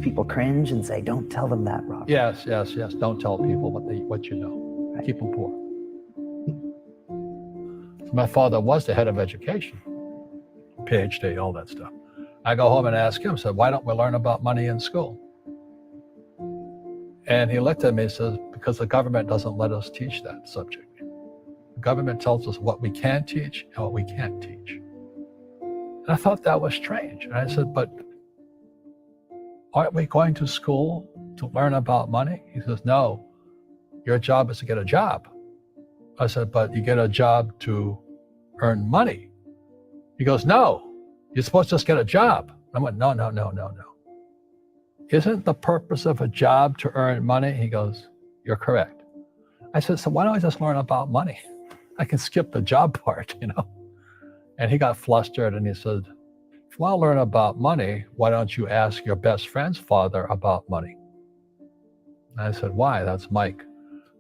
makes people cringe and say, don't tell them that, Robert. Yes. Don't tell people what you know. Right. Keep them poor. My father was the head of education, PhD, all that stuff. I go home and ask him, said, why don't we learn about money in school? And he looked at me and says, because the government doesn't let us teach that subject. The government tells us what we can teach and what we can't teach. And I thought that was strange. And I said, but aren't we going to school to learn about money? He says, no, your job is to get a job. I said, but you get a job to earn money. He goes, no, you're supposed to just get a job. I went, no. Isn't the purpose of a job to earn money? He goes, you're correct. I said, so why don't I just learn about money? I can skip the job part, you know? And he got flustered and he said, if you want to learn about money, why don't you ask your best friend's father about money? And I said, why? That's Mike.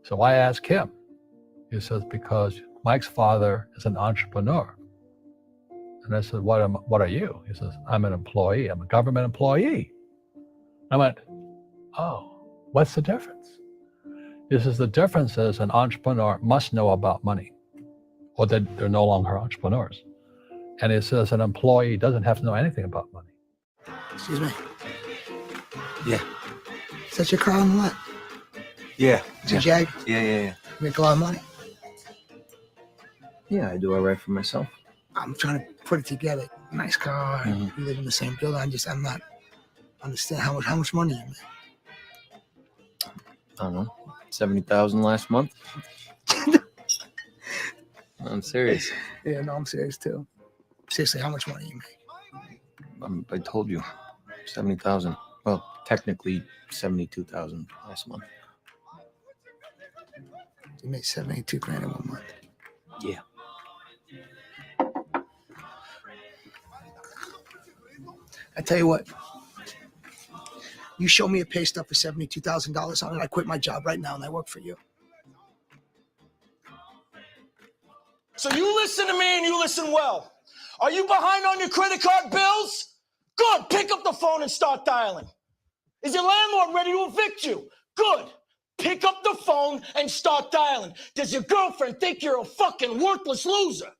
So I asked him. He says, because Mike's father is an entrepreneur. And I said, what are you? He says, I'm an employee. I'm a government employee. I went, oh, what's the difference? He says, the difference is an entrepreneur must know about money, or they're no longer entrepreneurs. And he says an employee doesn't have to know anything about money. Excuse me. Yeah. Is that your car on the lot? Yeah. It's a Jag? Yeah. You make a lot of money? Yeah, I do all right for myself. I'm trying to put it together. Nice car. Mm-hmm. We live in the same building. I'm not understand how much money you make. I don't know. 70,000 last month. I'm serious. Yeah, no, I'm serious too. Seriously, how much money you make? I told you, 70,000. Well, technically 72,000 last month. You made 72 grand in 1 month. Yeah. I tell you what. You show me a pay stub for $72,000 on it, I quit my job right now and I work for you. So you listen to me and you listen well. Are you behind on your credit card bills? Good. Pick up the phone and start dialing. Is your landlord ready to evict you? Good. Pick up the phone and start dialing. Does your girlfriend think you're a fucking worthless loser?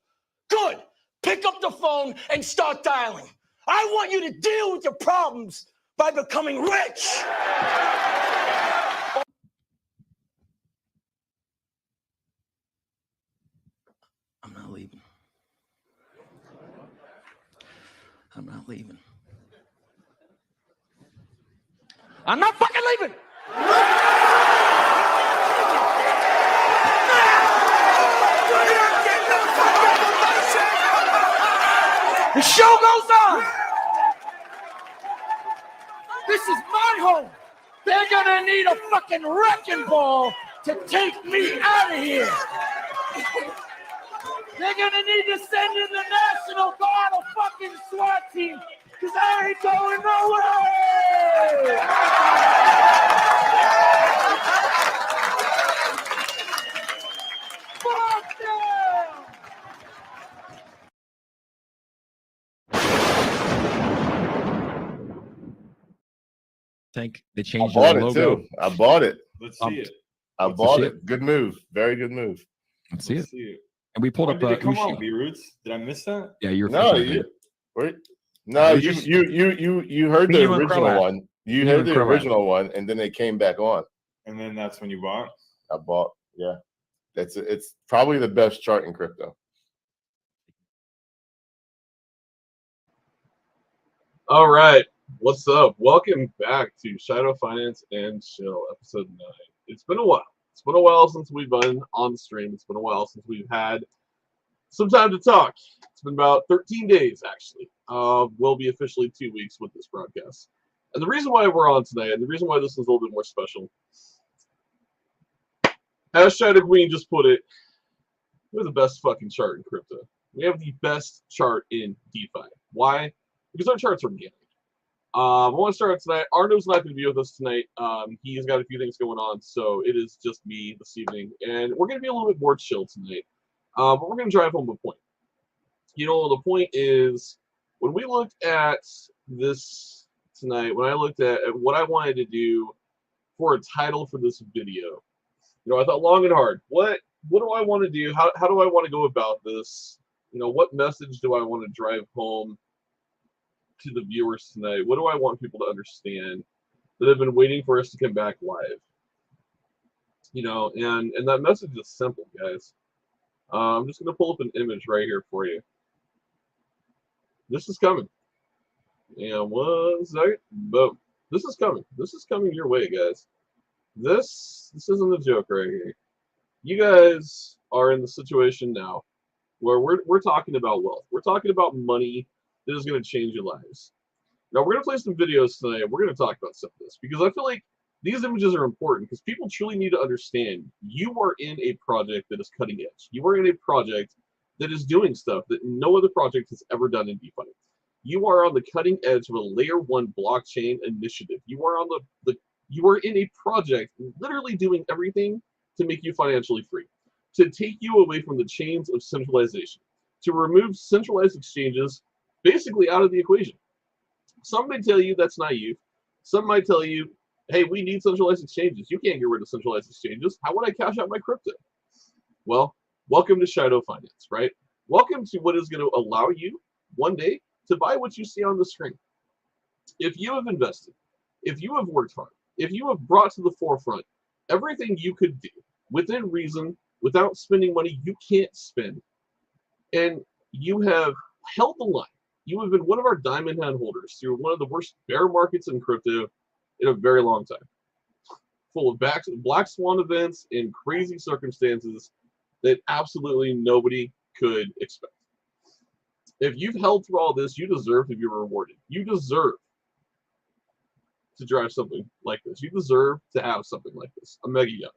Good. Pick up the phone and start dialing. I want you to deal with your problems by becoming rich. I'm not leaving. I'm not leaving. I'm not fucking leaving. The show goes on. This is my home. They're gonna need a fucking wrecking ball to take me out of here. They're gonna need to send in the National Guard, a fucking SWAT team, because I ain't going nowhere. Fuck them. Think they changed I bought the it logo. too. I bought it. Let's see it. I bought it. Good move. Very good move. Let's see it. See it. And we pulled When up. did it come out, Ushi. B-Roots? Did I miss that? Yeah, you're No, fishing, no, was you just- you heard Me, the you, and original Croat. one. You You heard and the Croat. original one, and then they came back on. And then that's when you bought? I bought. Yeah, it's probably the best chart in crypto. All right, what's up? Welcome back to Shido-Finance and Chill, episode 9. It's been a while. It's been a while since we've been on the stream. It's been a while since we've had some time to talk. It's been about 13 days, actually. Will be officially 2 weeks with this broadcast. And the reason why we're on tonight, and the reason why this is a little bit more special, as Shido Queen just put it, we're the best fucking chart in crypto. We have the best chart in DeFi. Why? Because our charts are organic. I want to start tonight. Arno's not going to be with us tonight. He's got a few things going on, so it is just me this evening. And we're going to be a little bit more chill tonight. But we're going to drive home a point. You know, the point is, when we looked at this tonight, when I looked at what I wanted to do for a title for this video, I thought long and hard. What do I want to do? How do I want to go about this? What message do I want to drive home to the viewers tonight? What do I want people to understand that have been waiting for us to come back live? And that message is simple, guys. I'm just going to pull up an image right here for you. This is coming. And 1 second. Boom. This is coming. This is coming your way, guys. This isn't a joke right here. You guys are in the situation now where we're talking about wealth. We're talking about money that is going to change your lives. Now, we're going to play some videos tonight. We're going to talk about some of this because I feel like these images are important because people truly need to understand you are in a project that is cutting edge. You are in a project that is doing stuff that no other project has ever done in DeFi. You are on the cutting edge of a layer 1 blockchain initiative. You are on you are in a project literally doing everything to make you financially free, to take you away from the chains of centralization, to remove centralized exchanges basically out of the equation. Some may tell you that's naive. Some might tell you, hey, we need centralized exchanges. You can't get rid of centralized exchanges. How would I cash out my crypto? Well, welcome to Shido-Finance, right? Welcome to what is going to allow you one day to buy what you see on the screen. If you have invested, if you have worked hard, if you have brought to the forefront everything you could do within reason, without spending money you can't spend, and you have held the line, you have been one of our diamond hand holders through one of the worst bear markets in crypto in a very long time, full of black swan events and crazy circumstances that absolutely nobody could expect. If you've held through all this, you deserve to be rewarded. You deserve to drive something like this. You deserve to have something like this, a mega yacht.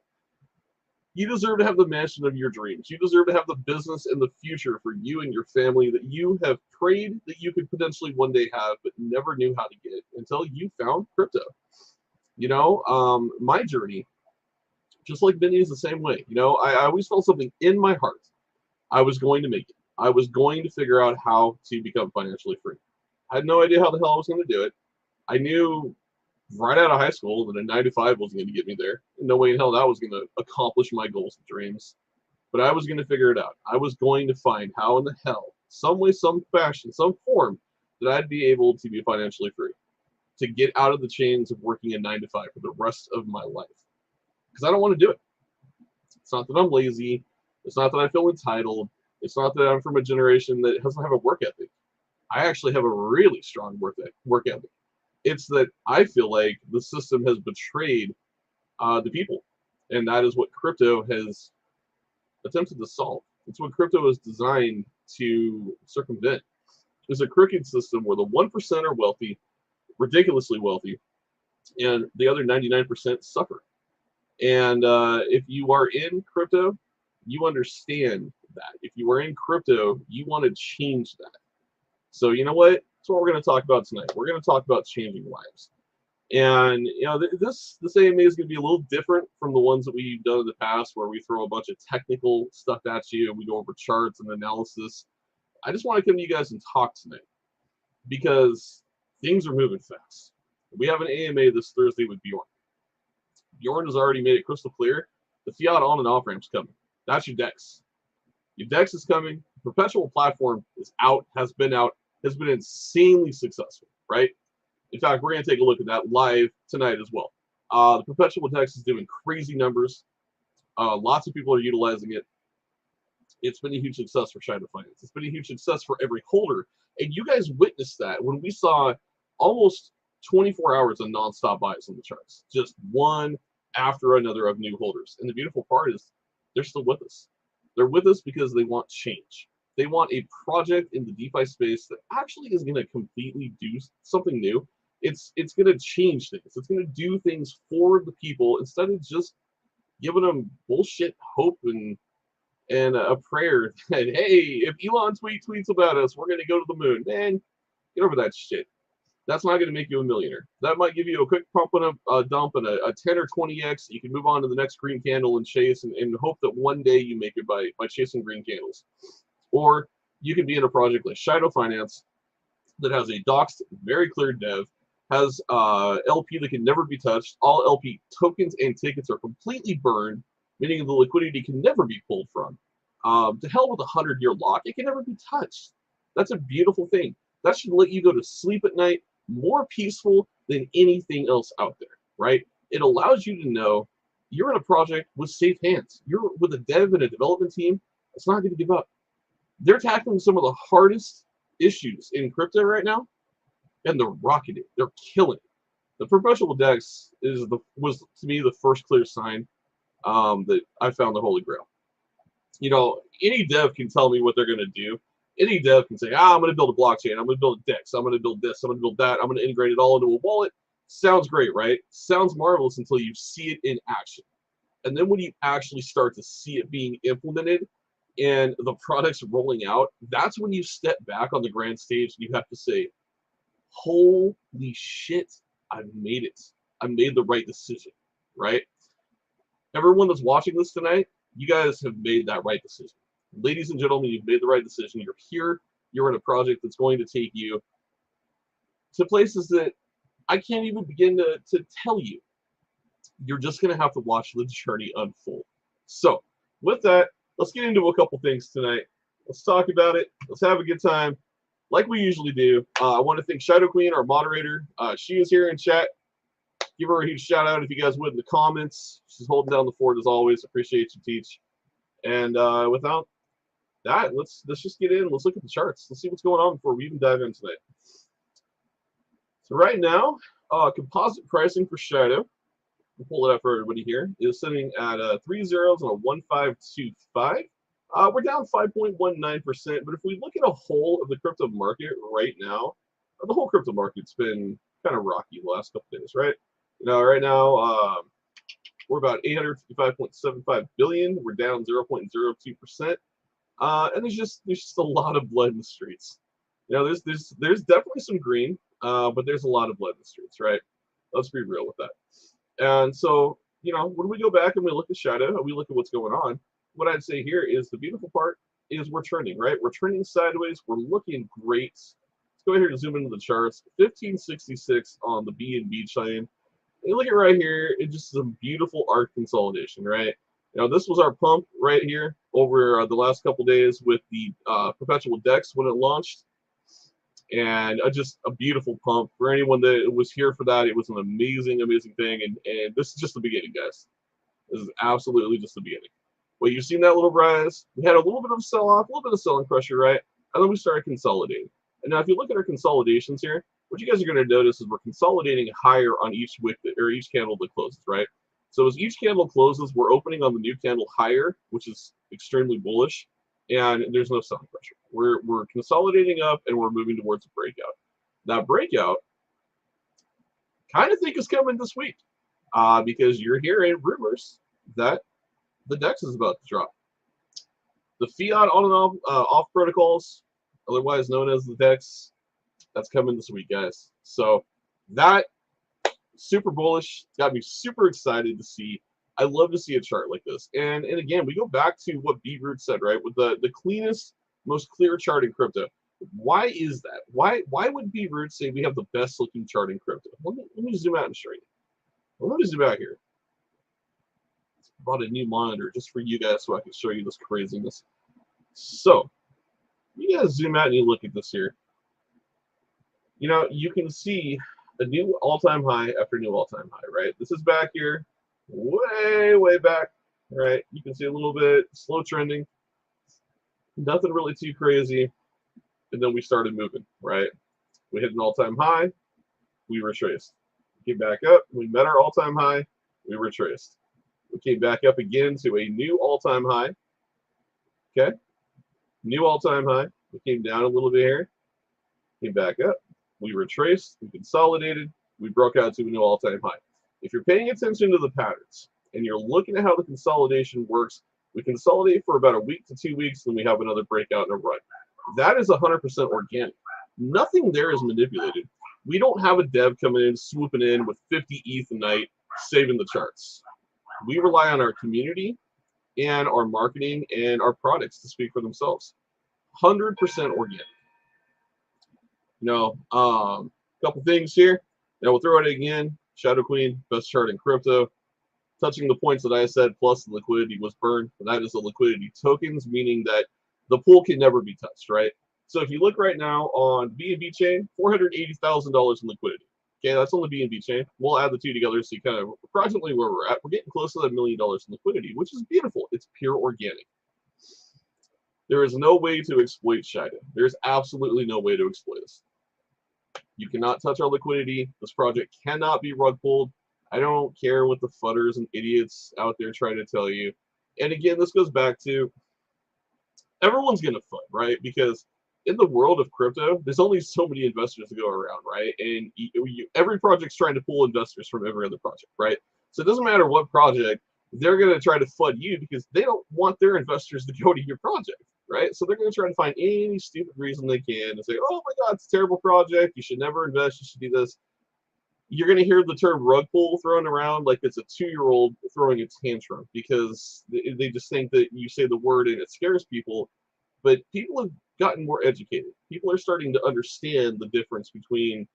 You deserve to have the mansion of your dreams. You deserve to have the business in the future for you and your family that you have prayed that you could potentially one day have, but never knew how to get until you found crypto. My journey, just like Vinny, is the same way. I always felt something in my heart. I was going to make it. I was going to figure out how to become financially free. I had no idea how the hell I was going to do it. I knew right out of high school that a 9-to-5 wasn't going to get me there. No way in hell that was going to accomplish my goals and dreams. But I was going to figure it out. I was going to find how in the hell, some way, some fashion, some form, that I'd be able to be financially free, to get out of the chains of working a 9-to-5 for the rest of my life. Because I don't want to do it. It's not that I'm lazy. It's not that I feel entitled. It's not that I'm from a generation that doesn't have a work ethic. I actually have a really strong work ethic. It's that I feel like the system has betrayed the people. And that is what crypto has attempted to solve. It's what crypto is designed to circumvent. It's a crooked system where the 1% are wealthy, ridiculously wealthy, and the other 99% suffer. And if you are in crypto, you understand that. If you are in crypto, you want to change that. So you know what? That's what we're going to talk about tonight. We're going to talk about changing lives. And this AMA is going to be a little different from the ones that we've done in the past, where we throw a bunch of technical stuff at you and we go over charts and analysis. I just want to come to you guys and talk tonight because things are moving fast. We have an AMA this Thursday with Bjorn. Bjorn has already made it crystal clear. The fiat on and off ramp's coming. That's your DEX. Your DEX is coming. The Perpetual platform is out, has been insanely successful, right? In fact, we're going to take a look at that live tonight as well. The Perpetual DEX is doing crazy numbers. Lots of people are utilizing it. It's been a huge success for Shido-Finance. It's been a huge success for every holder. And you guys witnessed that when we saw almost 24 hours of nonstop buys on the charts. Just one after another of new holders. And the beautiful part is they're still with us. They're with us because they want change. They want a project in the DeFi space that actually is going to completely do something new. It's going to change things. It's going to do things for the people instead of just giving them bullshit hope and a prayer that, hey, if Elon tweets about us, we're going to go to the moon. Man, get over that shit. That's not going to make you a millionaire. That might give you a quick pump and a dump and a 10 or 20x. You can move on to the next green candle and chase and hope that one day you make it by chasing green candles. Or you can be in a project like Shido-Finance that has a doxed, very clear dev has LP that can never be touched. All LP tokens and tickets are completely burned, meaning the liquidity can never be pulled from. To hell with a 100-year lock, it can never be touched. That's a beautiful thing. That should let you go to sleep at night more peaceful than anything else out there, right? It allows you to know you're in a project with safe hands. You're with a dev and a development team that's not going to give up. They're tackling some of the hardest issues in crypto right now, and they're rocking it. They're killing it. The Perpetual DEX was to me the first clear sign that I found the Holy Grail. You know, any dev can tell me what they're going to do. Any dev can say, I'm going to build a blockchain. I'm going to build a DEX. I'm going to build this. I'm going to build that. I'm going to integrate it all into a wallet. Sounds great, right? Sounds marvelous until you see it in action. And then when you actually start to see it being implemented and the products rolling out, that's when you step back on the grand stage and you have to say, holy shit, I made it. I made the right decision, right? Everyone that's watching this tonight, you guys have made that right decision. Ladies and gentlemen, you've made the right decision. You're here. You're in a project that's going to take you to places that I can't even begin to tell you. You're just going to have to watch the journey unfold. So, with that, let's get into a couple things tonight. Let's talk about it. Let's have a good time. Like we usually do, I want to thank Shadow Queen, our moderator. She is here in chat. Give her a huge shout out if you guys would in the comments. She's holding down the fort as always. Appreciate you, Teach. And without that, let's just get in. Let's look at the charts. Let's see what's going on before we even dive in tonight. So right now, composite pricing for Shadow, we'll pull it up for everybody here, is sitting at 3 zeros and a 1525. We're down 5.19%, but if we look at a whole of the crypto market right now, the whole crypto market's been kind of rocky the last couple days, right? You know, right now we're about 855.75 billion. We're down 0.02%, and there's just a lot of blood in the streets. You know, there's definitely some green, but there's a lot of blood in the streets, right? Let's be real with that. And so, you know, when we go back and we look at Shadow and we look at what's going on, what I'd say here is the beautiful part is we're trending, right? We're trending sideways. We're looking great. Let's go ahead and zoom into the charts. 1566 on the BNB chain. And you look at right here, it just is a beautiful arc consolidation, right? You know, this was our pump right here over the last couple days with the Perpetual DEX when it launched. And just a beautiful pump. For anyone that was here for that, it was an amazing, amazing thing. And this is just the beginning, guys. This is absolutely just the beginning. Well, you've seen that little rise. We had a little bit of sell-off, a little bit of selling pressure, right? And then we started consolidating. And now if you look at our consolidations here, what you guys are going to notice is we're consolidating higher on each wick or each candle that closes, right? So as each candle closes, we're opening on the new candle higher, which is extremely bullish, and there's no selling pressure. We're consolidating up and we're moving towards a breakout. That breakout, kind of think is coming this week, because you're hearing rumors that the DEX is about to drop. The fiat on and off protocols, otherwise known as the DEX, that's coming this week, guys. So that super bullish. It's got me super excited to see. I love to see a chart like this. And again, we go back to what Beatroot said, right? With the cleanest, most clear chart in crypto. Why is that? Why would Beatroot say we have the best looking chart in crypto? Let me zoom out and show you. Let me zoom out here. Bought a new monitor just for you guys so I can show you this craziness. So you guys zoom out and you look at this here. You know, you can see a new all-time high after new all-time high, right? This is back here, way back, right? You can see a little bit slow trending, nothing really too crazy, and then we started moving, right? We hit an all-time high, we retraced. We came back up, we met our all-time high, we retraced. We came back up again to a new all-time high, okay? New all-time high. We came down a little bit here, came back up, we retraced, we consolidated, we broke out to a new all-time high. If you're paying attention to the patterns and you're looking at how the consolidation works, we consolidate for about a week to 2 weeks, then we have another breakout and a run. That is 100% organic. Nothing there is manipulated. We don't have a dev coming in, swooping in with 50 ETH a night, saving the charts. We rely on our community and our marketing and our products to speak for themselves. 100% organic. You know, a couple things here. Now we'll throw it again. Shadow Queen, best chart in crypto. Touching the points that I said, plus the liquidity was burned. And that is the liquidity tokens, meaning that the pool can never be touched, right? So if you look right now on BNB chain, $480,000 in liquidity. Okay, that's on the BNB chain. We'll add the two together to see kind of approximately where we're at. We're getting close to that $1 million in liquidity, which is beautiful. It's pure organic. There is no way to exploit Shido. There's absolutely no way to exploit this. You cannot touch our liquidity. This project cannot be rug pulled. I don't care what the fudders and idiots out there try to tell you. And again, this goes back to everyone's going to FUD, right? Because in the world of crypto, there's only so many investors to go around, right? And every project's trying to pull investors from every other project, right? So it doesn't matter what project, they're going to try to FUD you because they don't want their investors to go to your project, right? So they're going to try to find any stupid reason they can to say, oh my God, it's a terrible project. You should never invest. You should do this. You're going to hear the term rug pull thrown around like it's a 2-year-old throwing a tantrum because they just think that you say the word and it scares people. But people have gotten more educated. People are starting to understand the difference between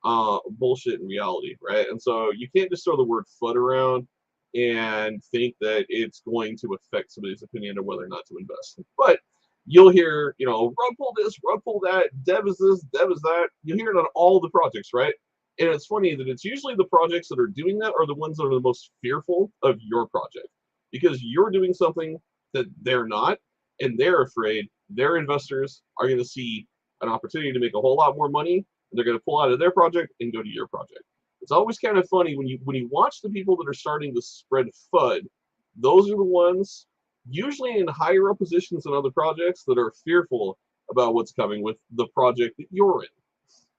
bullshit and reality, right? And so you can't just throw the word FUD around and think that it's going to affect somebody's opinion of whether or not to invest. But you'll hear, rug pull this, rug pull that, dev is this, dev is that. You'll hear it on all the projects, right? And it's funny that it's usually the projects that are doing that are the ones that are the most fearful of your project because you're doing something that they're not, and they're afraid their investors are going to see an opportunity to make a whole lot more money, and they're going to pull out of their project and go to your project. It's always kind of funny when you watch the people that are starting to spread FUD. Those are the ones usually in higher up positions in other projects that are fearful about what's coming with the project that you're in.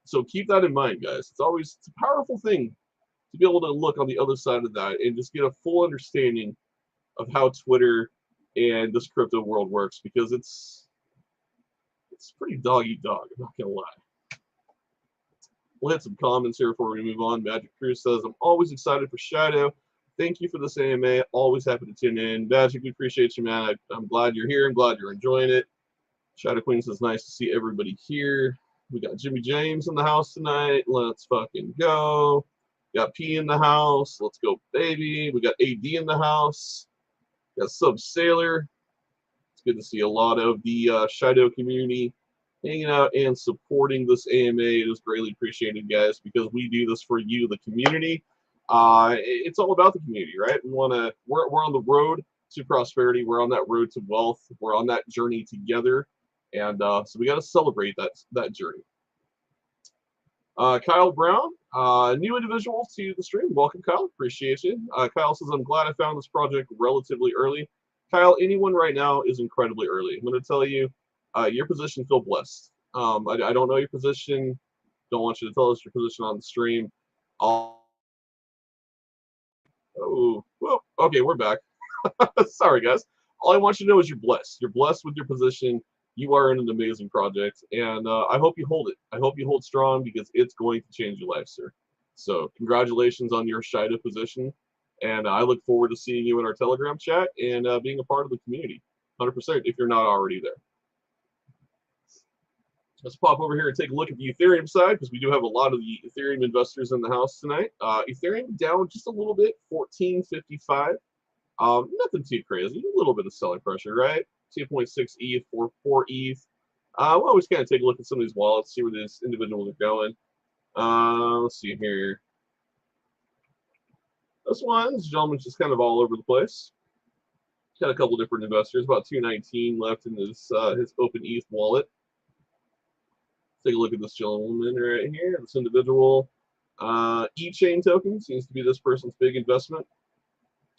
So keep that in mind, guys. It's a powerful thing to be able to look on the other side of that and just get a full understanding of how Twitter and this crypto world works, because it's pretty dog eat dog, I'm not gonna lie. We'll hit some comments here before we move on. Magic Cruz says, I'm always excited for Shadow. Thank you for this AMA. Always happy to tune in. Magic, we appreciate you, man. I'm glad you're here. I'm glad you're enjoying it. Shadow Queen says, nice to see everybody here. We got Jimmy James in the house tonight. Let's fucking go. Got P in the house. Let's go, baby. We got AD in the house. Got Sub Sailor. It's good to see a lot of the Shido community hanging out and supporting this AMA. It is greatly appreciated, guys, because we do this for you, the community. It's all about the community, right? We're on the road to prosperity. We're on that road to wealth. We're on that journey together. And so we got to celebrate that journey. Kyle Brown, new individual to the stream. Welcome, Kyle. Appreciate you. Kyle says, I'm glad I found this project relatively early. Kyle, anyone right now is incredibly early. I'm going to tell you, your position, feel blessed. I don't know your position. Don't want you to tell us your position on the stream. Okay, we're back. Sorry, guys. All I want you to know is you're blessed. You're blessed with your position. You are in an amazing project, and I hope you hold it. I hope you hold strong because it's going to change your life, sir. So congratulations on your Shido position, and I look forward to seeing you in our Telegram chat and being a part of the community, 100% if you're not already there. Let's pop over here and take a look at the Ethereum side because we do have a lot of the Ethereum investors in the house tonight. Ethereum down just a little bit, 1455. Nothing too crazy, a little bit of selling pressure, right? 2.6 ETH, 4 ETH. We'll always kind of take a look at some of these wallets, see where these individuals are going. Let's see here. This gentleman's just kind of all over the place. Got a couple different investors, about 219 left in his open ETH wallet. Take a look at this gentleman right here, this individual. E-chain token seems to be this person's big investment.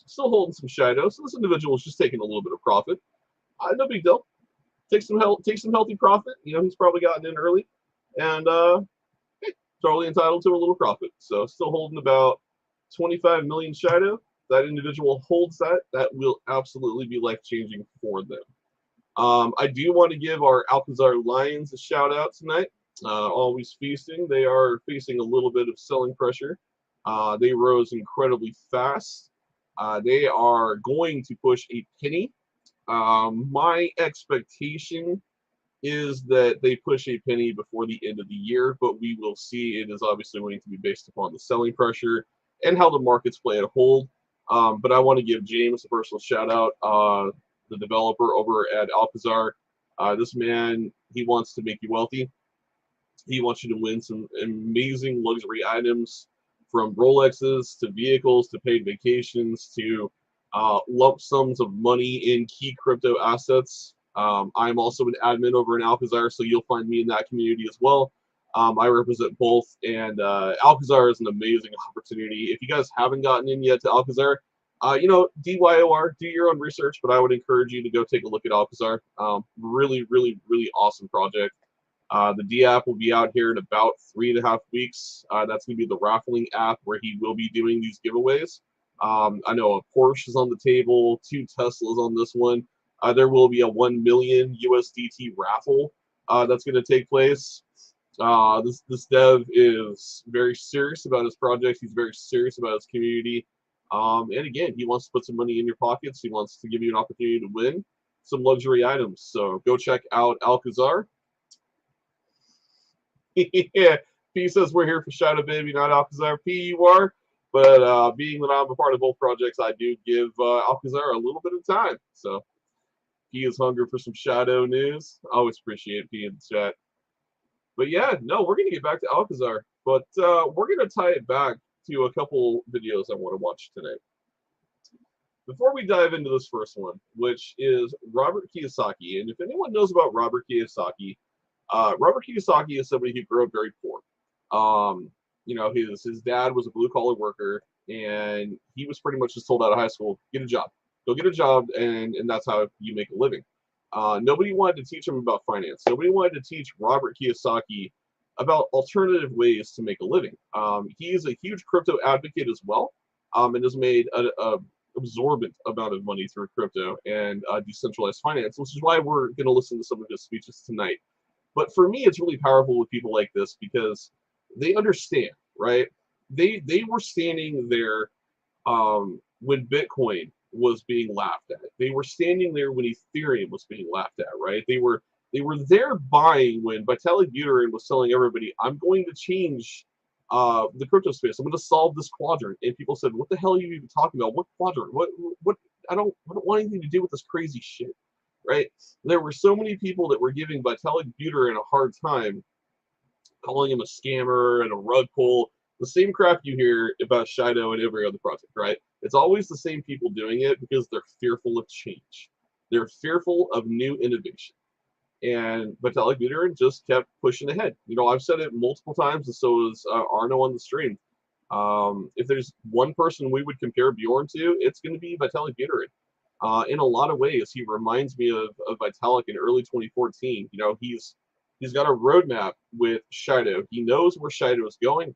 Still holding some Shido, so this individual is just taking a little bit of profit. No big deal. Take some healthy profit. He's probably gotten in early, and hey, totally entitled to a little profit. So still holding about 25 million Shido. That individual holds that will absolutely be life-changing for them. I do want to give our Alcazar Lions a shout out tonight. Always feasting. They are facing a little bit of selling pressure. They rose incredibly fast. They are going to push a penny. My expectation is that they push a penny before the end of the year, but we will see. It is obviously going to be based upon the selling pressure and how the markets play at hold. But I want to give James a personal shout out, the developer over at Alcazar. This man, he wants to make you wealthy. He wants you to win some amazing luxury items, from Rolexes to vehicles to paid vacations to lump sums of money in key crypto assets. I'm also an admin over in Alcazar, so you'll find me in that community as well. I represent both, and Alcazar is an amazing opportunity. If you guys haven't gotten in yet to Alcazar, DYOR, do your own research, but I would encourage you to go take a look at Alcazar. Really, really, really awesome project. The D app will be out here in about 3.5 weeks. That's going to be the raffling app where he will be doing these giveaways. I know a Porsche is on the table, 2 Teslas on this one. There will be a 1 million USDT raffle that's going to take place. This dev is very serious about his project. He's very serious about his community. And again, he wants to put some money in your pockets. He wants to give you an opportunity to win some luxury items. So go check out Alcazar. Yeah, P says we're here for Shadow Baby, not Alcazar. P, you are. But being that I'm a part of both projects, I do give Alcazar a little bit of time. So P is hungry for some Shadow news. I always appreciate P in the chat. But yeah, no, we're going to get back to Alcazar. But we're going to tie it back to a couple videos I want to watch tonight. Before we dive into this first one, which is Robert Kiyosaki. And if anyone knows about Robert Kiyosaki is somebody who grew up very poor. His dad was a blue-collar worker, and he was pretty much just told out of high school, get a job. Go get a job, and that's how you make a living. Nobody wanted to teach him about finance. Nobody wanted to teach Robert Kiyosaki about alternative ways to make a living. He is a huge crypto advocate as well, and has made an absorbent amount of money through crypto and decentralized finance, which is why we're going to listen to some of his speeches tonight. But for me, it's really powerful with people like this because they understand, right? They were standing there when Bitcoin was being laughed at. They were standing there when Ethereum was being laughed at, right? They were there buying when Vitalik Buterin was telling everybody, I'm going to change the crypto space. I'm going to solve this quadrant. And people said, what the hell are you even talking about? What quadrant? What? I don't want anything to do with this crazy shit, right? There were so many people that were giving Vitalik Buterin a hard time, calling him a scammer and a rug pull. The same crap you hear about Shido and every other project, right? It's always the same people doing it because they're fearful of change. They're fearful of new innovation. And Vitalik Buterin just kept pushing ahead. I've said it multiple times, and so is Arno on the stream. If there's one person we would compare Bjorn to, it's going to be Vitalik Buterin. In a lot of ways, he reminds me of Vitalik in early 2014. He's got a roadmap with Shido. He knows where Shido is going.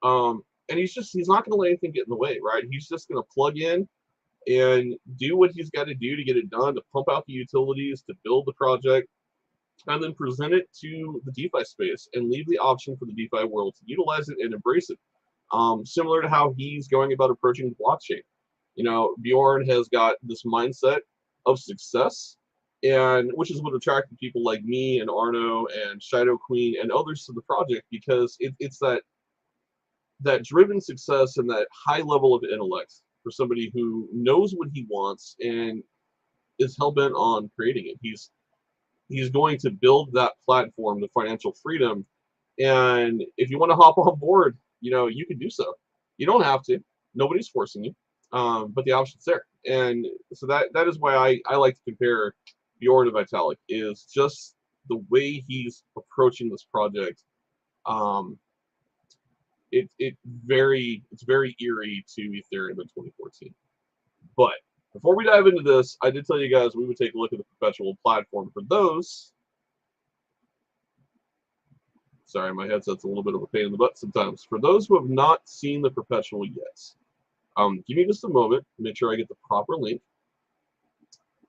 And he's not going to let anything get in the way, right? He's just going to plug in and do what he's got to do to get it done, to pump out the utilities, to build the project, and then present it to the DeFi space and leave the option for the DeFi world to utilize it and embrace it. Similar to how he's going about approaching the blockchain. Bjorn has got this mindset of success, and which is what attracted people like me and Arno and Shido Queen and others to the project, because it's that driven success and that high level of intellect for somebody who knows what he wants and is hell-bent on creating it. He's going to build that platform, the financial freedom, and if you want to hop on board, you can do so. You don't have to. Nobody's forcing you, but the option's there. And so that is why I like to compare Bjorn to Vitalik, is just the way he's approaching this project. It's very eerie to Ethereum in 2014. But before we dive into this, I did tell you guys we would take a look at the Perpetual platform. For those, sorry, my headset's a little bit of a pain in the butt sometimes. For those who have not seen the Perpetual yet, give me just a moment, make sure I get the proper link.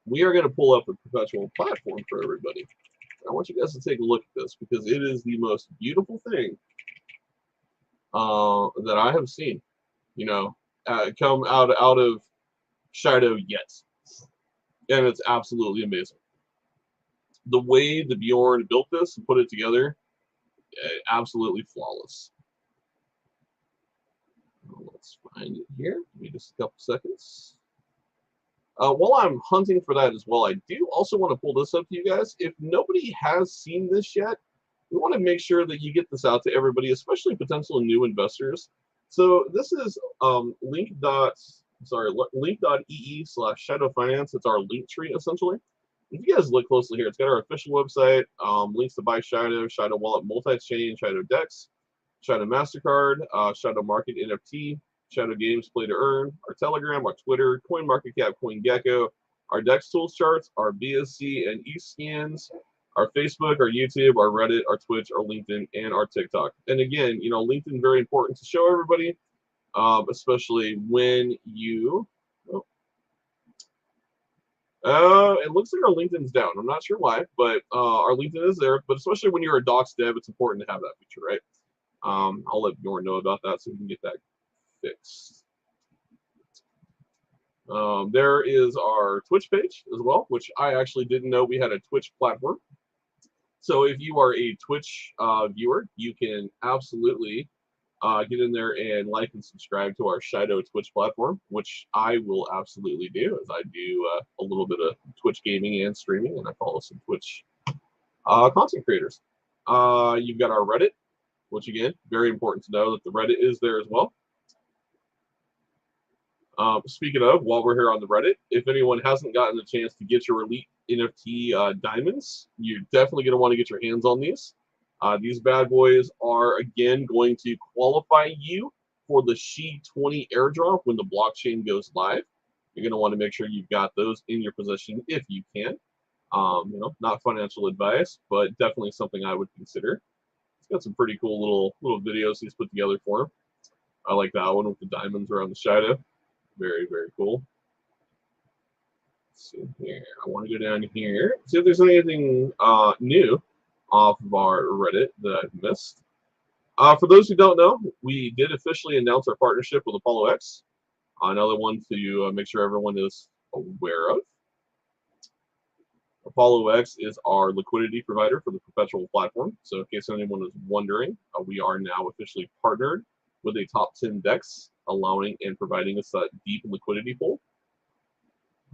We are going to pull up the Perpetual platform for everybody. I want you guys to take a look at this because it is the most beautiful thing that I have seen, come out of Shido yet. And it's absolutely amazing. the way the Bjorn built this and put it together, absolutely flawless. Let's find it here. Give me just a couple seconds. While I'm hunting for that as well, I do also want to pull this up to you guys. If nobody has seen this yet, we want to make sure that you get this out to everybody, especially potential new investors. So this is link.ee/Shido-Finance. It's our link tree essentially. If you guys look closely here, it's got our official website, links to buy Shido, Shido Wallet Multi-Chain, Shido Dex, Shido MasterCard, Shido Market NFT, Shido Games Play to Earn, our Telegram, our Twitter, CoinMarketCap, CoinGecko, our DEX tools charts, our BSC and eScans, our Facebook, our YouTube, our Reddit, our Twitch, our LinkedIn, and our TikTok. And again, you know, LinkedIn very important to show everybody, especially when you. It looks like our LinkedIn's down. I'm not sure why, but our LinkedIn is there. But especially when you're a docs dev, it's important to have that feature, right? I'll let Bjorn know about that so we can get that fixed. There is our Twitch page as well, which I actually didn't know we had a Twitch platform. So if you are a Twitch viewer, you can absolutely get in there and like and subscribe to our Shido Twitch platform, which I will absolutely do, as I do a little bit of Twitch gaming and streaming, and I follow some Twitch content creators. You've got our Reddit, which again, very important to know that the Reddit is there as well. Speaking of, while we're here on the Reddit, if anyone hasn't gotten a chance to get your elite NFT diamonds, you're definitely going to want to get your hands on these. These bad boys are, again, going to qualify you for the SHE-20 airdrop when the blockchain goes live. You're going to want to make sure you've got those in your possession if you can. You know, not financial advice, but definitely something I would consider. It's got some pretty cool little videos he's put together for him. I like that one with the diamonds around the Shido. Very, very cool. Let's see here. I want to go down here, see if there's anything new off of our Reddit that I've missed. For those who don't know, we did officially announce our partnership with Apollo X. Another one to make sure everyone is aware of. Apollo X is our liquidity provider for the Perpetual platform. So in case anyone is wondering, we are now officially partnered with a top 10 DEX, allowing and providing us that deep liquidity pool.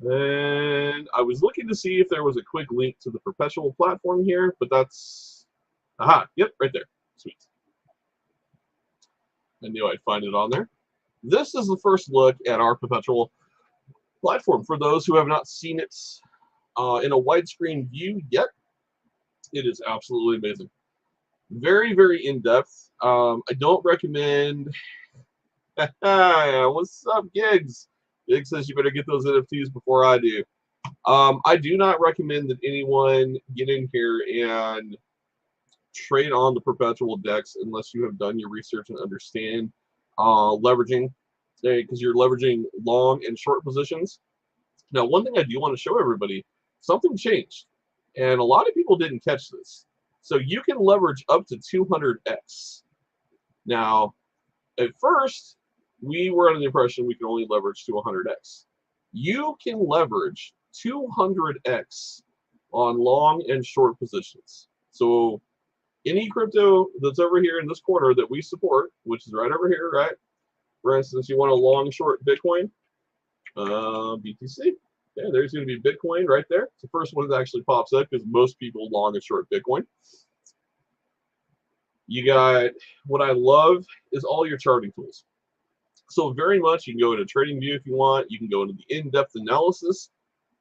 And I was looking to see if there was a quick link to the Perpetual platform here, but that's, aha, yep, right there. Sweet. I knew I'd find it on there. This is the first look at our Perpetual platform. For those who have not seen it in a widescreen view yet, it is absolutely amazing. Very, very in-depth. I don't recommend. What's up, Gigs? Gigs says you better get those NFTs before I do. I do not recommend that anyone get in here and trade on the Perpetual DEX unless you have done your research and understand leveraging, because you're leveraging long and short positions. Now, one thing I do want to show everybody, something changed, and a lot of people didn't catch this. So you can leverage up to 200x. Now, at first, we were under the impression we could only leverage to 100x. You can leverage 200x on long and short positions. So any crypto that's over here in this corner that we support, which is right over here, right? For instance, you want a long short Bitcoin, BTC. Yeah, there's going to be Bitcoin right there. It's the first one that actually pops up because most people long and short Bitcoin. You got, what I love is all your charting tools. So very much, you can go into TradingView if you want. You can go into the in-depth analysis.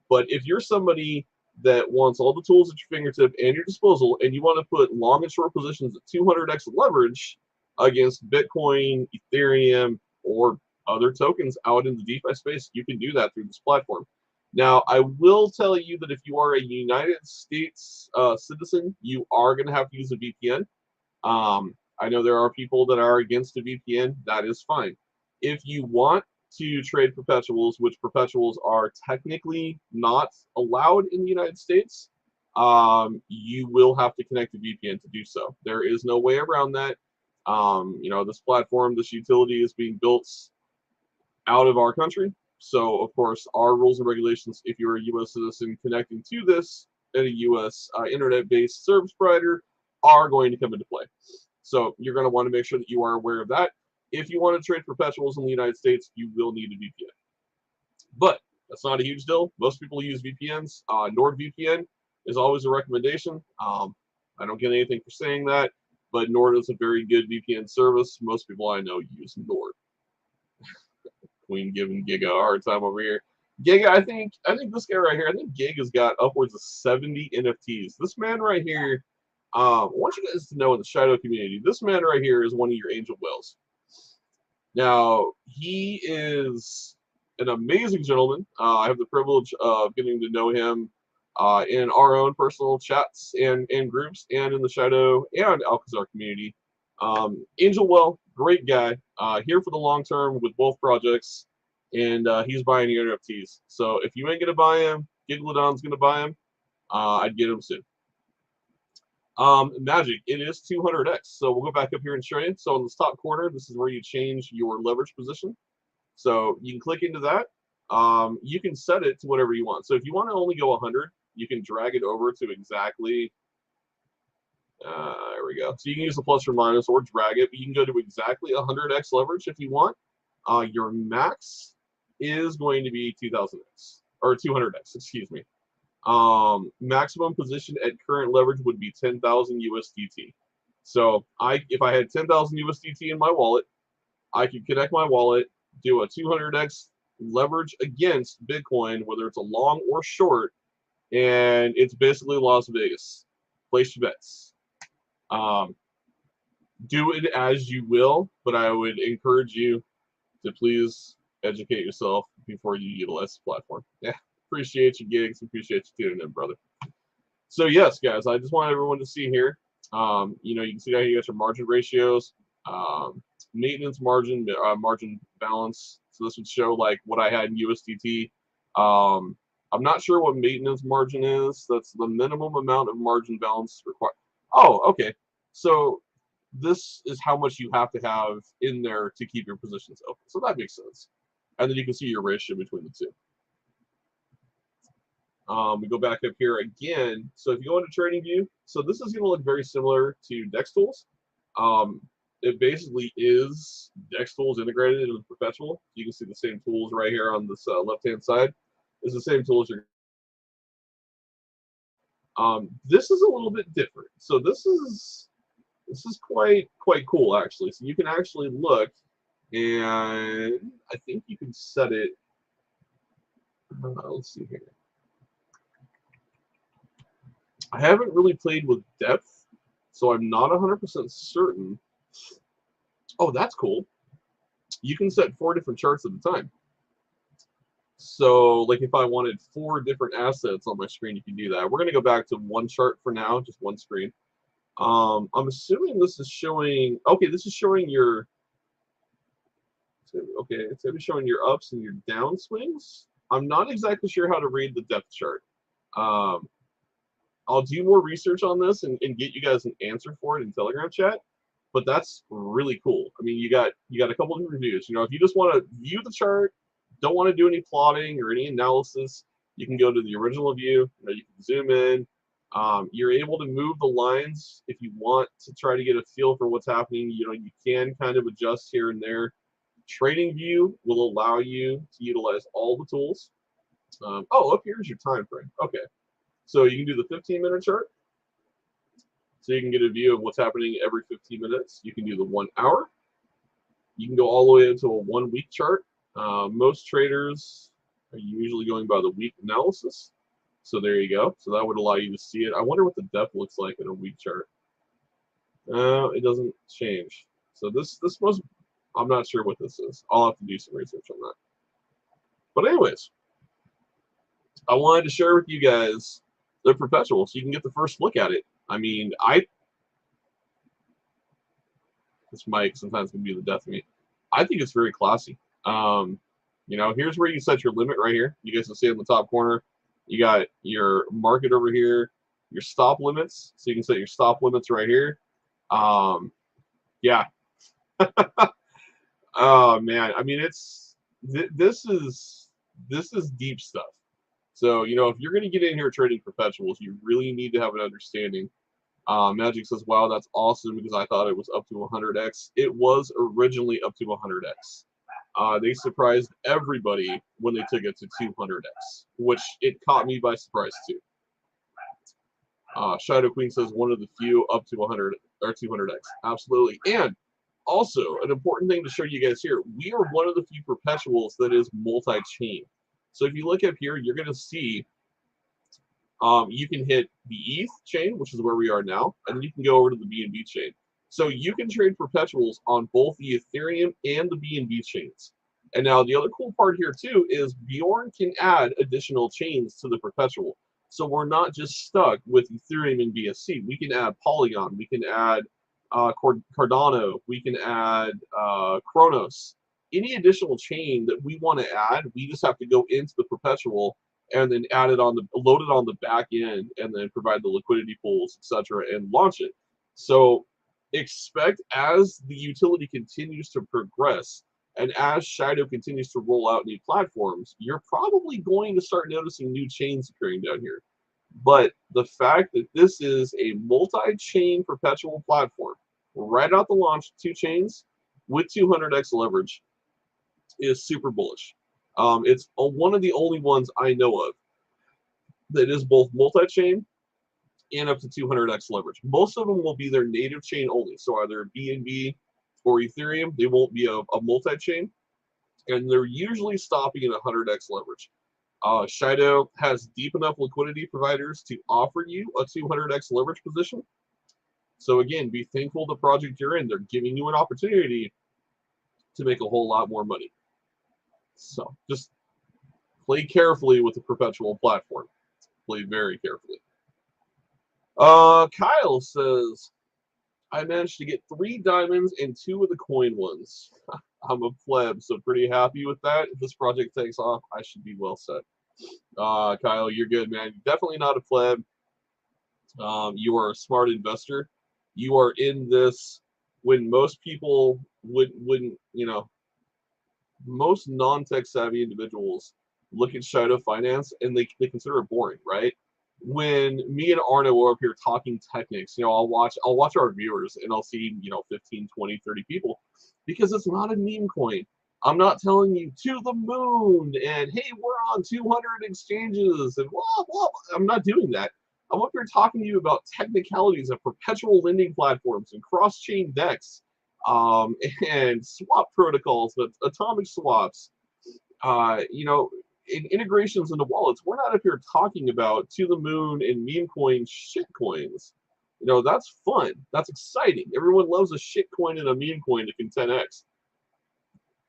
But if you're somebody that wants all the tools at your fingertip and your disposal, and you want to put long and short positions at 200x leverage against Bitcoin, Ethereum, or other tokens out in the DeFi space, you can do that through this platform. Now, I will tell you that if you are a United States citizen, you are going to have to use a VPN. I know there are people that are against a VPN. That is fine. If you want to trade perpetuals, which perpetuals are technically not allowed in the United States, you will have to connect a VPN to do so. There is no way around that. You know, this platform, this utility is being built out of our country. So, of course, our rules and regulations, if you're a U.S. citizen connecting to this, and a U.S. Internet-based service provider are going to come into play. So you're going to want to make sure that you are aware of that. If you want to trade perpetuals in the United States, you will need a VPN. But that's not a huge deal. Most people use VPNs. NordVPN is always a recommendation. I don't get anything for saying that, but Nord is a very good VPN service. Most people I know use Nord. Queen giving Giga a hard time over here. Giga, I think this guy right here, I think Giga's got upwards of 70 NFTs. This man right here, I want you guys to know in the Shido community, this man right here is one of your angel whales. Now, he is an amazing gentleman. I have the privilege of getting to know him in our own personal chats and groups and in the Shido and Alcazar community. Angel Well, great guy, here for the long term with both projects, and he's buying your NFTs. So if you ain't going to buy him, Gigalodon's going to buy him. I'd get him soon. Magic, it is 200x. So we'll go back up here and show you. So in this top corner, this is where you change your leverage position. So you can click into that. You can set it to whatever you want. So if you want to only go 100, you can drag it over to exactly, there we go. So you can use the plus or minus or drag it, but you can go to exactly 100x leverage if you want. Your max is going to be 2000x, or 200x, excuse me. Maximum position at current leverage would be 10,000 USDT. So if I had 10,000 USDT in my wallet, I could connect my wallet, do a 200x leverage against Bitcoin, whether it's a long or short, and it's basically Las Vegas. Place your bets. Do it as you will, but I would encourage you to please educate yourself before you utilize the platform. Yeah, appreciate you, Gigs. Appreciate you tuning in, brother. So yes, guys, I just want everyone to see here. You know, you can see how you got your margin ratios, maintenance margin, margin balance. So this would show like what I had in USDT. I'm not sure what maintenance margin is. That's the minimum amount of margin balance required. Oh, okay. So this is how much you have to have in there to keep your positions open. So that makes sense. And then you can see your ratio between the two. We go back up here again. So if you go into Trading View, so this is going to look very similar to Dex Tools. It basically is Dex Tools integrated into Perpetual. You can see the same tools right here on this left-hand side. It's the same tools you're. This is a little bit different. So this is quite cool actually. So you can actually look, and I think you can set it. Let's see here. I haven't really played with depth, so I'm not 100% certain. Oh, that's cool. You can set 4 different charts at a time. So, like if I wanted 4 different assets on my screen, you can do that. We're going to go back to one chart for now, just one screen. I'm assuming this is showing, okay, this is showing your, okay, it's going to be showing your ups and your down swings. I'm not exactly sure how to read the depth chart. I'll do more research on this and get you guys an answer for it in Telegram chat. But that's really cool. I mean, you got a couple of different views. You know, if you just want to view the chart, don't want to do any plotting or any analysis, you can go to the original view. You know, you can zoom in. You're able to move the lines if you want to try to get a feel for what's happening. You know, you can kind of adjust here and there. Trading View will allow you to utilize all the tools. Oh, up here's your time frame. Okay. So you can do the 15-minute chart. So you can get a view of what's happening every 15 minutes. You can do the 1 hour. You can go all the way into a 1-week chart. Most traders are usually going by the week analysis. So there you go. So that would allow you to see it. I wonder what the depth looks like in a week chart. It doesn't change. So this must, I'm not sure what this is. I'll have to do some research on that. But anyways, I wanted to share with you guys the Perpetual so you can get the first look at it. I mean, this mic sometimes can be the death of me. I think it's very classy. You know, here's where you set your limit right here. You guys can see in the top corner. You got your market over here, your stop limits. So you can set your stop limits right here. Yeah. Oh man, I mean, this is deep stuff. So, if you're going to get in here trading perpetuals, you really need to have an understanding. Magic says, wow, that's awesome because I thought it was up to 100x. It was originally up to 100x. They surprised everybody when they took it to 200x, which it caught me by surprise too. Shadow Queen says one of the few up to 100 or 200x. Absolutely. And also, an important thing to show you guys here, we are one of the few perpetuals that is multi-chain. So if you look up here, you're going to see you can hit the ETH chain, which is where we are now, and then you can go over to the BNB chain. So you can trade perpetuals on both the Ethereum and the BNB chains. And now the other cool part here too is Bjorn can add additional chains to the perpetual. So we're not just stuck with Ethereum and BSC. We can add Polygon. We can add Cardano. We can add Kronos. Any additional chain that we want to add, we just have to go into the perpetual and then load it on the back end, and then provide the liquidity pools, etc., and launch it. So expect as the utility continues to progress, and as Shido continues to roll out new platforms, you're probably going to start noticing new chains occurring down here. But the fact that this is a multi-chain perpetual platform, right out the launch, 2 chains with 200x leverage, is super bullish. It's one of the only ones I know of that is both multi-chain and up to 200x leverage. Most of them will be their native chain only, so either BNB or Ethereum. They won't be a multi-chain, and they're usually stopping at 100x leverage. Shido has deep enough liquidity providers to offer you a 200x leverage position. So again, be thankful the project you're in. They're giving you an opportunity to make a whole lot more money. So just play carefully with the perpetual platform. Play very carefully. Kyle says, I managed to get 3 diamonds and 2 of the coin ones. I'm a pleb, so pretty happy with that. If this project takes off, I should be well set. Kyle, you're good, man. You're definitely not a pleb. You are a smart investor. You are in this when most people wouldn't, most non-tech savvy individuals look at Shido-Finance and they consider it boring, right? When me and Arno were up here talking techniques, I'll watch our viewers and I'll see, 15, 20, 30 people, because it's not a meme coin. I'm not telling you to the moon and hey, we're on 200 exchanges and blah, blah. I'm not doing that. I'm up here talking to you about technicalities of perpetual lending platforms and cross-chain DEX, and swap protocols, atomic swaps, integrations into wallets. We're not up here talking about to the moon and meme coin shit coins. That's fun. That's exciting. Everyone loves a shit coin and a meme coin that can 10x.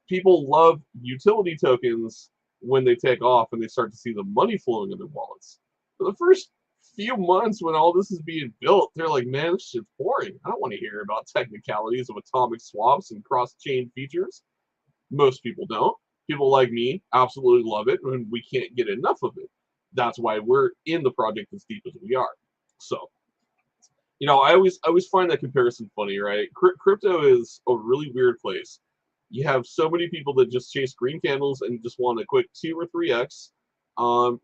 People love utility tokens when they take off and they start to see the money flowing in their wallets. For the first few months when all this is being built, they're like, man, this shit's boring. I don't want to hear about technicalities of atomic swaps and cross-chain features. Most people don't. People like me absolutely love it, and we can't get enough of it. That's why we're in the project as deep as we are. So, I always find that comparison funny, right? Crypto is a really weird place. You have so many people that just chase green candles and just want a quick 2 or 3x.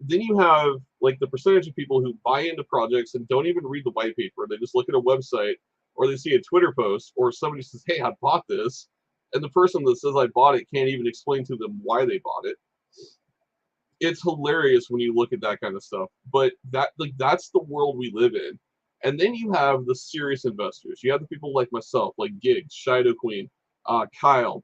Then you have like the percentage of people who buy into projects and don't even read the white paper. They just look at a website, or they see a Twitter post, or somebody says, hey, I bought this. And the person that says I bought it can't even explain to them why they bought it. It's hilarious when you look at that kind of stuff. But that's the world we live in. And then you have the serious investors. You have the people like myself, like Gigs, Shido Queen, Kyle,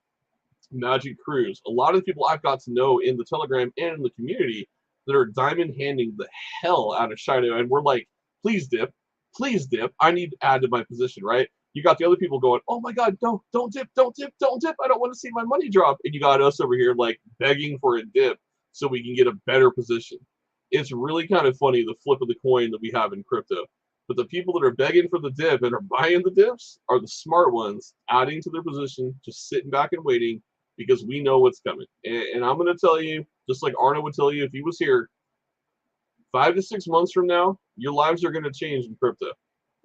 Magic Cruz. A lot of the people I've got to know in the Telegram and in the community that are diamond handing the hell out of Shido. And we're like, please dip. Please dip. I need to add to my position, right? You got the other people going, oh my God, don't dip, don't dip, don't dip. I don't want to see my money drop. And you got us over here like begging for a dip so we can get a better position. It's really kind of funny, the flip of the coin that we have in crypto. But the people that are begging for the dip and are buying the dips are the smart ones, adding to their position, just sitting back and waiting because we know what's coming. And I'm going to tell you, just like Arno would tell you if he was here, 5 to 6 months from now, your lives are going to change in crypto.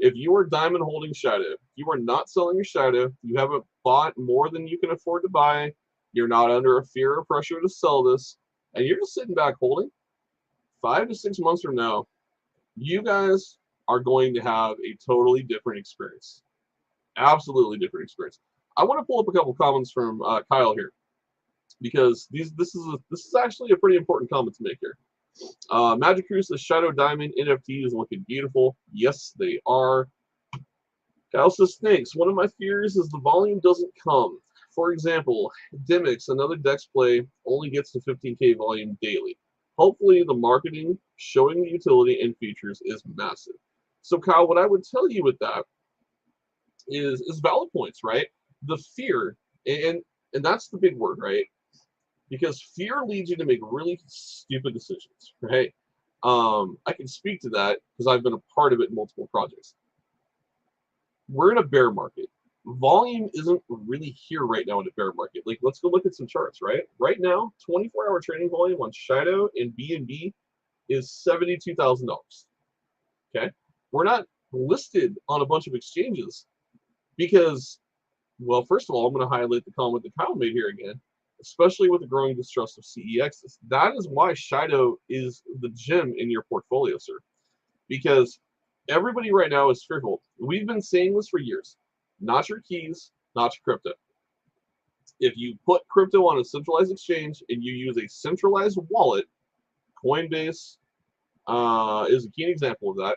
If you are diamond holding Shido, you are not selling your Shido, you haven't bought more than you can afford to buy, you're not under a fear or pressure to sell this, and you're just sitting back holding, 5 to 6 months from now, you guys are going to have a totally different experience. Absolutely different experience. I want to pull up a couple comments from Kyle here, because this is actually a pretty important comment to make here. Magic Cruise says Shadow Diamond NFT is looking beautiful. Yes, they are. Kyle says, thanks. One of my fears is the volume doesn't come. For example, Dimix, another DEX play, only gets to 15K volume daily. Hopefully the marketing showing the utility and features is massive. So Kyle, what I would tell you with that is valid points, right? The fear, and that's the big word, right? Because fear leads you to make really stupid decisions, right? I can speak to that because I've been a part of it in multiple projects. We're in a bear market. Volume isn't really here right now in a bear market. Like, let's go look at some charts, right? Right now, 24-hour trading volume on Shido and BNB is $72,000. Okay, we're not listed on a bunch of exchanges because, well, first of all, I'm going to highlight the comment that Kyle made here again, especially with the growing distrust of CEXs. That is why Shido is the gem in your portfolio, sir, because everybody right now is fearful. We've been saying this for years. Not your keys, not your crypto. If you put crypto on a centralized exchange and you use a centralized wallet, Coinbase is a key example of that.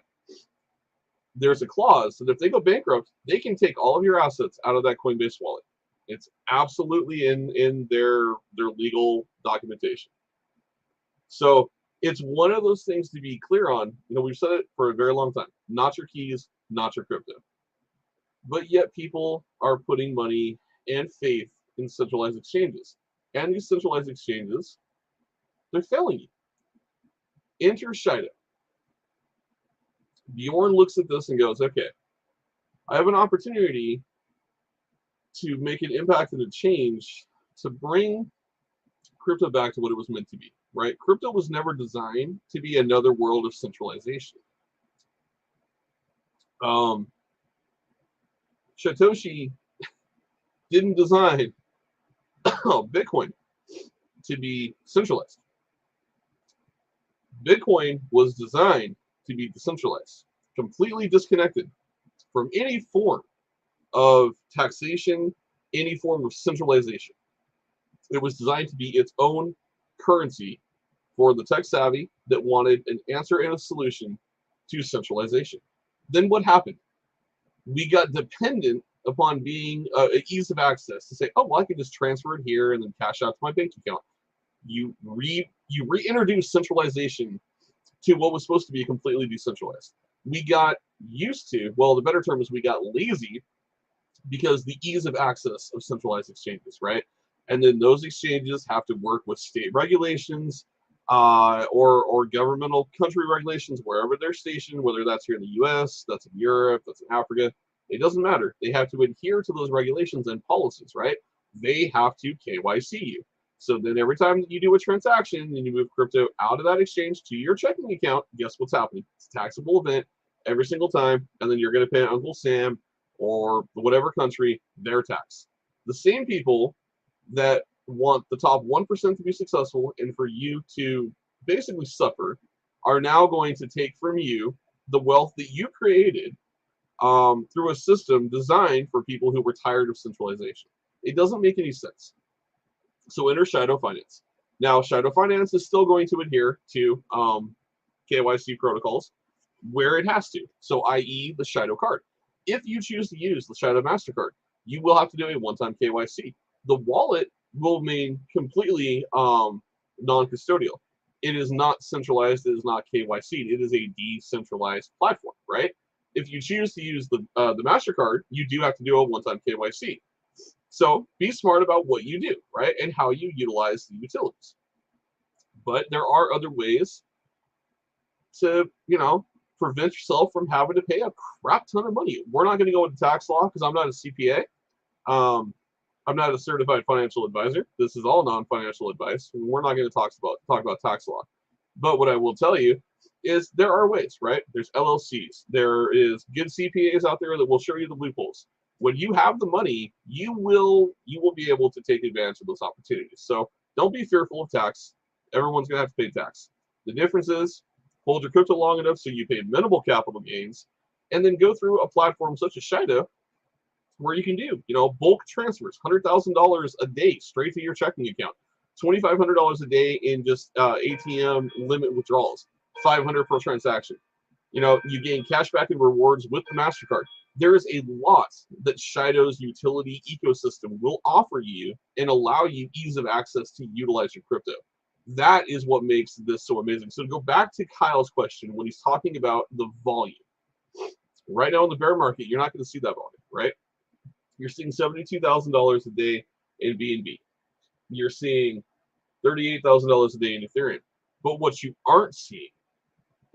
There's a clause that if they go bankrupt, they can take all of your assets out of that Coinbase wallet. It's absolutely in their legal documentation. So it's one of those things to be clear on. You know, we've said it for a very long time. Not your keys, not your crypto. But yet people are putting money and faith in centralized exchanges. And these centralized exchanges, they're failing you. Enter Shido. Bjorn looks at this and goes, okay, I have an opportunity to make an impact and a change to bring crypto back to what it was meant to be, right? Crypto was never designed to be another world of centralization. Satoshi didn't design Bitcoin to be centralized. Bitcoin was designed to be decentralized, completely disconnected from any form of taxation, any form of centralization. It was designed to be its own currency for the tech savvy that wanted an answer and a solution to centralization. Then what happened? We got dependent upon being ease of access to say, oh, well, I can just transfer it here and then cash out to my bank account. You reintroduced centralization to what was supposed to be completely decentralized. We got used to, well, the better term is we got lazy because the ease of access of centralized exchanges, right? And then those exchanges have to work with state regulations or governmental country regulations wherever they're stationed, whether that's here in the US, that's in Europe, that's in Africa. It doesn't matter. They have to adhere to those regulations and policies, right? They have to KYC you. So then every time that you do a transaction and you move crypto out of that exchange to your checking account, guess what's happening? It's a taxable event every single time, and then you're going to pay Uncle Sam or whatever country their tax. The same people that want the top 1% to be successful and for you to basically suffer are now going to take from you the wealth that you created through a system designed for people who were tired of centralization. It doesn't make any sense. So enter Shido-Finance. Now, Shido-Finance is still going to adhere to KYC protocols where it has to. So, i.e., the Shido card. If you choose to use the Shido MasterCard, you will have to do a one-time KYC. The wallet will remain completely non-custodial. It is not centralized. It is not KYC. It is a decentralized platform, right? If you choose to use the MasterCard, you do have to do a one-time KYC. So be smart about what you do, right? And how you utilize the utilities. But there are other ways to, you know, prevent yourself from having to pay a crap ton of money. We're not going to go into tax law because I'm not a CPA. I'm not a certified financial advisor. This is all non-financial advice. We're not going to talk about tax law. But what I will tell you is there are ways, right? There's LLCs. There is good CPAs out there that will show you the loopholes. When you have the money, you will be able to take advantage of those opportunities. So don't be fearful of tax. Everyone's going to have to pay tax. The difference is hold your crypto long enough so you pay minimal capital gains, and then go through a platform such as Shido where you can do, bulk transfers, $100,000 a day straight to your checking account, $2,500 a day in just ATM limit withdrawals, $500 per transaction. You gain cash back and rewards with the MasterCard. There is a lot that Shido's utility ecosystem will offer you and allow you ease of access to utilize your crypto. That is what makes this so amazing. So to go back to Kyle's question when he's talking about the volume. Right now in the bear market, you're not going to see that volume, right? You're seeing $72,000 a day in BNB. You're seeing $38,000 a day in Ethereum. But what you aren't seeing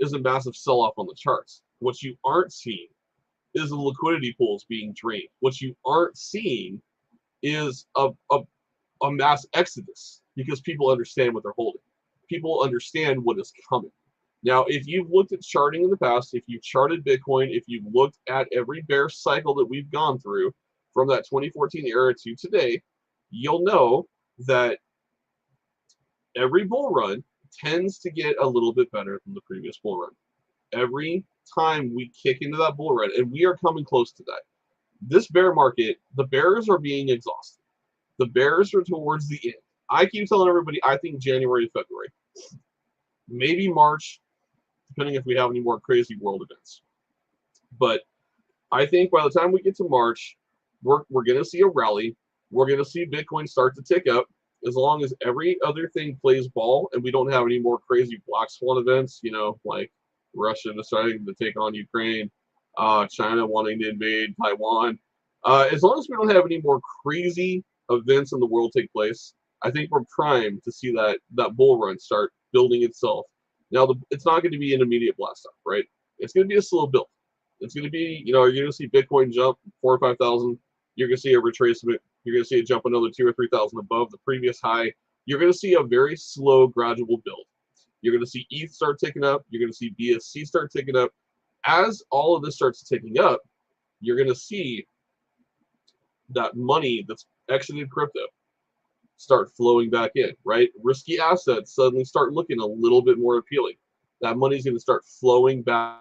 is a massive sell-off on the charts. What you aren't seeing is the liquidity pools being drained. What you aren't seeing is a mass exodus because people understand what they're holding. People understand what is coming. Now, if you've looked at charting in the past, if you've charted Bitcoin, if you've looked at every bear cycle that we've gone through from that 2014 era to today, you'll know that every bull run tends to get a little bit better than the previous bull run. Every time we kick into that bull run, and we are coming close to that. This bear market, the bears are being exhausted. The bears are towards the end. I keep telling everybody, I think January, February, maybe March, depending if we have any more crazy world events. But I think by the time we get to March, we're going to see a rally. We're going to see Bitcoin start to tick up. As long as every other thing plays ball and we don't have any more crazy black swan events, like Russia deciding to take on Ukraine, China wanting to invade Taiwan. As long as we don't have any more crazy events in the world take place, I think we're primed to see that bull run start building itself. Now, it's not going to be an immediate blast off, right? It's going to be a slow build. It's going to be, you're going to see Bitcoin jump 4,000 or 5,000. You're going to see a retracement. You're going to see it jump another 2,000 or 3,000 above the previous high. You're going to see a very slow, gradual build. You're going to see ETH start ticking up. You're going to see BSC start ticking up. As all of this starts ticking up, you're going to see that money that's exited crypto start flowing back in, right? Risky assets suddenly start looking a little bit more appealing. That money's going to start flowing back.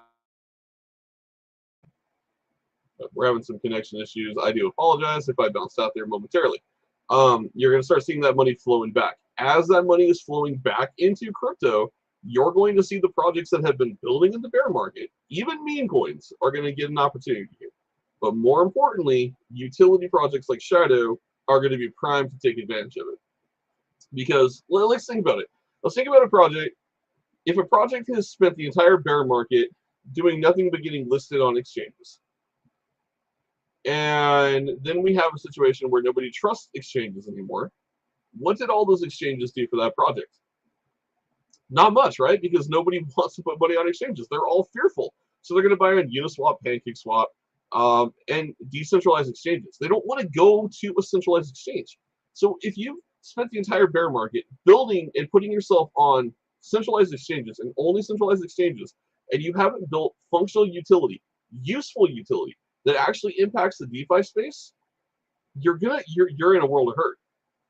We're having some connection issues. I do apologize if I bounced out there momentarily. You're going to start seeing that money flowing back. As that money is flowing back into crypto, you're going to see the projects that have been building in the bear market, even meme coins, are going to get an opportunity here. But more importantly, utility projects like Shido are going to be primed to take advantage of it. Because let's think about it. Let's think about a project. If a project has spent the entire bear market doing nothing but getting listed on exchanges, and then we have a situation where nobody trusts exchanges anymore, what did all those exchanges do for that project? Not much, right? Because nobody wants to put money on exchanges. They're all fearful. So they're going to buy on Uniswap, PancakeSwap, and decentralized exchanges. They don't want to go to a centralized exchange. So if you've spent the entire bear market building and putting yourself on centralized exchanges and only centralized exchanges, and you haven't built functional utility, useful utility that actually impacts the DeFi space, you're in a world of hurt.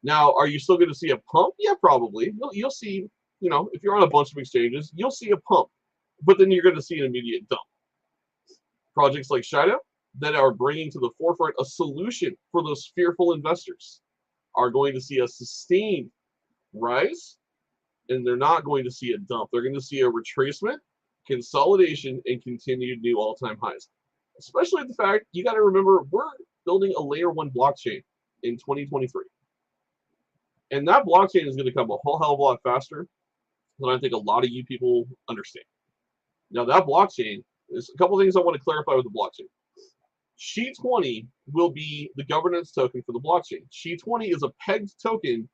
Now, are you still going to see a pump? Yeah, probably. You'll see, if you're on a bunch of exchanges, you'll see a pump, but then you're going to see an immediate dump. Projects like Shido that are bringing to the forefront a solution for those fearful investors are going to see a sustained rise, and they're not going to see a dump. They're going to see a retracement, consolidation, and continued new all-time highs. Especially the fact, you got to remember, we're building a layer 1 blockchain in 2023. And that blockchain is going to come a whole hell of a lot faster than I think a lot of you people understand. Now, that blockchain, there's a couple things I want to clarify with the blockchain. SHI-20 will be the governance token for the blockchain. SHI-20 is a pegged token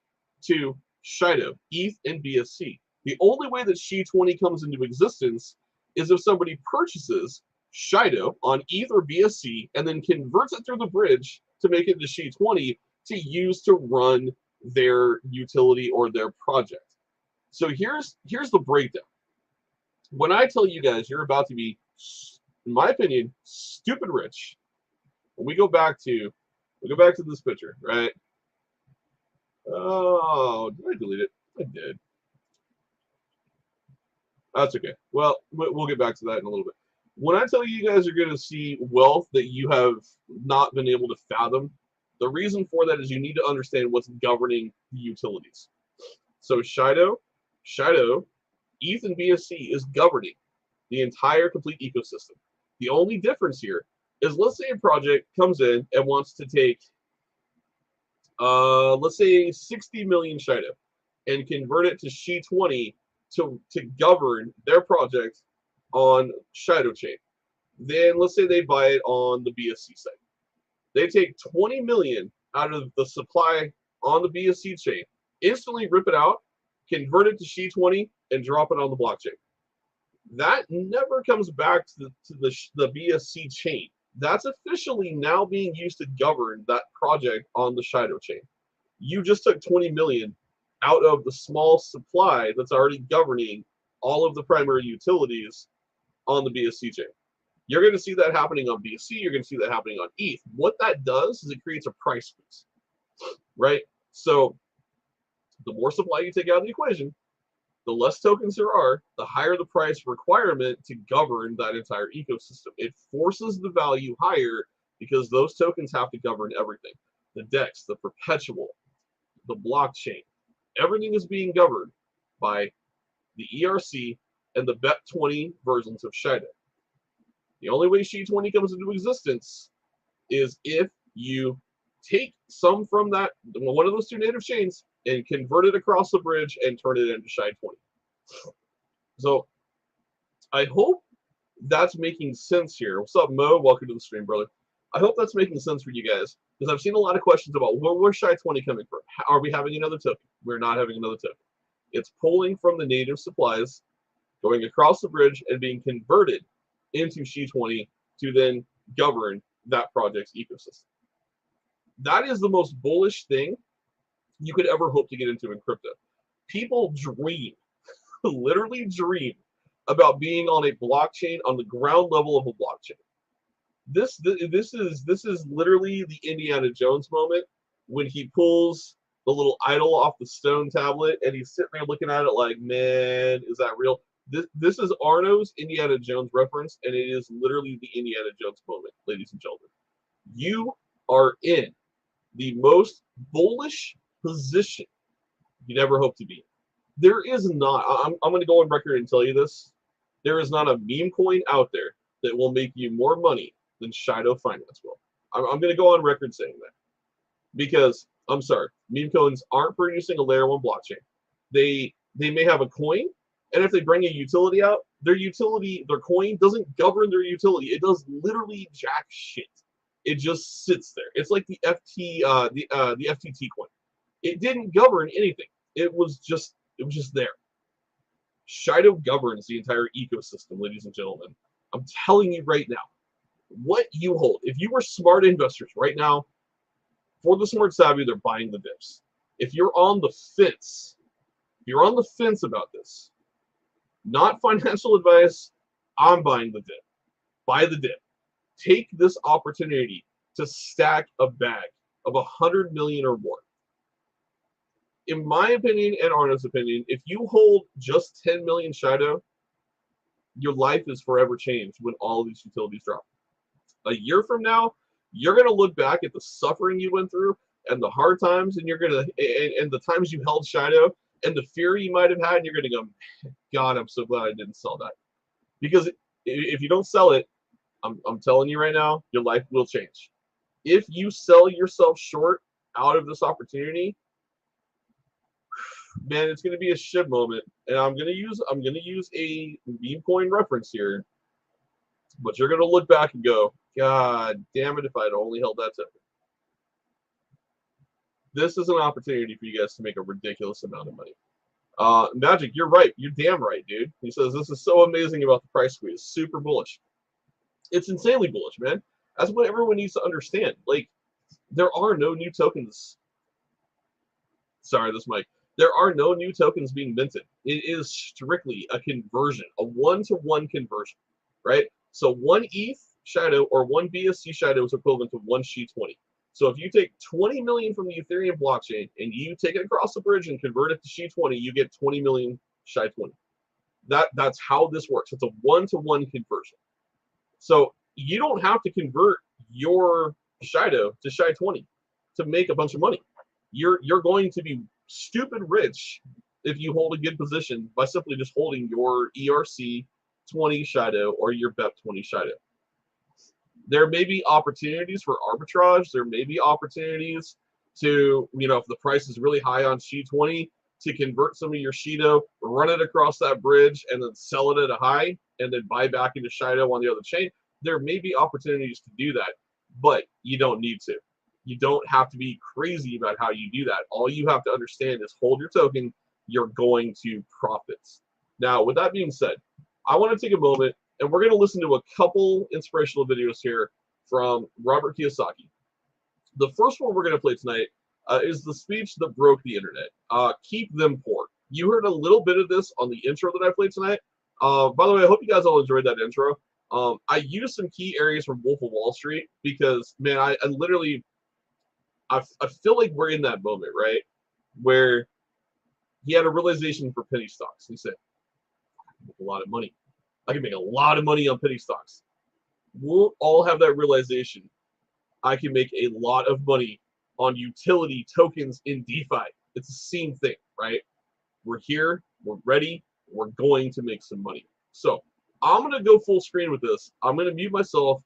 to Shido, ETH, and BSC. The only way that SHI-20 comes into existence is if somebody purchases Shido on ETH or BSC and then converts it through the bridge to make it into SHI-20 to use to run their utility or their project. So here's the breakdown. When I tell you guys you're about to be, in my opinion, stupid rich, when we go back to this picture, right? Oh, did I delete it? I did. That's okay. Well, we'll get back to that in a little bit. When I tell you guys are going to see wealth that you have not been able to fathom, the reason for that is you need to understand what's governing the utilities. So Shido, ETH and BSC is governing the entire complete ecosystem. The only difference here is, let's say a project comes in and wants to take, let's say 60 million Shido and convert it to SHI-20 to govern their project on Shido chain. Then let's say they buy it on the BSC site. They take 20 million out of the supply on the BSC chain, instantly rip it out, convert it to SHI-20, and drop it on the blockchain. That never comes back to the BSC chain. That's officially now being used to govern that project on the Shido chain. You just took 20 million out of the small supply that's already governing all of the primary utilities on the BSC chain. You're going to see that happening on BSC. You're going to see that happening on ETH. What that does is it creates a price squeeze, right? So the more supply you take out of the equation, the less tokens there are, the higher the price requirement to govern that entire ecosystem. It forces the value higher because those tokens have to govern everything. The DEX, the Perpetual, the blockchain, everything is being governed by the ERC and the BEP20 versions of Shido. The only way SHI-20 comes into existence is if you take some from that, one of those two native chains, and convert it across the bridge and turn it into SHI-20. So I hope that's making sense here. What's up, Mo? Welcome to the stream, brother. I hope that's making sense for you guys, because I've seen a lot of questions about where's SHI-20 coming from. Are we having another token? We're not having another token. It's pulling from the native supplies, going across the bridge, and being converted into SHI-20 to then govern that project's ecosystem. That is the most bullish thing you could ever hope to get into in crypto. People dream, literally dream, about being on a blockchain, on the ground level of a blockchain. This is literally the Indiana Jones moment when he pulls the little idol off the stone tablet and he's sitting there looking at it like, man, is that real? This is Arno's Indiana Jones reference, and it is literally the Indiana Jones moment, ladies and gentlemen. You are in the most bullish position you'd ever hope to be. There is not, I'm going to go on record and tell you this, there is not a meme coin out there that will make you more money than Shido-Finance will. I'm going to go on record saying that. Because, I'm sorry, meme coins aren't producing a layer 1 blockchain. They may have a coin, and if they bring a utility out, their coin doesn't govern their utility. It does literally jack shit. It just sits there. It's like the FTT coin. It didn't govern anything. It was just there. Shido governs the entire ecosystem, ladies and gentlemen. I'm telling you right now, what you hold. If you were smart investors right now, for the smart savvy, they're buying the dips. If you're on the fence, about this, not financial advice, I'm buying the dip. Buy the dip. Take this opportunity to stack a bag of 100 million or more. In my opinion and Arno's opinion, if you hold just 10 million Shido, your life is forever changed when all these utilities drop. A year from now, you're going to look back at the suffering you went through and the hard times, and and the times you held Shido and the fear you might have had, and you're going to go, God, I'm so glad I didn't sell that. Because if you don't sell it, I'm telling you right now, your life will change. If you sell yourself short out of this opportunity, man, it's going to be a shit moment. And I'm going to use a meme coin reference here, but you're going to look back and go, God damn it, if I'd only held that token. This is an opportunity for you guys to make a ridiculous amount of money. Magic, you're right. You're damn right, dude. He says, this is so amazing about the price squeeze. Super bullish. It's insanely bullish, man. That's what everyone needs to understand. Like, there are no new tokens. Sorry, this mic. There are no new tokens being minted. It is strictly a conversion, a one-to-one conversion, right? So one ETH Shido or one BSC Shido is equivalent to one SHI-20. So if you take 20 million from the Ethereum blockchain and you take it across the bridge and convert it to SHI-20, you get 20 million SHI-20. That's how this works. It's a one-to-one conversion. So you don't have to convert your Shido to Shi-20 to make a bunch of money. You're going to be stupid rich if you hold a good position by simply just holding your ERC 20 Shido or your BEP 20 Shido. There may be opportunities for arbitrage. There may be opportunities to, if the price is really high on Shi-20, to convert some of your Shido, run it across that bridge, and then sell it at a high, and then buy back into Shido on the other chain. There may be opportunities to do that, but you don't need to. You don't have to be crazy about how you do that. All you have to understand is hold your token. You're going to profit. Now, with that being said, I want to take a moment, and we're going to listen to a couple inspirational videos here from Robert Kiyosaki. The first one we're going to play tonight is the speech that broke the internet. Keep them poor. You heard a little bit of this on the intro that I played tonight. By the way, I hope you guys all enjoyed that intro. I used some key areas from Wolf of Wall Street because, man, I literally, I feel like we're in that moment, right? Where he had a realization for penny stocks. He said, I can make a lot of money. I can make a lot of money on penny stocks. We'll all have that realization. I can make a lot of money on utility tokens in DeFi. It's the same thing, right? We're here, we're ready, we're going to make some money. So I'm going to go full screen with this. I'm going to mute myself.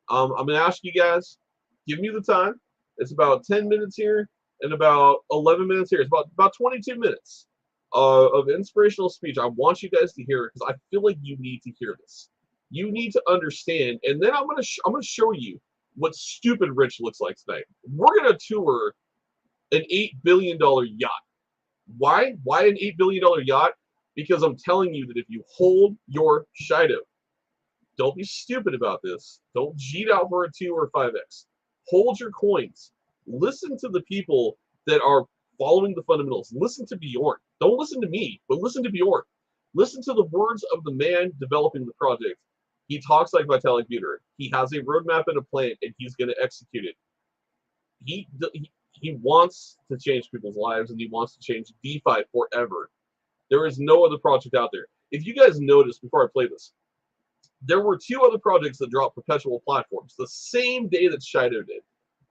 I'm going to ask you guys, give me the time. It's about 10 minutes here and about 11 minutes here. It's about 22 minutes of inspirational speech. I want you guys to hear it because I feel like you need to hear this. You need to understand, and then I'm going to show you what stupid rich looks like tonight. We're going to tour an $8 billion yacht. Why? Why an $8 billion yacht? Because I'm telling you that if you hold your Shido, don't be stupid about this. Don't cheat out for a 2 or 5x. Hold your coins. Listen to the people that are following the fundamentals. Listen to Bjorn. Don't listen to me, but listen to Bjorn. Listen to the words of the man developing the project. He talks like Vitalik Buterin. He has a roadmap and a plan, and he's going to execute it. He wants to change people's lives, and he wants to change DeFi forever. There is no other project out there. If you guys noticed before I play this, there were 2 other projects that dropped perpetual platforms the same day that Shido did.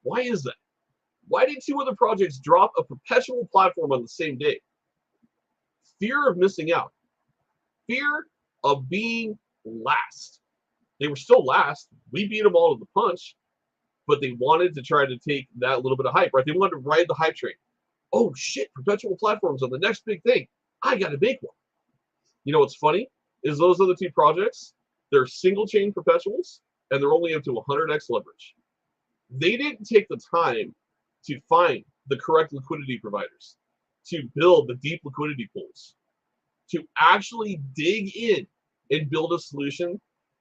Why is that? Why did 2 other projects drop a perpetual platform on the same day? Fear of missing out. Fear of being last. They were still last. We beat them all to the punch, but they wanted to try to take that little bit of hype, right? They wanted to ride the hype train. Oh shit, perpetual platforms are the next big thing. I got to make one. You know what's funny is those other 2 projects, they're single chain perpetuals and they're only up to 100x leverage. They didn't take the time to find the correct liquidity providers, to build the deep liquidity pools, to actually dig in and build a solution.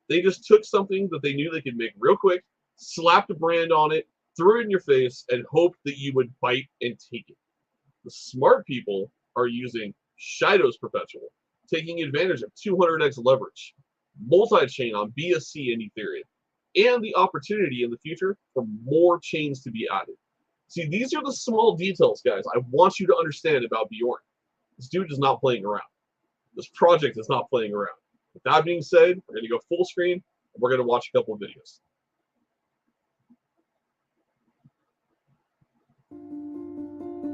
They just took something that they knew they could make real quick, slapped a brand on it, threw it in your face, and hoped that you would bite and take it. The smart people are using Shido's Perpetual, taking advantage of 200x leverage, multi-chain on BSC and Ethereum, and the opportunity in the future for more chains to be added. See, these are the small details, guys, I want you to understand about Bjorn. This dude is not playing around. This project is not playing around. With that being said, we're going to go full screen, and we're going to watch a couple of videos.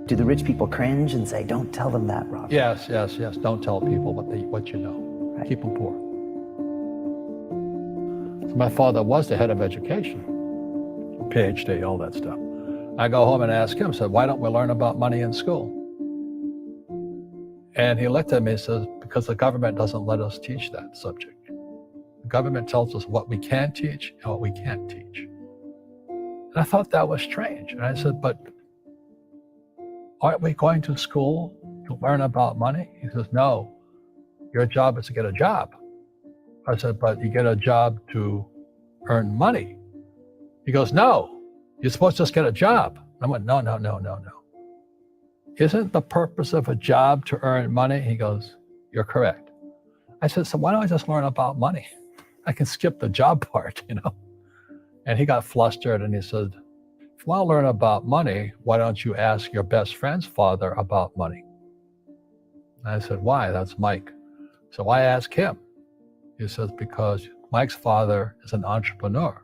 Do the rich people cringe and say, don't tell them that, Rob? Yes. Don't tell people what you know. Right. Keep them poor. So my father was the head of education, PhD, all that stuff. I go home and ask him, said, why don't we learn about money in school? And he looked at me and says, because the government doesn't let us teach that subject. The government tells us what we can teach and what we can't teach. And I thought that was strange. And I said, but aren't we going to school to learn about money? He says, no, your job is to get a job. I said, but you get a job to earn money. He goes, no, you're supposed to just get a job. I went, no. Isn't the purpose of a job to earn money? He goes, you're correct. I said, so why don't I just learn about money? I can skip the job part, And he got flustered and he said, if you want to learn about money, why don't you ask your best friend's father about money? And I said, why? That's Mike. So I asked him. He says, because Mike's father is an entrepreneur.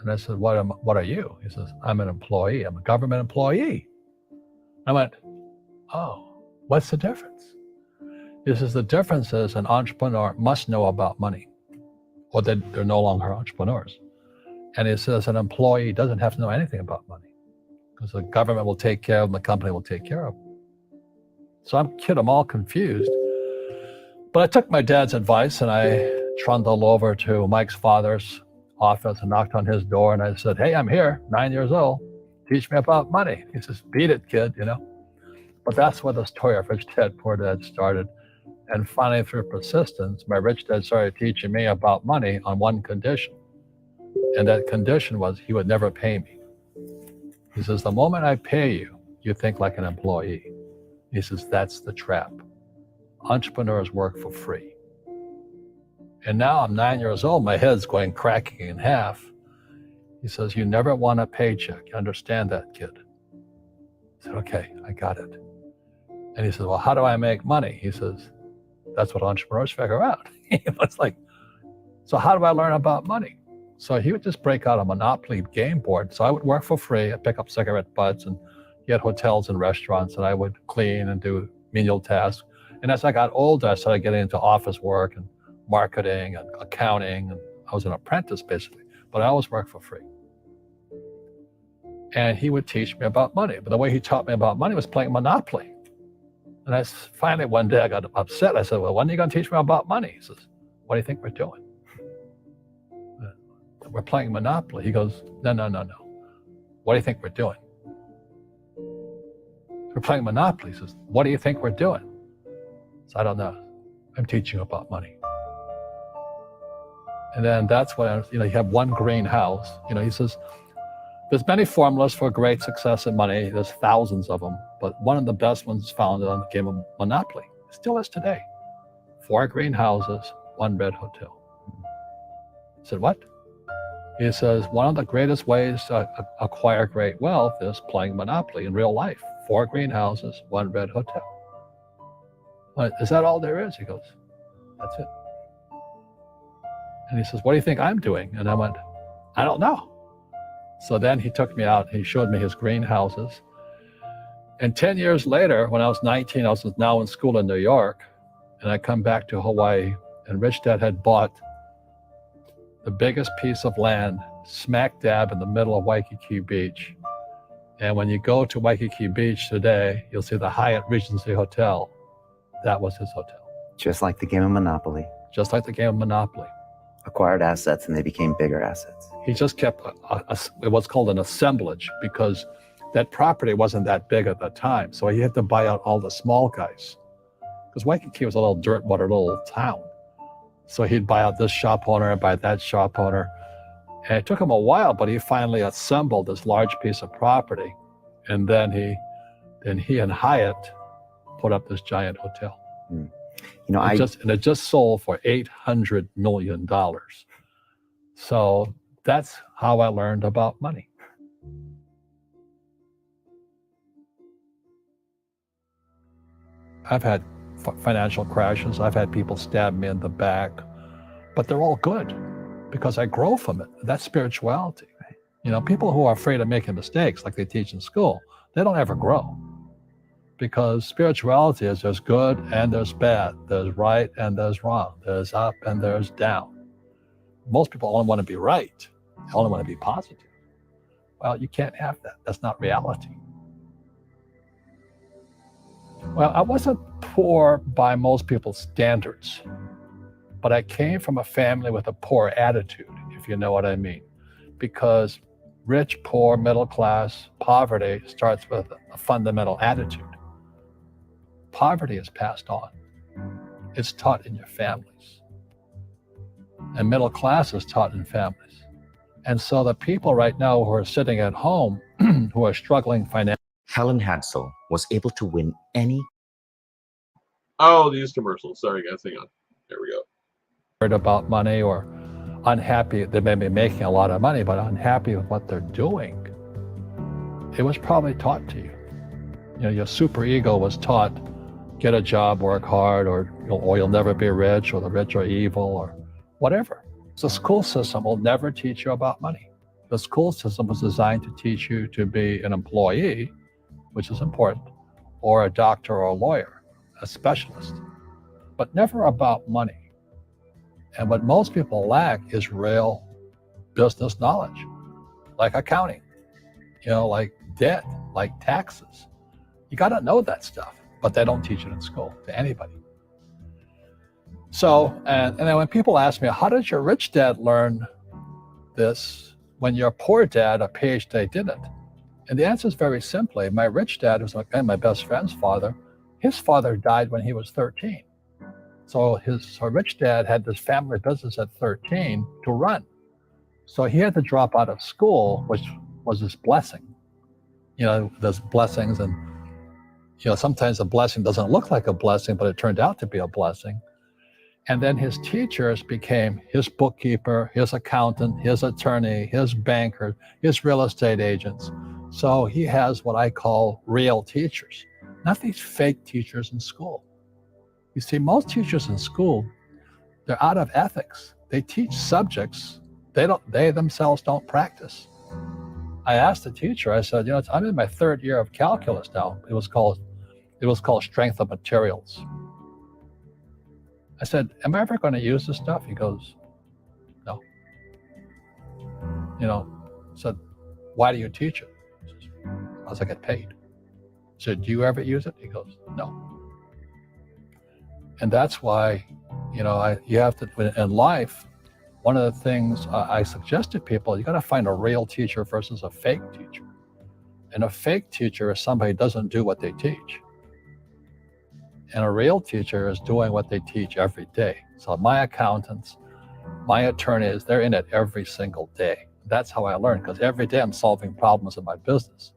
And I said, what are you? He says, I'm an employee. I'm a government employee. I went, oh, what's the difference? He says, the difference is an entrepreneur must know about money, or they're no longer entrepreneurs. And he says an employee doesn't have to know anything about money because the government will take care of them, the company will take care of them. So I'm all confused. But I took my dad's advice and I trundled over to Mike's father's office and knocked on his door and I said, hey, I'm here, 9 years old. Teach me about money. He says, beat it, kid, you know. But that's where the story of Rich Dad, Poor Dad started. And finally, through persistence, my rich dad started teaching me about money on one condition. And that condition was he would never pay me. He says, the moment I pay you, you think like an employee. He says, that's the trap. Entrepreneurs work for free. And now I'm 9 years old, my head's going cracking in half. He says, you never want a paycheck. You understand that, kid? I said, okay, I got it. And he says, well, how do I make money? He says, that's what entrepreneurs figure out. It's like, so how do I learn about money? So he would just break out a Monopoly game board. So I would work for free. I'd pick up cigarette butts and get hotels and restaurants, and I would clean and do menial tasks. And as I got older, I started getting into office work and marketing and accounting. And I was an apprentice, basically, but I always worked for free. And he would teach me about money. But the way he taught me about money was playing Monopoly. And I finally, one day, I got upset. I said, well, when are you going to teach me about money? He says, what do you think we're doing? We're playing Monopoly. He goes, no. What do you think we're doing? We're playing Monopoly. He says, what do you think we're doing? So I don't know. I'm teaching you about money. And then that's when, you have one greenhouse. He says, there's many formulas for great success in money. There's thousands of them, but one of the best ones founded on the game of Monopoly. It still is today. 4 greenhouses, 1 red hotel. I said, what? He says, one of the greatest ways to acquire great wealth is playing Monopoly in real life. 4 greenhouses, 1 red hotel. Is that all there is? He goes, that's it. And he says, what do you think I'm doing? And I went, I don't know. So then he took me out, he showed me his greenhouses. And 10 years later, when I was 19, I was now in school in New York, and I come back to Hawaii, and Rich Dad had bought the biggest piece of land smack dab in the middle of Waikiki Beach. And when you go to Waikiki Beach today, you'll see the Hyatt Regency Hotel. That was his hotel. Just like the game of Monopoly. Just like the game of Monopoly. Acquired assets and they became bigger assets. He just kept what's called an assemblage, because that property wasn't that big at the time. So he had to buy out all the small guys, because Waikiki was a little dirt water little town. So he'd buy out this shop owner and buy that shop owner. And it took him a while, but he finally assembled this large piece of property. And then he and Hyatt put up this giant hotel. It just sold for $800 million. So that's how I learned about money. I've had financial crashes. I've had people stab me in the back, but they're all good because I grow from it. That's spirituality. People who are afraid of making mistakes, like they teach in school, they don't ever grow. Because spirituality is there's good and there's bad, there's right and there's wrong, there's up and there's down. Most people only want to be right. They only want to be positive. Well, you can't have that. That's not reality. Well, I wasn't poor by most people's standards, but I came from a family with a poor attitude, if you know what I mean. Because rich, poor, middle class, poverty starts with a fundamental attitude. Poverty is passed on. It's taught in your families. And middle class is taught in families. And so the people right now who are sitting at home, who are struggling financially. Helen Hansel was able to win any. Oh, these commercials. Sorry, guys. Hang on. There we go. About money or unhappy. They may be making a lot of money, but unhappy with what they're doing. It was probably taught to you. Your super ego was taught, get a job, work hard, or you'll never be rich, or the rich are evil, or whatever. So the school system will never teach you about money. The school system was designed to teach you to be an employee, which is important, or a doctor or a lawyer, a specialist, but never about money. And what most people lack is real business knowledge, like accounting, like debt, like taxes. You got to know that stuff, but they don't teach it in school to anybody. So, and then when people ask me, how did your rich dad learn this when your poor dad, a PhD, didn't? And the answer is very simply, my rich dad was my best friend's father. His father died when he was 13. So his rich dad had this family business at 13 to run. So he had to drop out of school, which was his blessing. There's blessings, and sometimes a blessing doesn't look like a blessing, but it turned out to be a blessing. And then his teachers became his bookkeeper, his accountant, his attorney, his banker, his real estate agents. So he has what I call real teachers, not these fake teachers in school. You see, most teachers in school, they're out of ethics. They teach subjects they themselves don't practice. I asked the teacher, I said, I'm in my third year of calculus now. It was called strength of materials. I said, am I ever going to use this stuff? He goes, no. I said, why do you teach it? Because I get paid. I said, do you ever use it? He goes, no. And that's why, you have to, in life, one of the things I suggest to people, you got to find a real teacher versus a fake teacher. And a fake teacher is somebody who doesn't do what they teach. And a real teacher is doing what they teach every day. So my accountants, my attorneys, they're in it every single day. That's how I learn, because every day I'm solving problems in my business.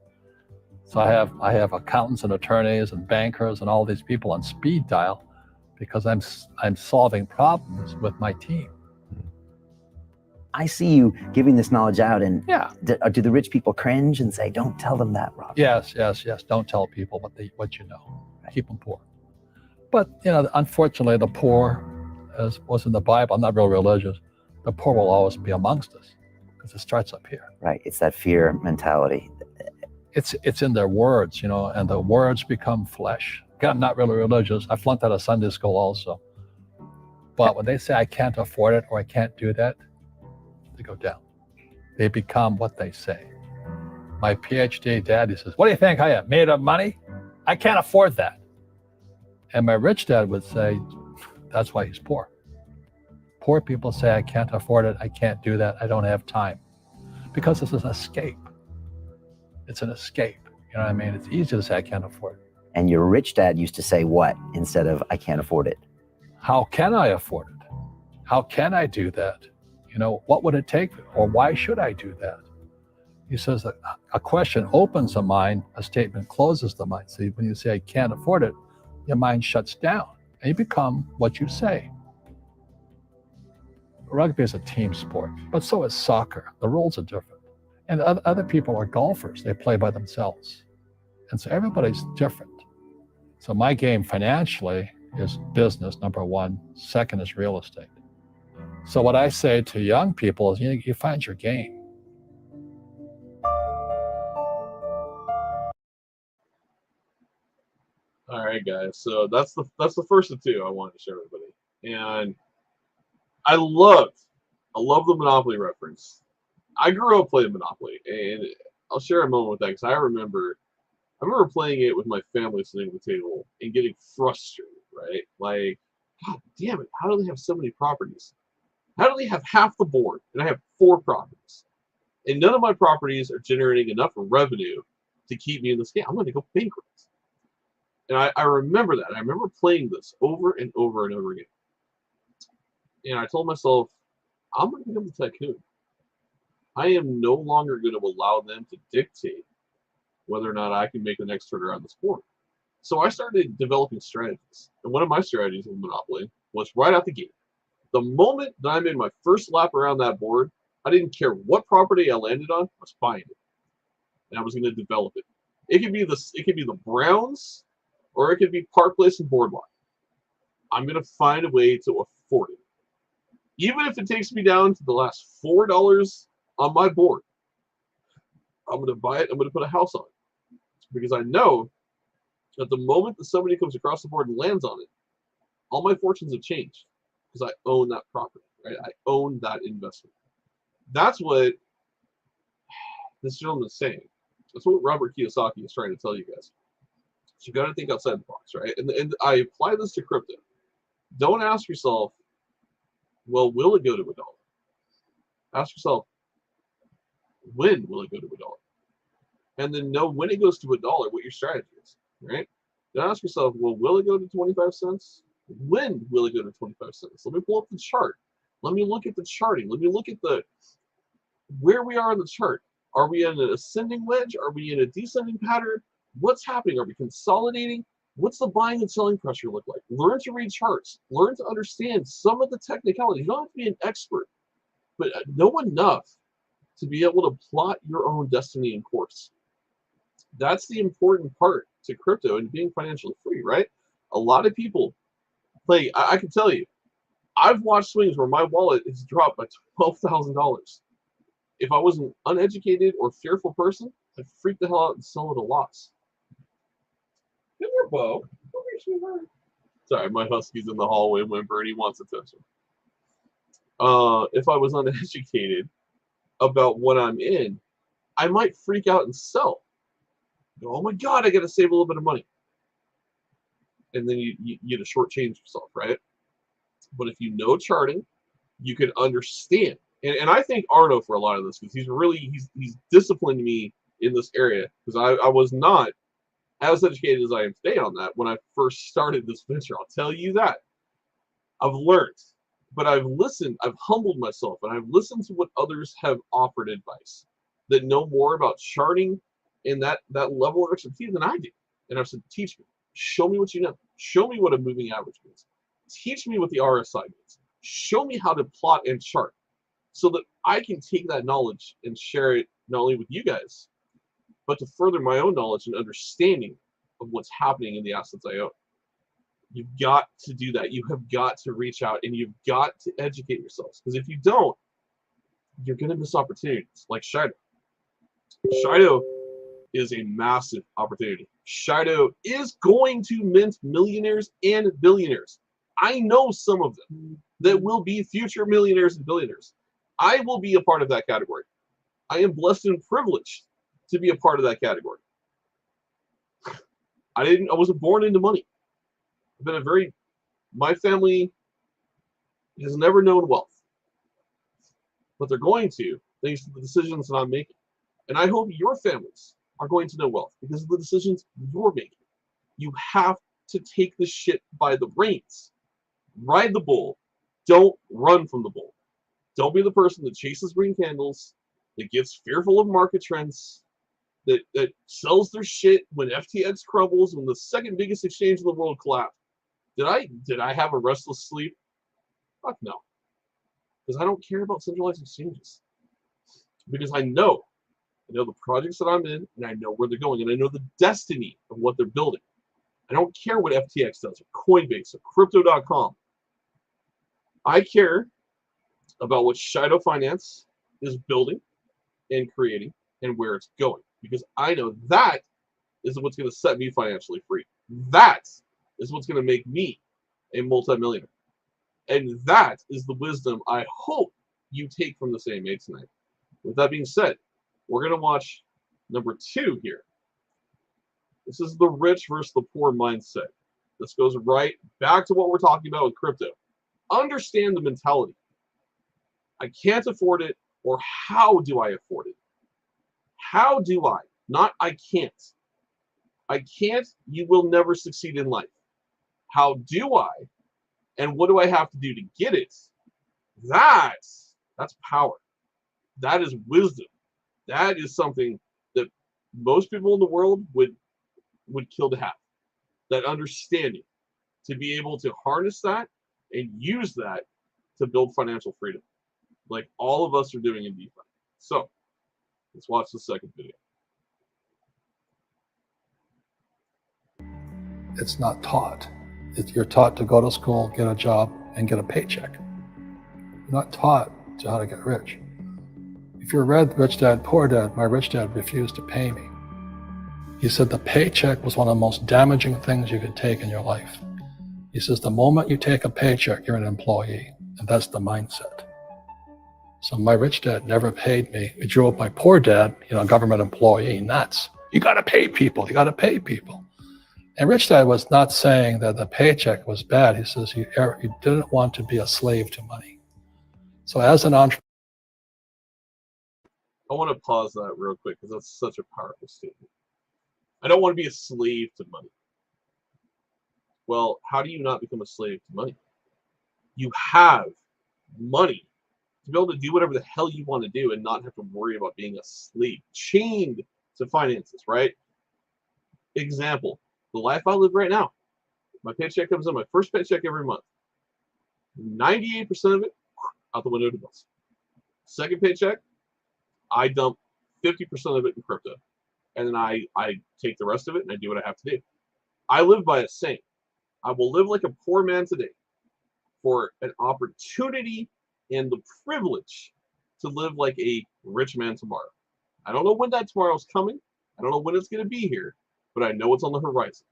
So I have accountants and attorneys and bankers and all these people on speed dial, because I'm solving problems with my team. I see you giving this knowledge out, and Yeah. do the rich people cringe and say, don't tell them that, Rob? Yes. Don't tell people what you know. Keep them poor. But, unfortunately, the poor, as was in the Bible, I'm not real religious, the poor will always be amongst us, because it starts up here. Right, it's that fear mentality. It's in their words, and the words become flesh. Again, I'm not really religious. I flunked out of Sunday school also. But when they say I can't afford it or I can't do that, they go down. They become what they say. My PhD daddy says, what do you think I am, made of money? I can't afford that. And my rich dad would say, that's why he's poor. Poor people say, I can't afford it, I can't do that, I don't have time. Because it's an escape. It's an escape. You know what I mean? It's easy to say, I can't afford it. And your rich dad used to say what instead of, I can't afford it? How can I afford it? How can I do that? What would it take? Or why should I do that? He says that a question opens the mind, a statement closes the mind. So when you say, I can't afford it, your mind shuts down and you become what you say. Rugby is a team sport, but so is soccer. The rules are different. And other people are golfers. They play by themselves. And so everybody's different. So my game financially is business, number one. Second is real estate. So what I say to young people is, you find your game. All right, guys. So that's the first of two I wanted to share with everybody. And I love the Monopoly reference. I grew up playing Monopoly, and I'll share a moment with that because I remember playing it with my family sitting at the table and getting frustrated, right? Like, God damn it, how do they have so many properties? How do they have half the board and I have 4 properties? And none of my properties are generating enough revenue to keep me in this game. I'm going to go bankrupt. And I remember that. I remember playing this over and over and over again. And I told myself, I'm going to become the tycoon. I am no longer going to allow them to dictate whether or not I can make the next turn around this board. So I started developing strategies. And one of my strategies with Monopoly was right out the gate. The moment that I made my first lap around that board, I didn't care what property I landed on, I was buying it. And I was going to develop it. It could be the Browns, or it could be Park Place and Boardwalk. I'm going to find a way to afford it. Even if it takes me down to the last $4 on my board, I'm going to buy it. I'm going to put a house on it. Because I know that the moment that somebody comes across the board and lands on it, all my fortunes have changed because I own that property, right? I own that investment. That's what this gentleman is saying. That's what Robert Kiyosaki is trying to tell you guys. So you got to think outside the box, right? And I apply this to crypto. Don't ask yourself, well, will it go to $1? Ask yourself, when will it go to $1? And then know when it goes to $1 what your strategy is, right? Then ask yourself, well, will it go to 25 cents? When will it go to 25 cents? Let me pull up the chart. Let me look at the charting. Let me look at where we are in the chart. Are we in an ascending wedge? Are we in a descending pattern? What's happening? Are we consolidating? What's the buying and selling pressure look like? Learn to read charts. Learn to understand some of the technicalities. You don't have to be an expert, but know enough to be able to plot your own destiny and course. That's the important part to crypto and being financially free, right? A lot of people play. I can tell you, I've watched swings where my wallet is dropped by $12,000. If I was an uneducated or fearful person, I'd freak the hell out and sell at a loss. Come here, Bo. Come here, sweetheart. Sorry, my husky's in the hallway whimpering. He wants attention. If I was uneducated about what I'm in, I might freak out and sell. Go, oh my God, I got to save a little bit of money. And then you get to shortchange yourself, right? But if you know charting, you can understand. And I thank Arno for a lot of this because he's disciplined me in this area because I was not as educated as I am today on that when I first started this venture. I'll tell you that. I've learned, but I've listened, I've humbled myself, and I've listened to what others have offered advice that know more about charting and that level of expertise than I do. And I've said, teach me. Show me what you know. Show me what a moving average means. Teach me what the RSI means. Show me how to plot and chart so that I can take that knowledge and share it not only with you guys, but to further my own knowledge and understanding of what's happening in the assets I own. You've got to do that. You have got to reach out and you've got to educate yourselves. Because if you don't, you're going to miss opportunities like Shido. Shido is a massive opportunity. Shido is going to mint millionaires and billionaires. I know some of them that will be future millionaires and billionaires. I will be a part of that category. I am blessed and privileged to be a part of that category. I wasn't born into money. I've been my family has never known wealth, but they're going to, thanks to the decisions that I'm making. And I hope your families are going to know wealth because of the decisions you're making. You have to take this shit by the reins. Ride the bull. Don't run from the bull. Don't be the person that chases green candles, that gets fearful of market trends, that sells their shit when FTX crumbles, when the second biggest exchange in the world collapsed. Did I have a restless sleep? Fuck no. Because I don't care about centralized exchanges. Because I know the projects that I'm in, and I know where they're going, and I know the destiny of what they're building. I don't care what FTX does, or Coinbase, or Crypto.com. I care about what Shido-Finance is building and creating and where it's going. Because I know that is what's going to set me financially free. That is what's going to make me a multimillionaire. And that is the wisdom I hope you take from this AMA tonight. With that being said, we're going to watch number 2 here. This is the rich versus the poor mindset. This goes right back to what we're talking about with crypto. Understand the mentality. I can't afford it, or how do I afford it? How do I? Not I can't. I can't, you will never succeed in life. How do I? And what do I have to do to get it? That's power. That is wisdom. That is something that most people in the world would kill to have. That understanding, to be able to harness that and use that to build financial freedom, like all of us are doing in DeFi. So let's watch the second video. It's not taught. You're taught to go to school, get a job, and get a paycheck. You're not taught to how to get rich. If you read Rich Dad, Poor Dad, my rich dad refused to pay me. He said the paycheck was one of the most damaging things you could take in your life. He says the moment you take a paycheck, you're an employee, and that's the mindset. So my rich dad never paid me. He drove my poor dad, government employee, nuts. You got to pay people. You got to pay people. And Rich Dad was not saying that the paycheck was bad. He says he didn't want to be a slave to money. So as an entrepreneur, I want to pause that real quick because that's such a powerful statement. I don't want to be a slave to money. Well, how do you not become a slave to money? You have money to be able to do whatever the hell you want to do and not have to worry about being a slave, chained to finances, right? Example, the life I live right now. My paycheck comes in, my first paycheck every month. 98% of it out the window to bills. Second paycheck, I dump 50% of it in crypto. And then I take the rest of it and I do what I have to do. I live by a saying. I will live like a poor man today for an opportunity and the privilege to live like a rich man tomorrow. I don't know when that tomorrow's coming. I don't know when it's going to be here, but I know it's on the horizon.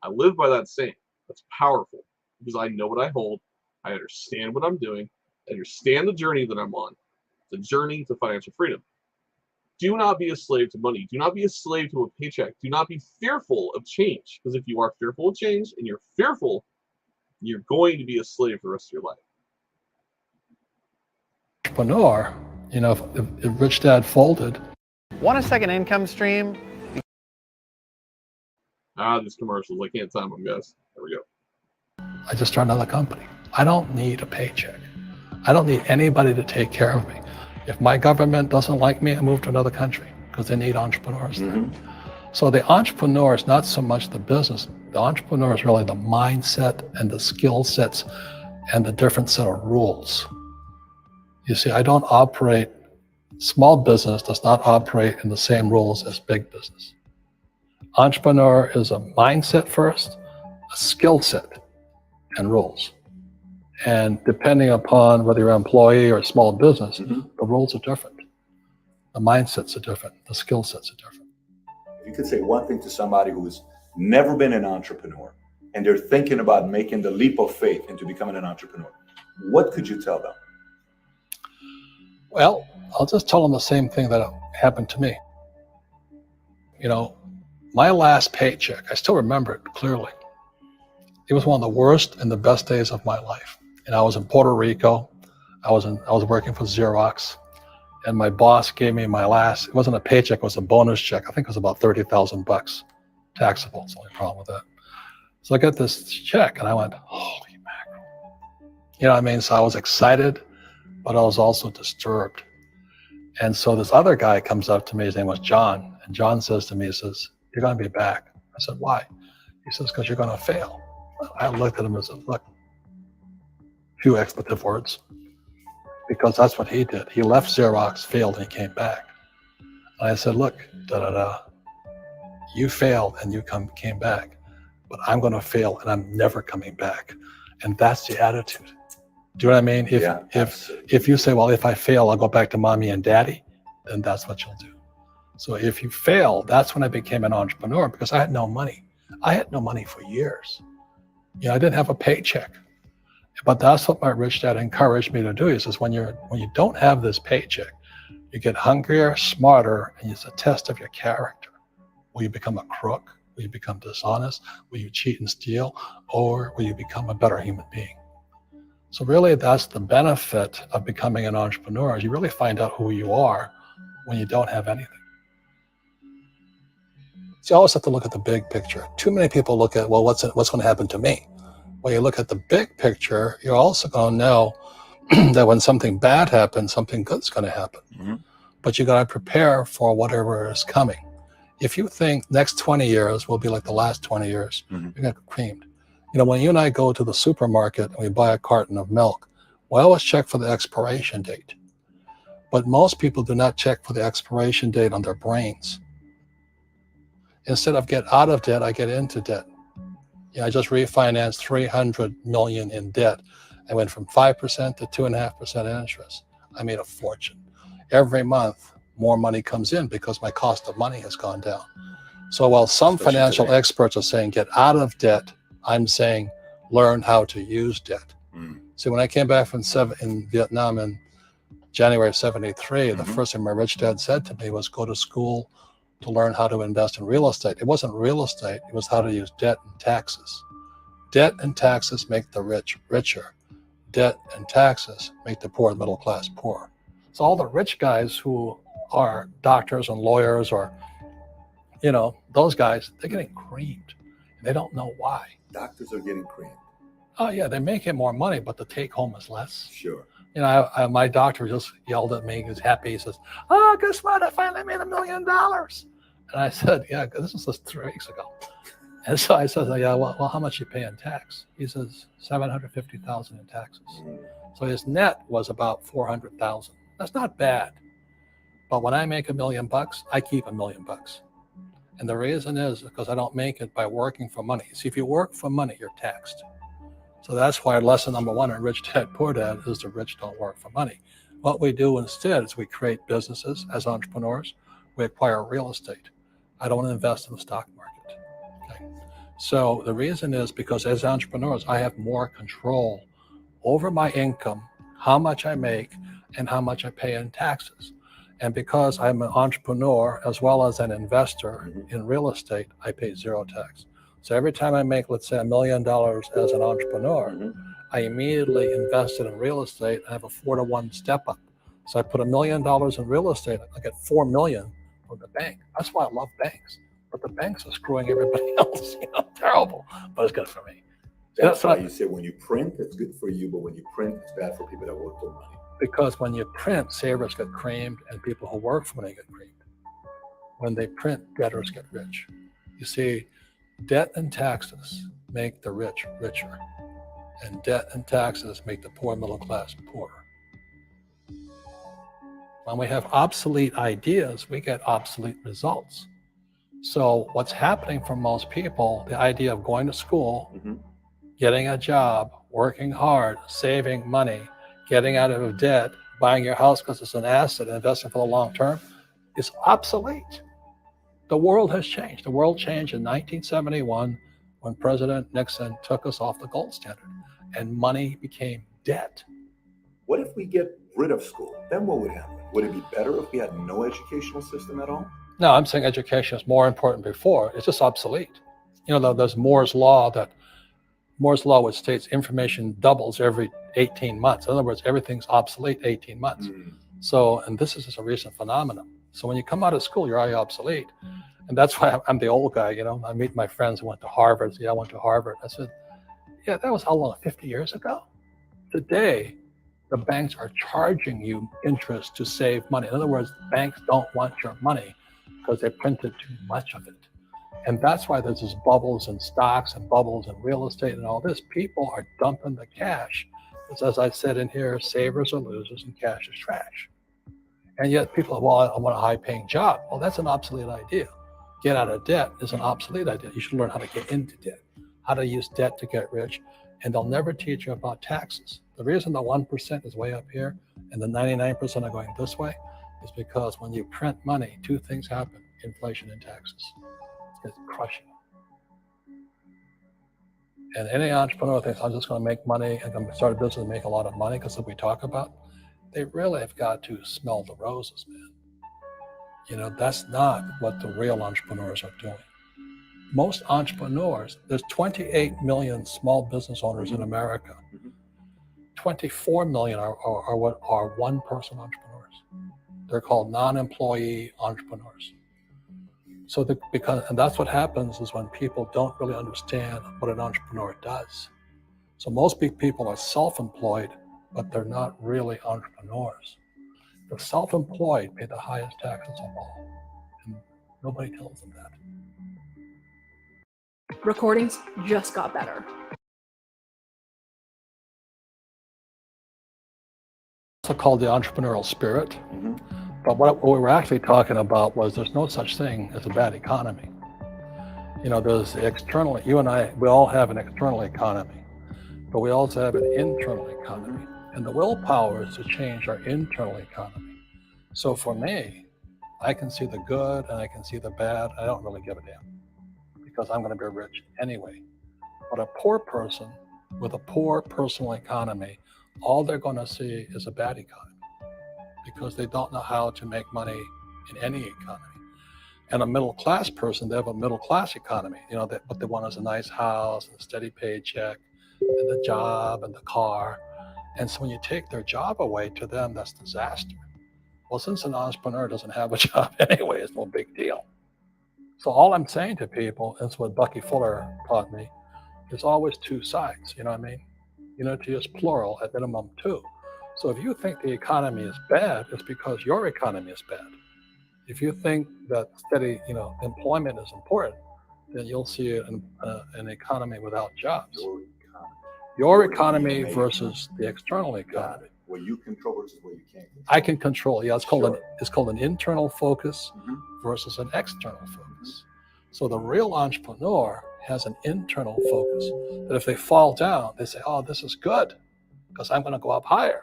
I live by that saying. That's powerful because I know what I hold. I understand what I'm doing. I understand the journey that I'm on, the journey to financial freedom. Do not be a slave to money. Do not be a slave to a paycheck. Do not be fearful of change, because if you are fearful of change and you're fearful, you're going to be a slave for the rest of your life. entrepreneur, if Rich Dad folded. Want a second income stream? These commercials, I can't time them, guys. There we go. I just start another company. I don't need a paycheck. I don't need anybody to take care of me. If my government doesn't like me, I move to another country because they need entrepreneurs there. So the entrepreneur is not so much the business. The entrepreneur is really the mindset and the skill sets and the different set of rules. You see, I don't operate, small business does not operate in the same rules as big business. Entrepreneur is a mindset first, a skill set, and rules. And depending upon whether you're an employee or a small business, the rules are different. The mindsets are different. The skill sets are different. If you could say one thing to somebody who's never been an entrepreneur and they're thinking about making the leap of faith into becoming an entrepreneur, what could you tell them? Well, I'll just tell them the same thing that happened to me. My last paycheck, I still remember it clearly. It was one of the worst and the best days of my life. And I was in Puerto Rico. I was working for Xerox, and my boss gave me my last, it wasn't a paycheck, it was a bonus check. I think it was about $30,000 taxable. It's the only problem with that. So I got this check and I went, holy mackerel. You know what I mean? So I was excited, but I was also disturbed. And so this other guy comes up to me, his name was John. And John says to me, he says, you're gonna be back. I said, why? He says, because you're gonna fail. I looked at him and said, look, few expletive words, because that's what he did. He left Xerox, failed, and he came back. And I said, look, you failed and you came back, but I'm going to fail and I'm never coming back. And that's the attitude. Do you know what I mean? If you say, well, if I fail, I'll go back to mommy and daddy, then that's what you'll do. So if you fail, that's when I became an entrepreneur, because I had no money. I had no money for years. I didn't have a paycheck. But that's what my rich dad encouraged me to do. He says, when you don't have this paycheck, you get hungrier, smarter, and it's a test of your character. Will you become a crook? Will you become dishonest? Will you cheat and steal? Or will you become a better human being? So really, that's the benefit of becoming an entrepreneur, is you really find out who you are when you don't have anything. So you always have to look at the big picture. Too many people look at, well, what's going to happen to me? When you look at the big picture, you're also going to know that when something bad happens, something good's going to happen. But you got to prepare for whatever is coming. If you think next 20 years will be like the last 20 years, you're going to get creamed. When you and I go to the supermarket and we buy a carton of milk, we always check for the expiration date. But most people do not check for the expiration date on their brains. Instead of get out of debt, I get into debt. I just refinanced 300 million in debt. I went from 5% to 2.5% interest. I made a fortune. Every month, more money comes in because my cost of money has gone down. So while some Especially financial today. experts are saying get out of debt, I'm saying learn how to use debt. See, when I came back from in Vietnam in January of 73, the first thing my rich dad said to me was go to school to learn how to invest in real estate. It wasn't real estate, it was how to use debt and taxes. Debt and taxes make the rich richer. Debt and taxes make the poor and middle class poorer. So all the rich guys who are doctors and lawyers or, those guys, they're getting creamed. And they don't know why. Doctors are getting creamed. Oh yeah, they're making more money, but the take home is less. Sure. My doctor just yelled at me. He was happy. He says, "Oh, guess what? I finally made $1 million." And I said, "Yeah, this was just 3 weeks ago." And so I said, "Yeah, well, how much you pay in tax?" He says, $750,000 in taxes. So his net was about $400,000. That's not bad. But when I make $1 million, I keep $1 million. And the reason is because I don't make it by working for money. See, if you work for money, you're taxed. So that's why lesson number 1 in Rich Dad, Poor Dad is the rich don't work for money. What we do instead is we create businesses as entrepreneurs. We acquire real estate. I don't invest in the stock market. Okay? So the reason is because as entrepreneurs, I have more control over my income, how much I make, and how much I pay in taxes. And because I'm an entrepreneur as well as an investor in real estate, I pay 0 tax. So every time I make, let's say, $1 million as an entrepreneur, I immediately invested in real estate. I have a 4-to-1 step up. So I put $1 million in real estate. I get $4 million from the bank. That's why I love banks. But the banks are screwing everybody else. Terrible. But it's good for me. That's why you say when you print, it's good for you, but when you print, it's bad for people that work for money. Because when you print, savers get creamed and people who work for money get creamed. When they print, debtors get rich. You see, debt and taxes make the rich richer, and debt and taxes make the poor middle class poorer. When we have obsolete ideas, we get obsolete results. So what's happening for most people, the idea of going to school, getting a job, working hard, saving money, getting out of debt, buying your house because it's an asset, investing for the long term, is obsolete. The world has changed. The world changed in 1971 when President Nixon took us off the gold standard and money became debt. What if we get rid of school? Then what would happen? Would it be better if we had no educational system at all? No, I'm saying education is more important before. It's just obsolete. There's Moore's law which states information doubles every 18 months. In other words, everything's obsolete 18 months. So, and this is just a recent phenomenon. So when you come out of school, you're already obsolete. And that's why I'm the old guy, I meet my friends who went to Harvard. Yeah, I went to Harvard. I said, yeah, that was how long, 50 years ago? Today, the banks are charging you interest to save money. In other words, banks don't want your money because they printed too much of it. And that's why there's these bubbles in stocks and bubbles in real estate and all this. People are dumping the cash. Because as I said in here, savers are losers and cash is trash. And yet people, I want a high-paying job. Well, that's an obsolete idea. Get out of debt is an obsolete idea. You should learn how to get into debt, how to use debt to get rich. And they'll never teach you about taxes. The reason the 1% is way up here and the 99% are going this way is because when you print money, 2 things happen: inflation and taxes. It's crushing. And any entrepreneur thinks, I'm just going to make money and I'm going to start a business and make a lot of money because of what we talk about. They really have got to smell the roses, man. That's not what the real entrepreneurs are doing. Most entrepreneurs, there's 28 million small business owners in America. 24 million are what are one-person entrepreneurs. They're called non-employee entrepreneurs. So and that's what happens is when people don't really understand what an entrepreneur does. So most people are self-employed, but they're not really entrepreneurs. The self-employed pay the highest taxes of all, and nobody tells them that. Recordings just got better. It's also called the entrepreneurial spirit. But what we were actually talking about was there's no such thing as a bad economy. You know, there's the external, you and I, we all have an external economy, but we also have an internal economy. And the willpower is to change our internal economy. So for me, I can see the good and I can see the bad. I don't really give a damn because I'm going to be rich anyway. But a poor person with a poor personal economy, all they're going to see is a bad economy because they don't know how to make money in any economy. And a middle class person, they have a middle class economy. You know, what they want is a nice house and a steady paycheck and the job and the car. And so when you take their job away, to them, that's disaster. Well, since an entrepreneur doesn't have a job anyway, it's no big deal. So all I'm saying to people, that's what Bucky Fuller taught me, there's always two sides, you know what I mean? You know, to use plural, at minimum two. So if you think the economy is bad, it's because your economy is bad. If you think that steady, you know, employment is important, then you'll see an economy without jobs. Your economy versus the external economy. What you control versus what you can't control. I can control. Yeah, it's called an internal focus versus an external focus. So the real entrepreneur has an internal focus. That if they fall down, they say, "Oh, this is good, because I'm going to go up higher."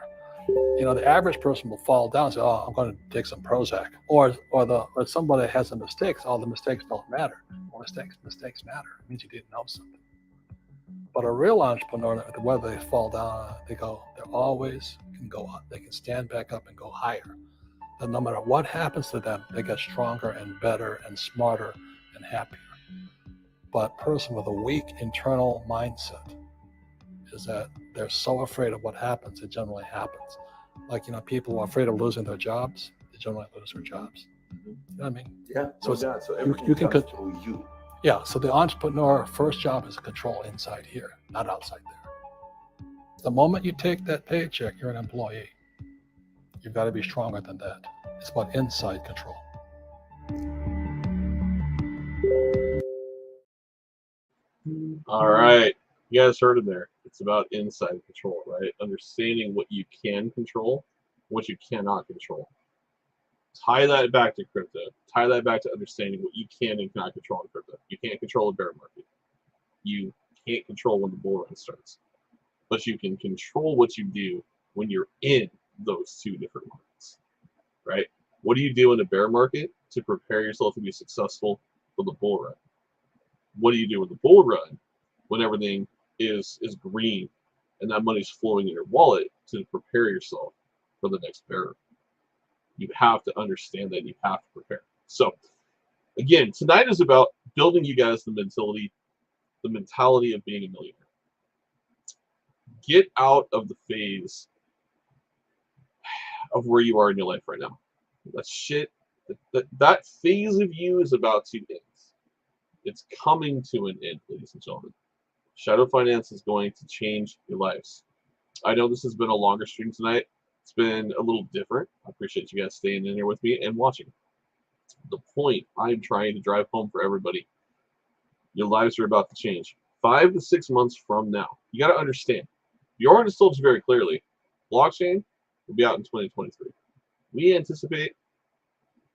You know, the average person will fall down and say, "Oh, I'm going to take some Prozac," or somebody has some mistakes. Oh, the mistakes don't matter. Well, mistakes matter. It means you didn't know something. But a real entrepreneur, whether they fall down, they always can go up. They can stand back up and go higher. And no matter what happens to them, they get stronger and better and smarter and happier. But a person with a weak internal mindset is that they're so afraid of what happens, it generally happens. Like, you know, people who are afraid of losing their jobs, they generally lose their jobs. You know what I mean? Yeah, So, so everything you can comes through you. Yeah, so the entrepreneur first job is to control inside here, not outside there. The moment you take that paycheck, you're an employee. You've got to be stronger than that. It's about inside control. All right. You guys heard it there. It's about inside control, right? Understanding what you can control, what you cannot control. Tie that back to crypto. Tie that back to understanding what you can and cannot control in crypto. You can't control a bear market. You can't control when the bull run starts. But you can control what you do when you're in those two different markets, right? What do you do in a bear market to prepare yourself to be successful for the bull run? What do you do in the bull run when everything is green and that money's flowing in your wallet to prepare yourself for the next bear run? You have to understand that. You have to prepare. So again, tonight is about building you guys the mentality of being a millionaire. Get out of the phase of where you are in your life right now. That shit, that phase of you is about to end. It's coming to an end, ladies and gentlemen. Shido-Finance is going to change your lives. I know this has been a longer stream tonight. It's been a little different. I appreciate you guys staying in here with me and watching. The point I'm trying to drive home for everybody, your lives are about to change. 5 to 6 months from now, you got to understand. Bjorn has told you very clearly, blockchain will be out in 2023. We anticipate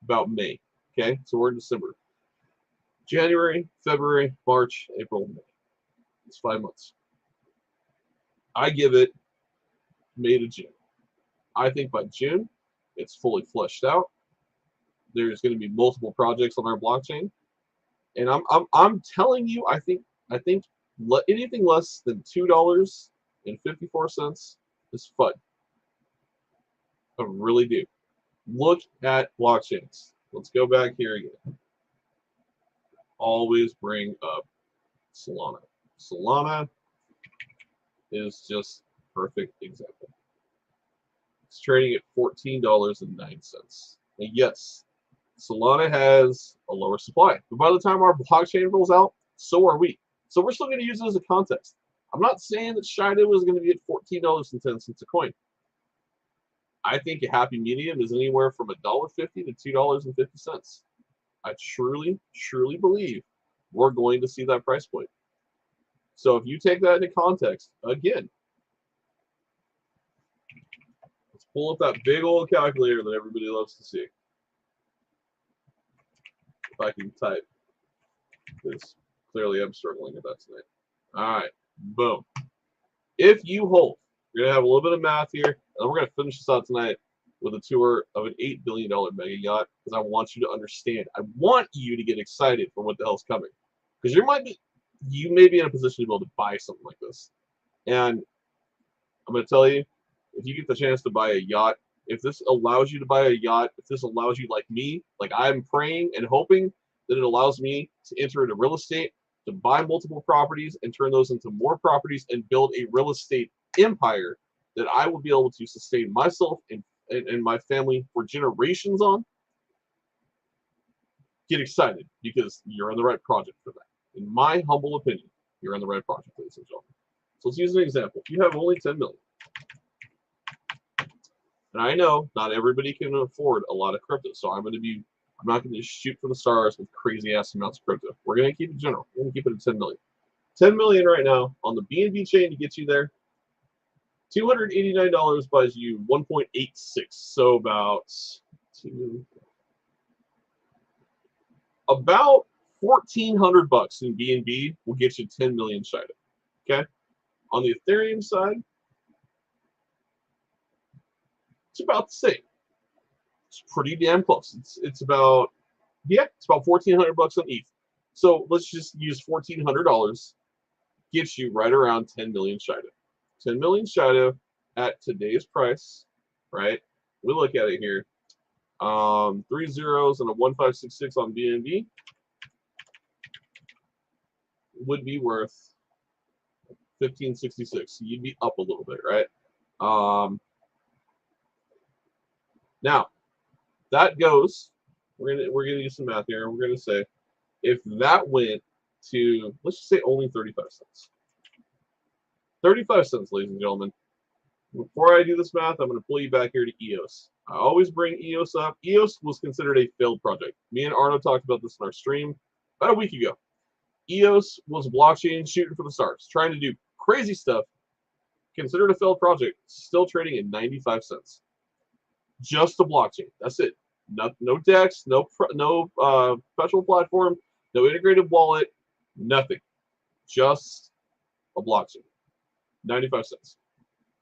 about May. Okay, so we're in December. January, February, March, April, May. It's 5 months. I give it May to June. I think by June, it's fully fleshed out. There's going to be multiple projects on our blockchain, and I'm telling you, I think anything less than $2.54 is FUD. I really do. Look at blockchains. Let's go back here again. Always bring up Solana. Solana is just a perfect example. It's trading at $14.09. And yes, Solana has a lower supply. But by the time our blockchain rolls out, so are we. So we're still going to use it as a context. I'm not saying that Shido is going to be at $14.10 a coin. I think a happy medium is anywhere from $1.50 to $2.50. I truly, truly believe we're going to see that price point. So if you take that into context, again, let's pull up that big old calculator that everybody loves to see. If I can type this clearly I'm struggling with that tonight. All right, boom. If you hold, we're going to have a little bit of math here, and then we're going to finish this out tonight with a tour of an $8 billion mega yacht, because I want you to understand. I want you to get excited for what the hell's coming. Because you may be in a position to be able to buy something like this. And I'm going to tell you, if you get the chance to buy a yacht, if this allows you to buy a yacht, if this allows you, like me, like I'm praying and hoping that it allows me to enter into real estate, to buy multiple properties and turn those into more properties and build a real estate empire that I will be able to sustain myself and my family for generations on, get excited, because you're on the right project for that. In my humble opinion, you're on the right project, ladies and gentlemen. So let's use an example. If you have only 10 million, and I know not everybody can afford a lot of crypto, so I'm not going to shoot for the stars with crazy ass amounts of crypto. We're going to keep it general. We're going to keep it at 10 million. 10 million right now on the BNB chain to get you there. $289 buys you 1.86, so about 1,400 bucks in BNB will get you 10 million Shido. Okay, on the Ethereum side, it's about the same. It's pretty damn close. It's about it's about 1,400 bucks on ETH. So let's just use $1,400, gets you right around 10 million Shido. 10 million Shido at today's price, right? We look at it here. 3 zeros and a 1566 on BNB would be worth 1566. So you'd be up a little bit, right? Now that goes. We're gonna do some math here. We're gonna say if that went to, let's just say, only 35 cents. 35 cents, ladies and gentlemen. Before I do this math, I'm going to pull you back here to EOS. I always bring EOS up. EOS was considered a failed project. Me and Arno talked about this in our stream about a week ago. EOS was a blockchain shooting for the stars, trying to do crazy stuff. Considered a failed project, still trading at 95 cents. Just a blockchain. That's it. No DEX, no Perpetual platform, no integrated wallet, nothing. Just a blockchain. 95 cents.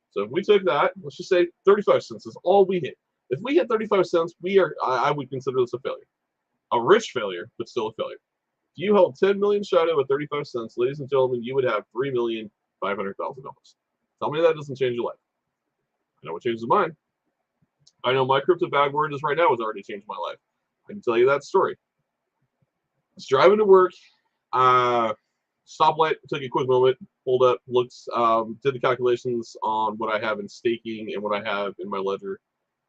So if we took that, let's just say 35 cents is all we hit. If we hit 35 cents, I would consider this a failure. A rich failure, but still a failure. If you held 10 million Shido at 35 cents, ladies and gentlemen, you would have $3,500,000. Tell me that doesn't change your life. I know what changes mine. I know my crypto bag where it is right now has already changed my life. I can tell you that story. I was driving to work, stoplight, took a quick moment, pulled up, looked, did the calculations on what I have in staking and what I have in my ledger,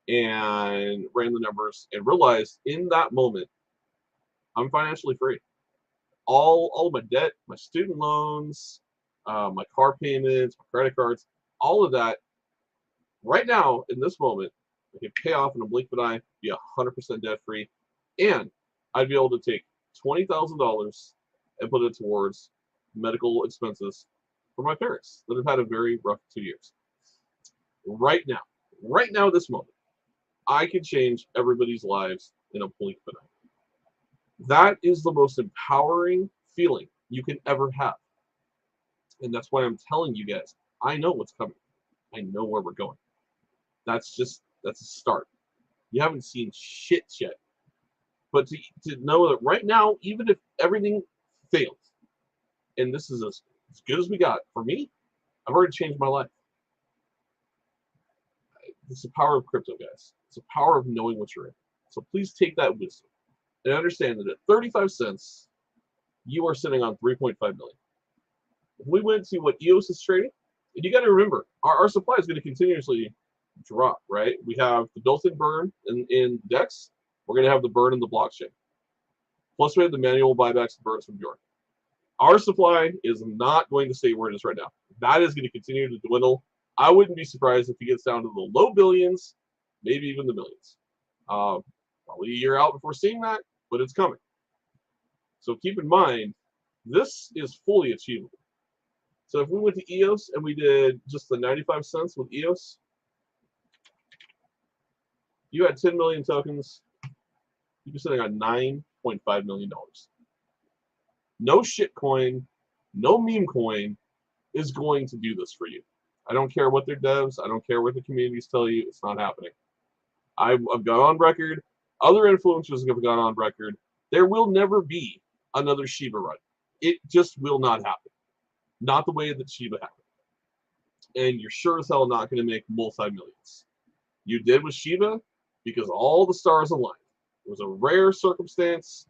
and ran the numbers and realized in that moment I'm financially free. All of my debt, my student loans, my car payments, my credit cards, all of that right now in this moment I can pay off in a blink of an eye, be 100% debt free, and I'd be able to take $20,000 and put it towards medical expenses for my parents that have had a very rough 2 years. Right now, this moment, I can change everybody's lives in a blink of an eye. That is the most empowering feeling you can ever have. And that's why I'm telling you guys, I know what's coming. I know where we're going. That's a start. You haven't seen shit yet. But to know that right now, even if everything fails, and this is as good as we got, for me, I've already changed my life. It's the power of crypto, guys. It's the power of knowing what you're in. So please take that wisdom and understand that at 35 cents, you are sitting on 3.5 million. If we went to what EOS is trading, and you got to remember, our supply is going to continuously drop, right? We have the built-in burn in DEX. We're going to have the burn in the blockchain. Plus, we have the manual buybacks and burns from Bjorn. Our supply is not going to stay where it is right now. That is going to continue to dwindle. I wouldn't be surprised if it gets down to the low billions, maybe even the millions. Probably a year out before seeing that, but it's coming. So keep in mind, this is fully achievable. So if we went to EOS and we did just the 95 cents with EOS, you had 10 million tokens, you'd be sitting on $9.5 million. No shit coin, no meme coin is going to do this for you. I don't care what their devs, I don't care what the communities tell you, it's not happening. I've gone on record, other influencers have gone on record, there will never be another Shiba run. It just will not happen. Not the way that Shiba happened. And you're sure as hell not going to make multi-millions. You did with Shiba because all the stars aligned. It was a rare circumstance.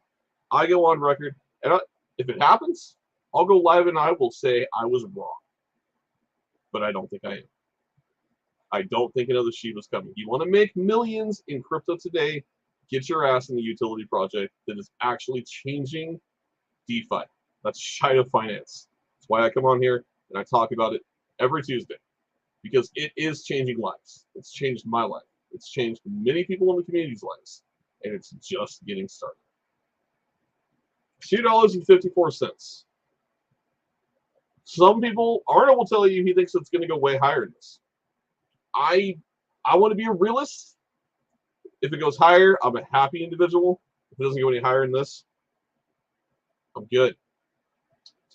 I go on record, and if it happens, I'll go live and I will say I was wrong. But I don't think I am. I don't think another Shiba's coming. You want to make millions in crypto today, get your ass in the utility project that is actually changing DeFi. That's Shido-Finance. That's why I come on here and I talk about it every Tuesday. Because it is changing lives. It's changed my life. It's changed many people in the community's lives. And it's just getting started. $2.54. Some people, Arno will tell you he thinks it's going to go way higher than this. I want to be a realist. If it goes higher, I'm a happy individual. If it doesn't go any higher than this, I'm good.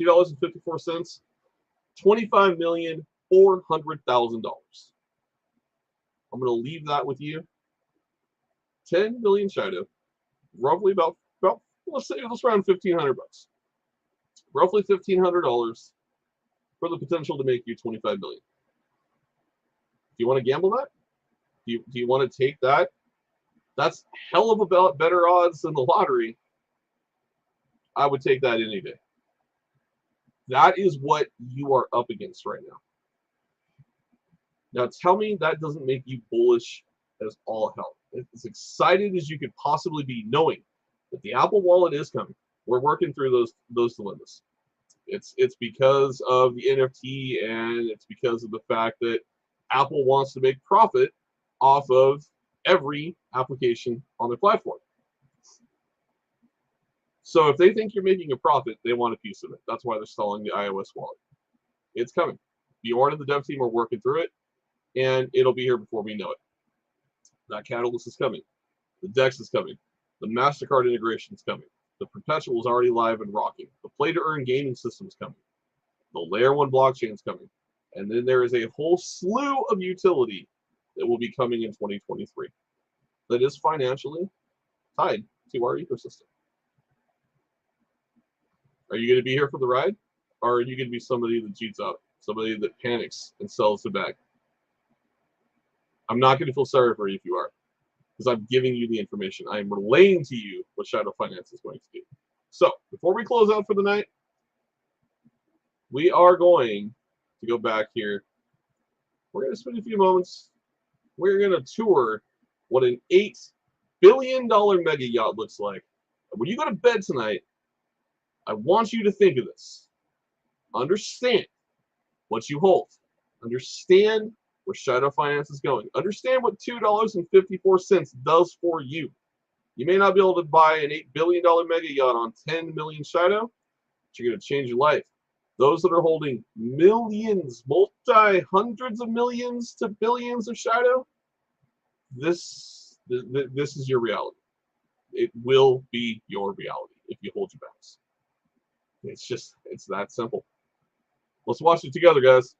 $2.54. $25,400,000. I'm going to leave that with you. 10 million Shido, roughly about let's round $1,500. Roughly $1,500 for the potential to make you 25 million. Do you want to gamble that? Do you want to take that? That's hell of a better odds than the lottery. I would take that any day. That is what you are up against right now. Now tell me that doesn't make you bullish as all hell. As excited as you could possibly be knowing that the Apple Wallet is coming. We're working through those dilemmas. It's because of the NFT and it's because of the fact that Apple wants to make profit off of every application on their platform. So if they think you're making a profit, they want a piece of it. That's why they're stalling the iOS wallet. It's coming. Bjorn and the dev team are working through it, and it'll be here before we know it. That catalyst is coming. The DEX is coming. The MasterCard integration is coming. The Perpetual is already live and rocking. The play-to-earn gaming system is coming. The Layer 1 blockchain is coming. And then there is a whole slew of utility that will be coming in 2023 that is financially tied to our ecosystem. Are you going to be here for the ride? Or are you going to be somebody that cheats out? Somebody that panics and sells the bag? I'm not going to feel sorry for you if you are. Because I'm giving you the information. I am relaying to you what Shido-Finance is going to do. So, before we close out for the night, we are going to go back here. We're going to spend a few moments. We're going to tour what an $8 billion mega yacht looks like. And when you go to bed tonight, I want you to think of this. Understand what you hold. Understand where Shido-Finance is going. Understand what $2.54 does for you. You may not be able to buy an $8 billion mega yacht on 10 million Shido, but you're going to change your life. Those that are holding millions, multi-hundreds of millions to billions of Shido, this is your reality. It will be your reality if you hold your balance. It's that simple. Let's watch it together, guys.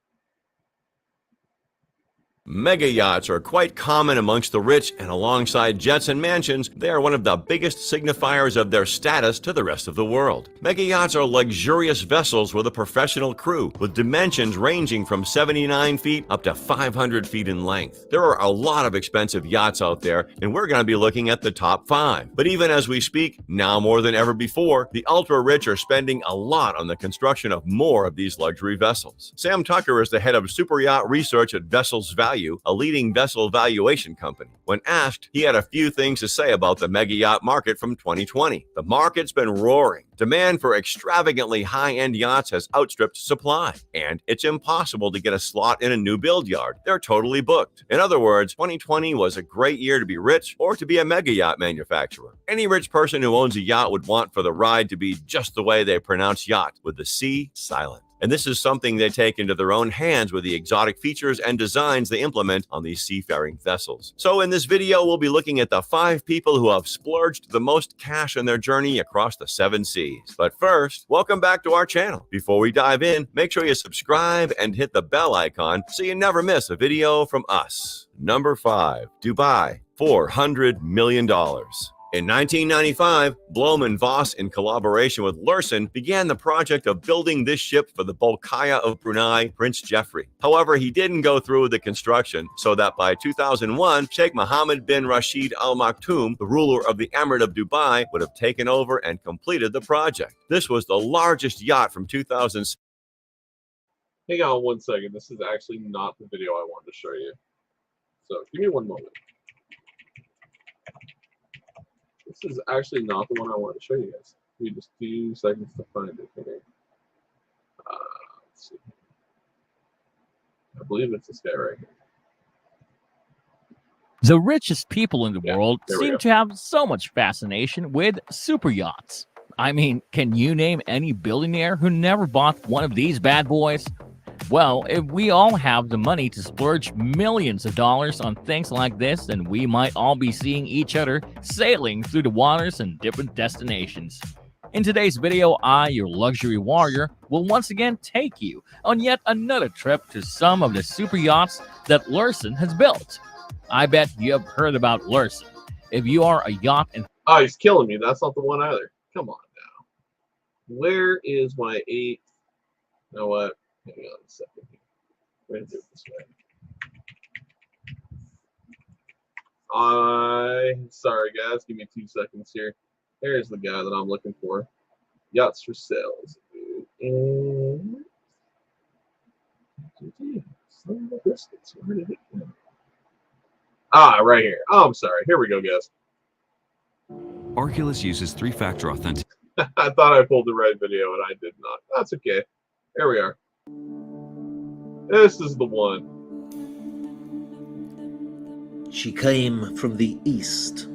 Mega yachts are quite common amongst the rich, and alongside jets and mansions, they are one of the biggest signifiers of their status to the rest of the world. Mega yachts are luxurious vessels with a professional crew, with dimensions ranging from 79 feet up to 500 feet in length. There are a lot of expensive yachts out there, and we're going to be looking at the top 5. But even as we speak, now more than ever before, the ultra-rich are spending a lot on the construction of more of these luxury vessels. Sam Tucker is the head of super yacht research at Vessels Value, a leading vessel valuation company. When asked, he had a few things to say about the mega yacht market from 2020. The market's been roaring. Demand for extravagantly high-end yachts has outstripped supply, and it's impossible to get a slot in a new build yard. They're totally booked. In other words, 2020 was a great year to be rich or to be a mega yacht manufacturer. Any rich person who owns a yacht would want for the ride to be just the way they pronounce yacht, with the C silent. And this is something they take into their own hands with the exotic features and designs they implement on these seafaring vessels. So in this video, we'll be looking at the 5 people who have splurged the most cash on their journey across the 7 seas. But first, welcome back to our channel. Before we dive in, make sure you subscribe and hit the bell icon so you never miss a video from us. Number 5, Dubai, $400 million. In 1995, Blom and Voss, in collaboration with Lursen, began the project of building this ship for the Bolkiah of Brunei, Prince Jeffrey. However, he didn't go through with the construction, so that by 2001, Sheikh Mohammed bin Rashid Al Maktoum, the ruler of the Emirate of Dubai, would have taken over and completed the project. This was the largest yacht from 2006. Hang on one second. This is actually not the video I wanted to show you. So give me one moment. This is actually not the one I want to show you guys. Give me just 2 seconds to find it. Okay. Let's see. I believe it's this guy right here. The richest people in the world there we seem go. to have so much fascination with super yachts. I mean, can you name any billionaire who never bought one of these bad boys? Well, if we all have the money to splurge millions of dollars on things like this, then we might all be seeing each other sailing through the waters in different destinations. In today's video, I, your luxury warrior, will once again take you on yet another trip to some of the super yachts that Lursen has built. I bet you have heard about Lursen. If you are a yacht and... Oh, he's killing me. That's not the one either. Come on now. Where is my 8? You know what? Hang on a second here. We're going to do it this way. Sorry, guys. Give me 2 seconds here. There's the guy that I'm looking for. Yachts for sales. And... Where did it go? Ah, right here. Oh, I'm sorry. Here we go, guys. Arculus uses 3-factor authentication. I thought I pulled the right video, and I did not. That's okay. There we are. This is the one. She came from the East.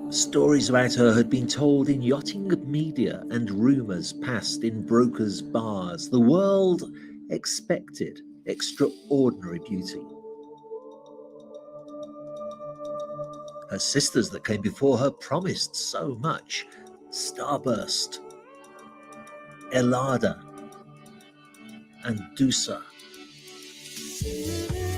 Stories about her had been told in yachting media and rumours passed in brokers' bars. The world expected extraordinary beauty. Her sisters that came before her promised so much. Starburst, Elada, and Dusa.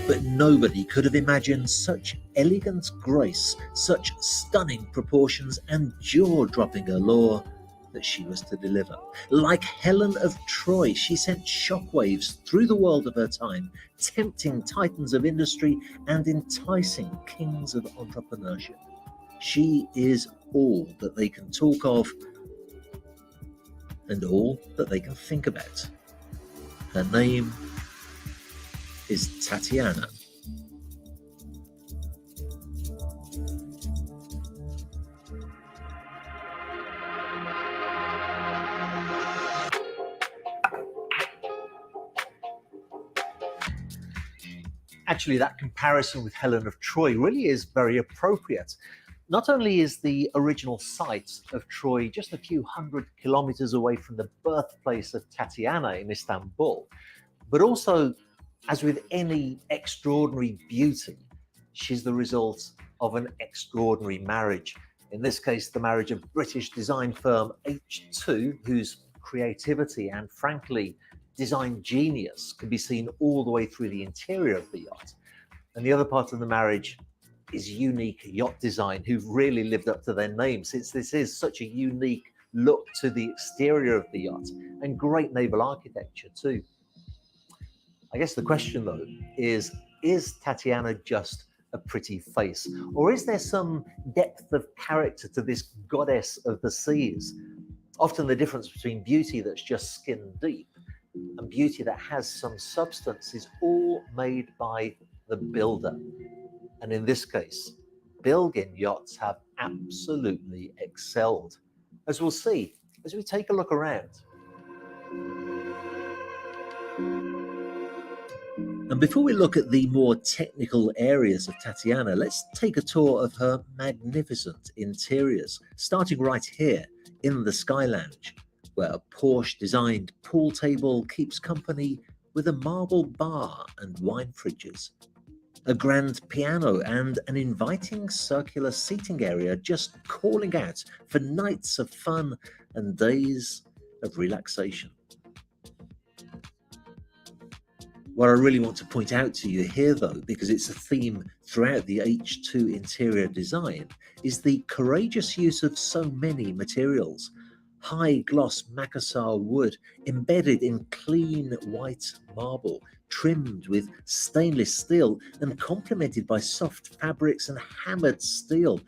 But nobody could have imagined such elegant grace, such stunning proportions and jaw-dropping allure that she was to deliver. Like Helen of Troy, she sent shockwaves through the world of her time, tempting titans of industry and enticing kings of entrepreneurship. She is all that they can talk of and all that they can think about. Her name is Tatiana. Actually, that comparison with Helen of Troy really is very appropriate. Not only is the original site of Troy just a few hundred kilometers away from the birthplace of Tatiana in Istanbul, but also, as with any extraordinary beauty, she's the result of an extraordinary marriage. In this case, the marriage of British design firm H2, whose creativity and, frankly, design genius can be seen all the way through the interior of the yacht. And the other part of the marriage is unique yacht design, who've really lived up to their name, since this is such a unique look to the exterior of the yacht, and great naval architecture too. I guess the question though is Tatiana just a pretty face, or is there some depth of character to this goddess of the seas? Often the difference between beauty that's just skin deep and beauty that has some substance is all made by the builder. And in this case, Bilgin yachts have absolutely excelled, as we'll see as we take a look around. And before we look at the more technical areas of Tatiana, let's take a tour of her magnificent interiors, starting right here in the Sky Lounge. where a Porsche-designed pool table keeps company with a marble bar and wine fridges, a grand piano and an inviting circular seating area just calling out for nights of fun and days of relaxation. What I really want to point out to you here, though, because it's a theme throughout the H2 interior design, is the courageous use of so many materials. High gloss Makassar wood embedded in clean white marble, trimmed with stainless steel and complemented by soft fabrics and hammered steel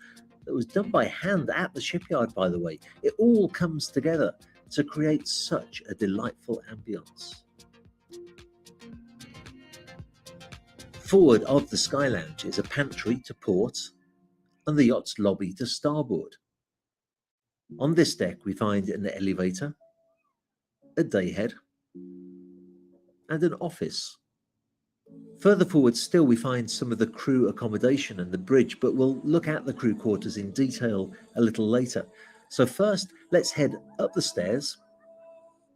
that was done by hand at the shipyard, by the way. It all comes together to create such a delightful ambience. Forward of the Sky Lounge is a pantry to port and the yacht's lobby to starboard. On this deck we find an elevator, a dayhead, and an office. Further forward still we find some of the crew accommodation and the bridge, but we'll look at the crew quarters in detail a little later. So first, let's head up the stairs,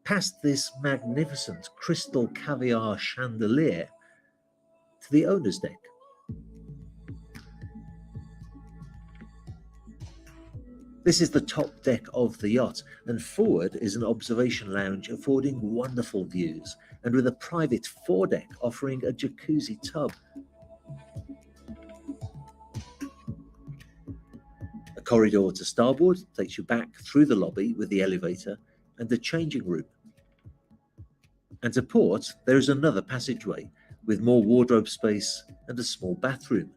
past this magnificent crystal caviar chandelier, to the owner's deck. This is the top deck of the yacht, and forward is an observation lounge affording wonderful views, and with a private foredeck offering a jacuzzi tub. A corridor to starboard takes you back through the lobby with the elevator and a changing room. And to port, there is another passageway with more wardrobe space and a small bathroom.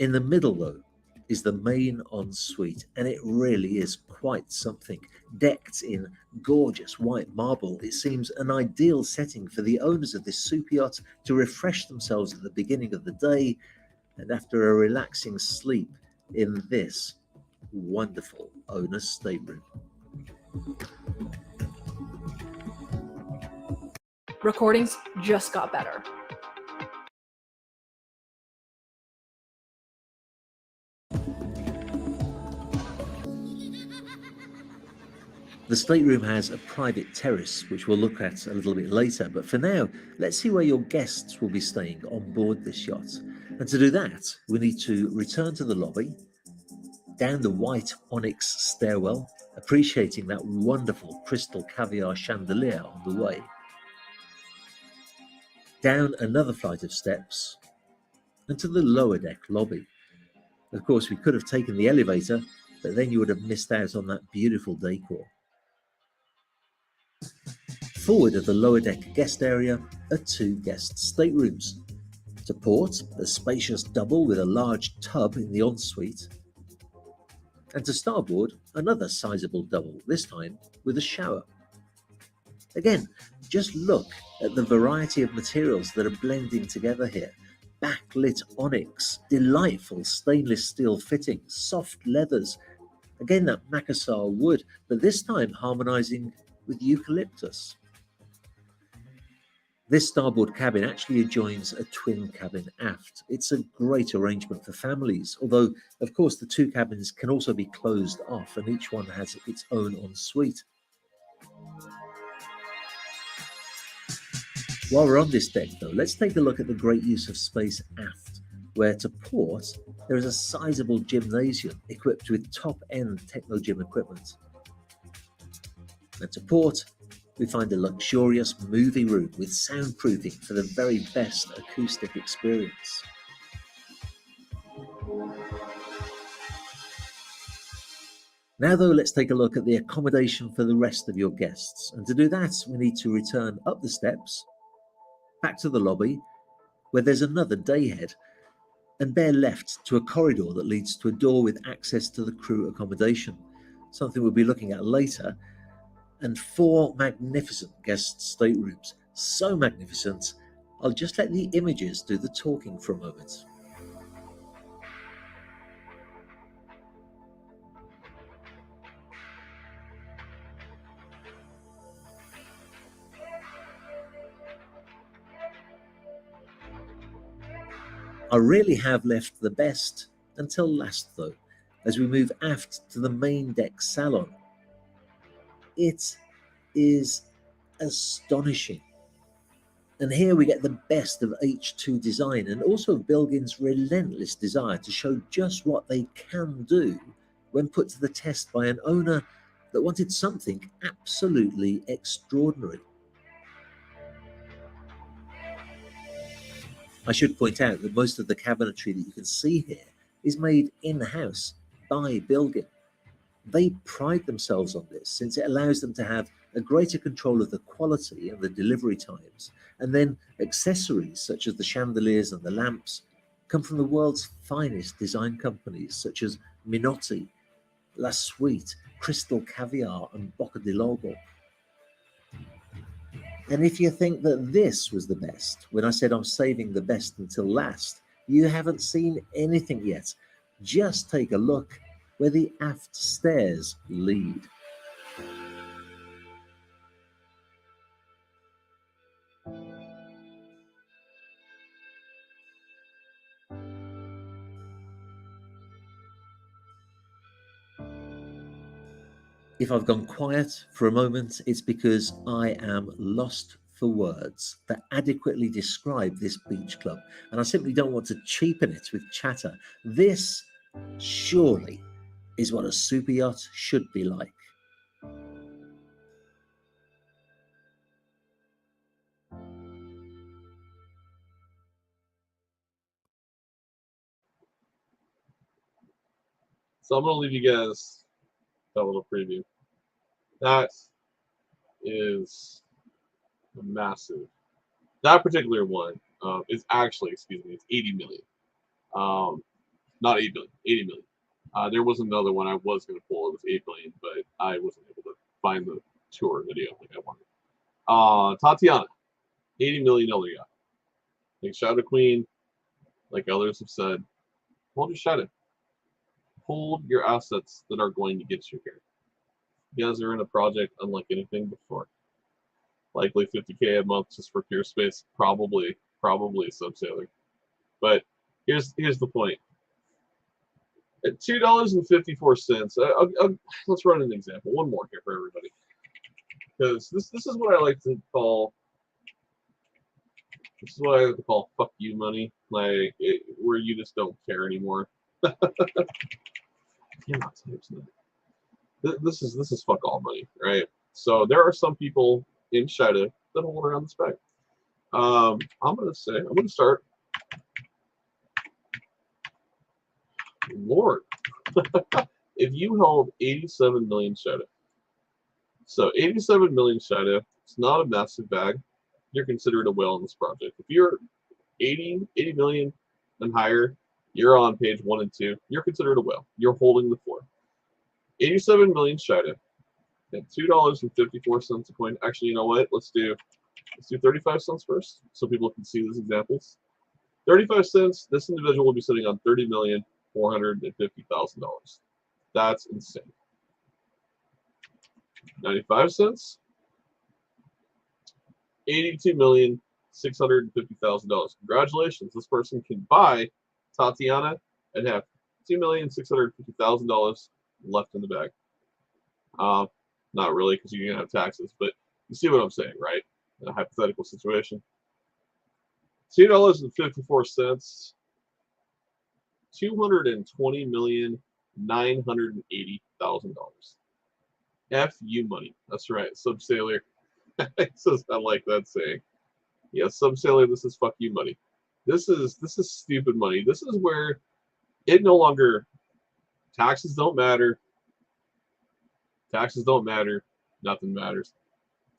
In the middle, though, is the main ensuite, and it really is quite something. Decked in gorgeous white marble, it seems an ideal setting for the owners of this super yacht to refresh themselves at the beginning of the day and after a relaxing sleep in this wonderful owner's stateroom. Recordings just got better. The stateroom has a private terrace, which we'll look at a little bit later, but for now, let's see where your guests will be staying on board this yacht. And to do that, we need to return to the lobby, down the white onyx stairwell, appreciating that wonderful crystal caviar chandelier on the way, down another flight of steps, and to the lower deck lobby. Of course, we could have taken the elevator, but then you would have missed out on that beautiful decor. Forward of the lower deck guest area are two guest staterooms. To port, a spacious double with a large tub in the ensuite. And to starboard, another sizable double, this time with a shower. Again, just look at the variety of materials that are blending together here. Backlit onyx, delightful stainless steel fittings, soft leathers. Again, that Makassar wood, but this time harmonizing with eucalyptus. This starboard cabin actually adjoins a twin cabin aft. It's a great arrangement for families, although, of course, the two cabins can also be closed off and each one has its own ensuite. While we're on this deck, though, let's take a look at the great use of space aft, where to port, there is a sizable gymnasium equipped with top-end techno-gym equipment. And to port, we find a luxurious movie room with soundproofing for the very best acoustic experience. Now though, let's take a look at the accommodation for the rest of your guests. And to do that, we need to return up the steps, back to the lobby, where there's another dayhead, and bear left to a corridor that leads to a door with access to the crew accommodation, something we'll be looking at later, and 4 magnificent guest staterooms. So magnificent, I'll just let the images do the talking for a moment. I really have left the best until last though, as we move aft to the main deck salon. It is astonishing. And here we get the best of H2 design and also of Bilgin's relentless desire to show just what they can do when put to the test by an owner that wanted something absolutely extraordinary. I should point out that most of the cabinetry that you can see here is made in-house by Bilgin. They pride themselves on this since it allows them to have a greater control of the quality and the delivery times, and then accessories such as the chandeliers and the lamps come from the world's finest design companies such as Minotti, La Suite, Crystal Caviar and Bocca di Logo. And if you think that this was the best, when I said I'm saving the best until last, you haven't seen anything yet. Just take a look where the aft stairs lead. If I've gone quiet for a moment, it's because I am lost for words that adequately describe this beach club, and I simply don't want to cheapen it with chatter. This, surely, is what a super yacht should be like. So I'm going to leave you guys a little preview. That is massive. That particular one is actually, excuse me, it's 80 million. Not 8 billion, 80 million. There was another one I was going to pull. It was 8 billion, but I wasn't able to find the tour video like I wanted. Tatiana, $80 million yacht. Like Shadow Queen, like others have said, hold your shadow. Hold your assets that are going to get you here. You guys are in a project unlike anything before. Likely 50K a month just for pure space, probably a subsailor. But here's the point. At $2.54, let's run an example. One more here for everybody, because this is what I like to call. This is what I like to call "fuck you" money, like where you just don't care anymore. This is fuck all money, right? So there are some people in Shido that hold around this bag. I'm gonna start. Lord, if you held 87 million Shido, so 87 million Shido, it's not a massive bag. You're considered a whale in this project. If you're 80 million and higher, you're on page 1 and 2. You're considered a whale. You're holding the floor. 87 million Shido at $2.54 a coin. Actually, you know what? Let's do 35 cents first, so people can see these examples. 35 cents. This individual will be sitting on $30,450,000. That's insane. 95 cents. $82,650,000. Congratulations. This person can buy Tatiana and have $2,650,000 left in the bag. Not really, because you're gonna have taxes, but you see what I'm saying, right? In a hypothetical situation. $2.54. $220,980,000. FU money. That's right, subsailor. Says I like that saying. Yeah, subsailor. This is fuck you money. This is stupid money. This is where it no longer. Taxes don't matter. Taxes don't matter. Nothing matters.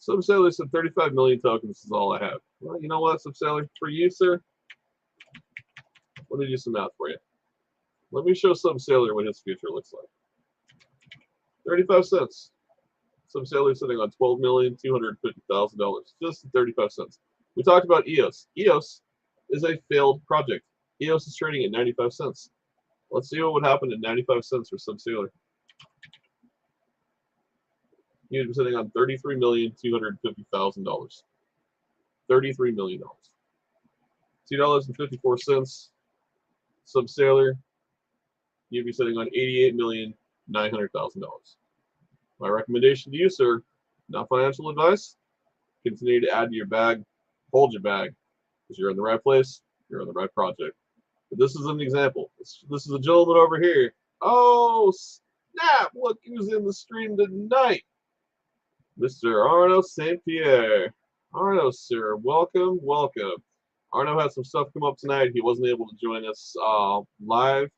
Subsailor said 35 million tokens is all I have. Well, you know what, Subsailor? For you, sir, let me do some math for you. Let me show Subsailor what his future looks like. 35 cents. Subsailor sitting on $12,250,000. Just 35 cents. We talked about EOS. EOS is a failed project. EOS is trading at 95 cents. Let's see what would happen at 95 cents for Subsailor. You'd be sitting on $33,250,000. $33 million. $2.54. Subsailor, you'd be sitting on $88,900,000. My recommendation to you, sir, Not financial advice. Continue to add to your bag. Hold your bag, because you're in the right place. You're on the right project. But this is an example. This is a gentleman over here. Oh, snap! Look who's in the stream tonight. Mr. Arno St. Pierre. Arno, sir, welcome, welcome. Arno had some stuff come up tonight. He wasn't able to join us live,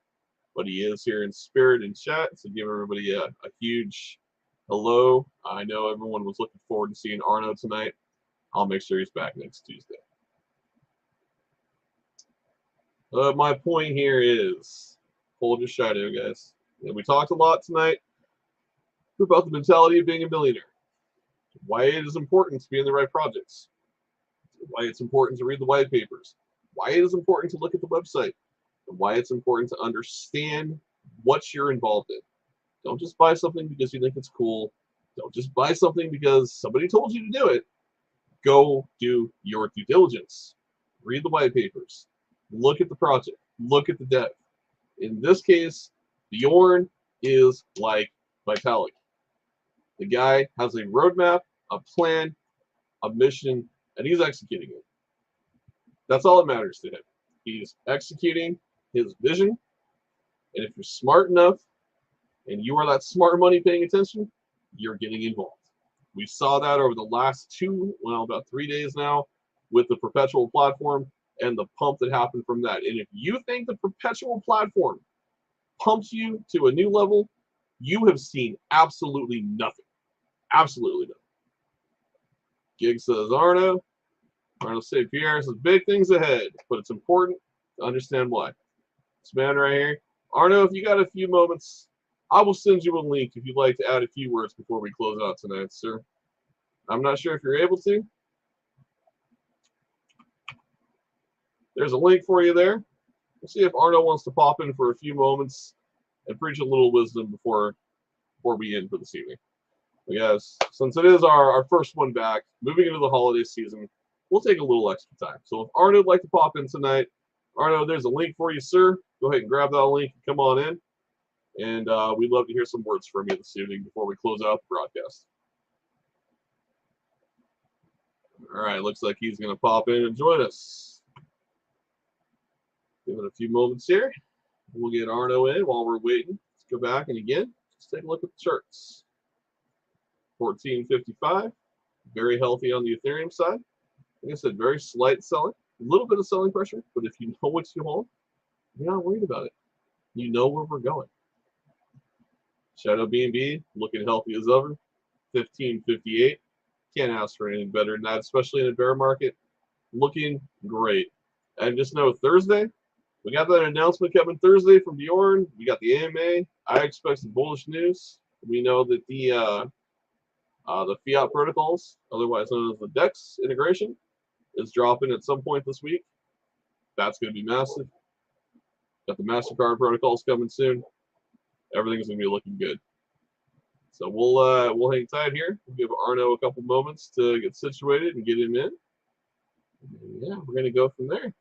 but he is here in spirit and chat. So give everybody a huge hello. I know everyone was looking forward to seeing Arno tonight. I'll make sure he's back next Tuesday. My point here is, hold your shadow, guys. And we talked a lot tonight about the mentality of being a millionaire. Why it is important to be in the right projects. Why it's important to read the white papers. Why it is important to look at the website. And why it's important to understand what you're involved in. Don't just buy something because you think it's cool. Don't just buy something because somebody told you to do it. Go do your due diligence. Read the white papers. Look at the project. Look at the debt. In this case, Bjorn is like Vitalik. The guy has a roadmap, a plan, a mission, and he's executing it. That's all that matters to him. He's executing his vision. And if you're smart enough and you are that smart money paying attention, you're getting involved. We saw that over the last about 3 days now with the Perpetual platform and the pump that happened from that. And if you think the Perpetual platform pumps you to a new level, you have seen absolutely nothing. Absolutely nothing. Gig says Arno. Arno St. Pierre says big things ahead, but it's important to understand why. This man right here. Arno, if you got a few moments, I will send you a link if you'd like to add a few words before we close out tonight, sir. I'm not sure if you're able to. There's a link for you there. We'll see if Arno wants to pop in for a few moments and preach a little wisdom before we end for this evening. But guys, since it is our first one back, moving into the holiday season, we'll take a little extra time. So if Arno would like to pop in tonight, Arno, there's a link for you, sir. Go ahead and grab that link and come on in. And we'd love to hear some words from you this evening before we close out the broadcast. All right, looks like he's going to pop in and join us. Give it a few moments here. We'll get Arno in while we're waiting. Let's go back and again, let's take a look at the charts. 1455, very healthy on the Ethereum side. Like I said, very slight selling, a little bit of selling pressure, but if you know what you want, you're not worried about it. You know where we're going. Shadow BNB looking healthy as ever. 1558. Can't ask for anything better than that, especially in a bear market. Looking great. And just know Thursday, we got that announcement coming Thursday from Bjorn. We got the AMA. I expect some bullish news. We know that the fiat protocols, otherwise known as the DEX integration, is dropping at some point this week. That's going to be massive. Got the MasterCard protocols coming soon. Everything's going to be looking good. So we'll hang tight here. We'll give Arno a couple moments to get situated and get him in. And yeah, we're going to go from there.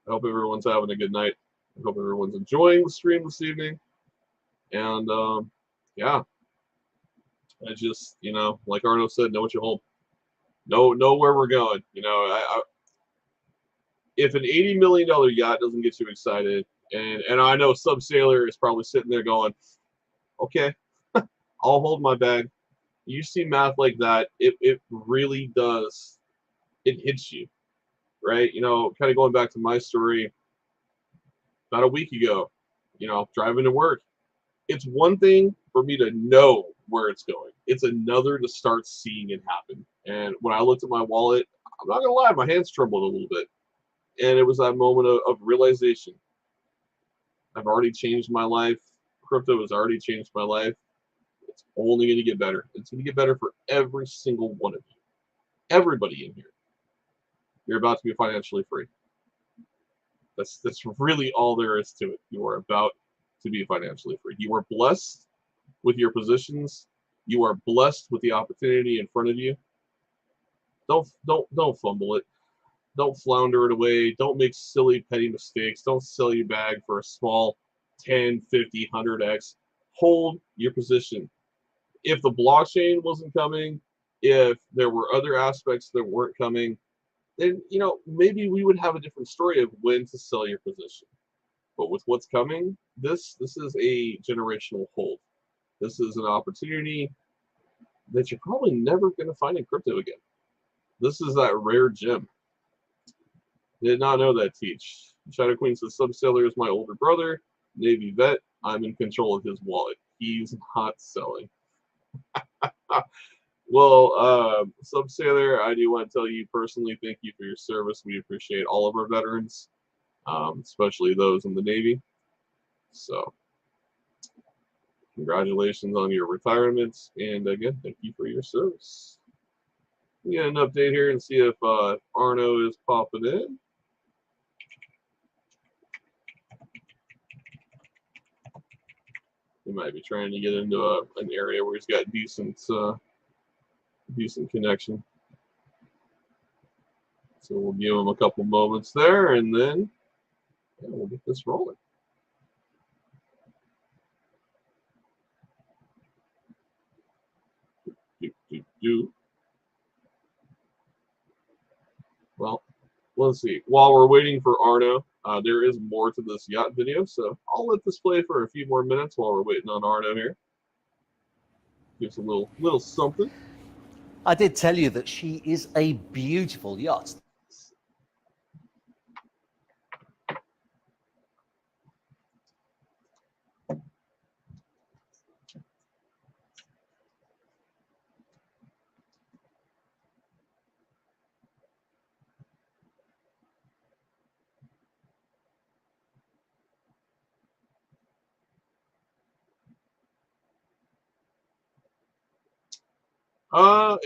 I hope everyone's having a good night. I hope everyone's enjoying the stream this evening. And yeah, I just, like Arno said, know what you hold. Know where we're going. If an $80 million yacht doesn't get you excited, and I know Sub Sailor is probably sitting there going, okay, I'll hold my bag. You see math like that, it really does, it hits you, right? Kind of going back to my story about a week ago, driving to work. It's one thing for me to know where it's going. It's another to start seeing it happen. And when I looked at my wallet, I'm not going to lie, my hands trembled a little bit. And it was that moment of realization. I've already changed my life. Crypto has already changed my life. It's only going to get better. It's going to get better for every single one of you. Everybody in here. You're about to be financially free. That's really all there is to it. You are about to be financially free. You are blessed with your positions. You are blessed with the opportunity in front of you. Don't fumble it. Don't flounder it away. Don't make silly petty mistakes. Don't sell your bag for a small 10, 50, 100x. hold your position. If the blockchain wasn't coming, if there were other aspects that weren't coming, then maybe we would have a different story of when to sell your position. But with what's coming, this is a generational hold. This is an opportunity that you're probably never going to find in crypto again. This is that rare gem. Did not know that, Teach. Shadow Queen says, Subseller is my older brother, Navy vet. I'm in control of his wallet. He's not selling. Well, Subsailor, I do want to tell you personally, thank you for your service. We appreciate all of our veterans, especially those in the Navy. So, congratulations on your retirement, and again, thank you for your service. We get an update here and see if Arno is popping in. He might be trying to get into an area where he's got decent connection. So we'll give him a couple moments there, and then we'll get this rolling. Well, let's see. While we're waiting for Arno, there is more to this yacht video, so I'll let this play for a few more minutes while we're waiting on Arno here. Gives a little something. I did tell you that she is a beautiful yacht.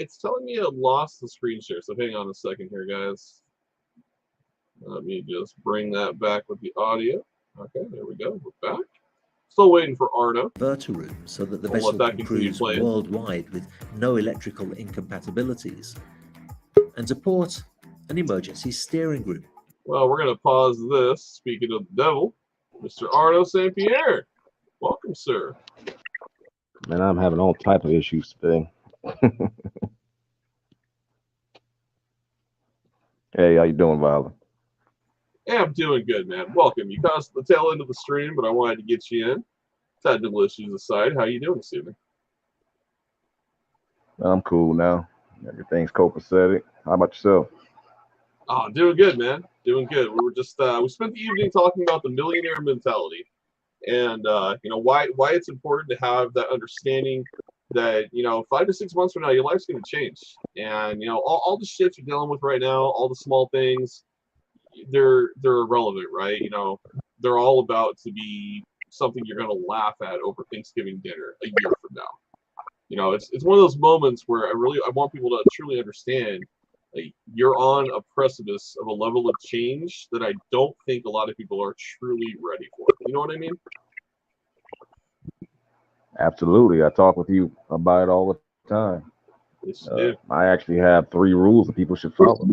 It's telling me it lost the screen share, so hang on a second here, guys. Let me just bring that back with the audio. Okay, there we go. We're back. Still waiting for Arno. Room so that the We'll vessel let that can continue cruise playing. worldwide with no electrical incompatibilities, and support an emergency steering group. Well, we're going to pause this. Speaking of the devil, Mr. Arno St. Pierre. Welcome, sir. Man, I'm having all type of issues today. Hey, how you doing, Violet? Yeah, I'm doing good, man. Welcome. You caught us at the tail end of the stream, but I wanted to get you in. Technical issues aside, how you doing this evening? I'm cool now. Everything's copacetic. How about yourself? Oh, doing good, man. Doing good. We were just we spent the evening talking about the millionaire mentality, and why it's important to have that understanding that 5 to 6 months from now your life's going to change, and all the shit you're dealing with right now, all the small things, they're irrelevant, right? They're all about to be something you're going to laugh at over Thanksgiving dinner a year from now. It's one of those moments where I want people to truly understand, like, you're on a precipice of a level of change that I don't think a lot of people are truly ready for. You know what I mean? Absolutely. I talk with you about it all the time. Yes, you do. I actually have 3 rules that people should follow.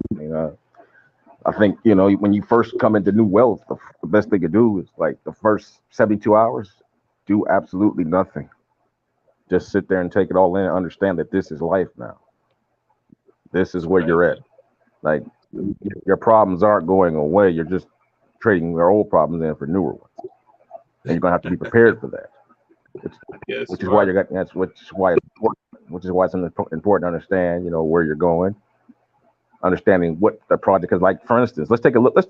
I think, when you first come into new wealth, the best thing to do is, like, the first 72 hours, do absolutely nothing. Just sit there and take it all in and understand that this is life now. This is where you're at. Like, your problems aren't going away. You're just trading your old problems in for newer ones. And you're going to have to be prepared for that. Which is why it's important to understand, where you're going, understanding what the project is. Like, for instance, let's take a look at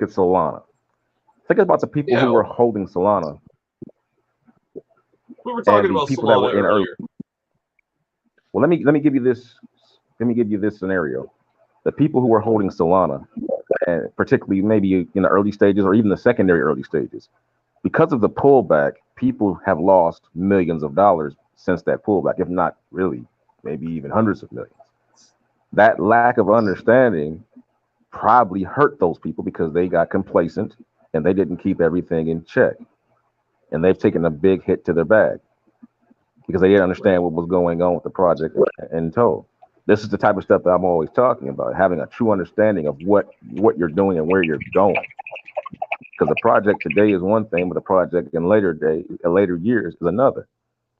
Solana. Think about the people who were holding Solana. We were talking about people that Solana were in earlier. Well, let me give you this. Let me give you this scenario. The people who were holding Solana, and particularly maybe in the early stages or even the secondary early stages, because of the pullback, people have lost millions of dollars since that pullback, if not really, maybe even hundreds of millions. That lack of understanding probably hurt those people because they got complacent and they didn't keep everything in check. And they've taken a big hit to their bag because they didn't understand what was going on with the project in total. This is the type of stuff that I'm always talking about, having a true understanding of what you're doing and where you're going. Because a project today is one thing, but a project in later years is another.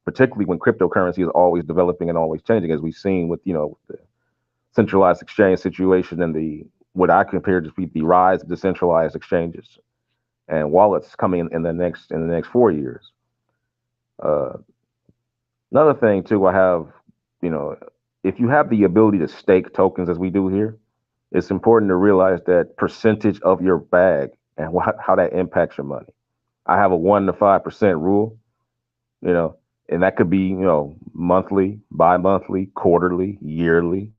Particularly when cryptocurrency is always developing and always changing, as we've seen with the centralized exchange situation and the what I compare to be the rise of decentralized exchanges and wallets coming in the next 4 years. Another thing too, I have, if you have the ability to stake tokens as we do here, it's important to realize that percentage of your bag and how that impacts your money. I have a 1 to 5% rule, and that could be, monthly, bi-monthly, quarterly, yearly.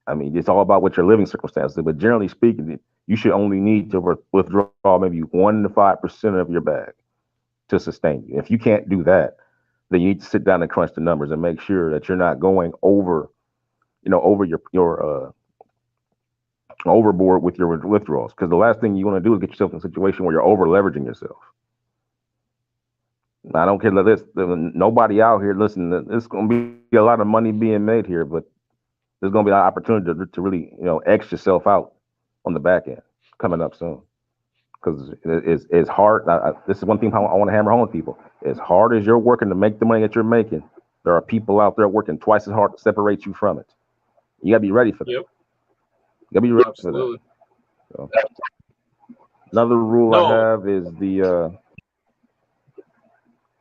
I mean, it's all about what your living circumstances. But generally speaking, you should only need to withdraw maybe 1 to 5% of your bag to sustain you. If you can't do that, then you need to sit down and crunch the numbers and make sure that you're not going over your overboard with your withdrawals. Because the last thing you want to do is get yourself in a situation where you're over leveraging yourself. I don't care. Nobody out here, listen, there's going to be a lot of money being made here, but there's going to be an opportunity to really, X yourself out on the back end coming up soon. Because it's hard. This is one thing I want to hammer home with people. As hard as you're working to make the money that you're making, there are people out there working twice as hard to separate you from it. You got to be ready for that. Yep. You got to be ready Absolutely. for that. So, another rule I have is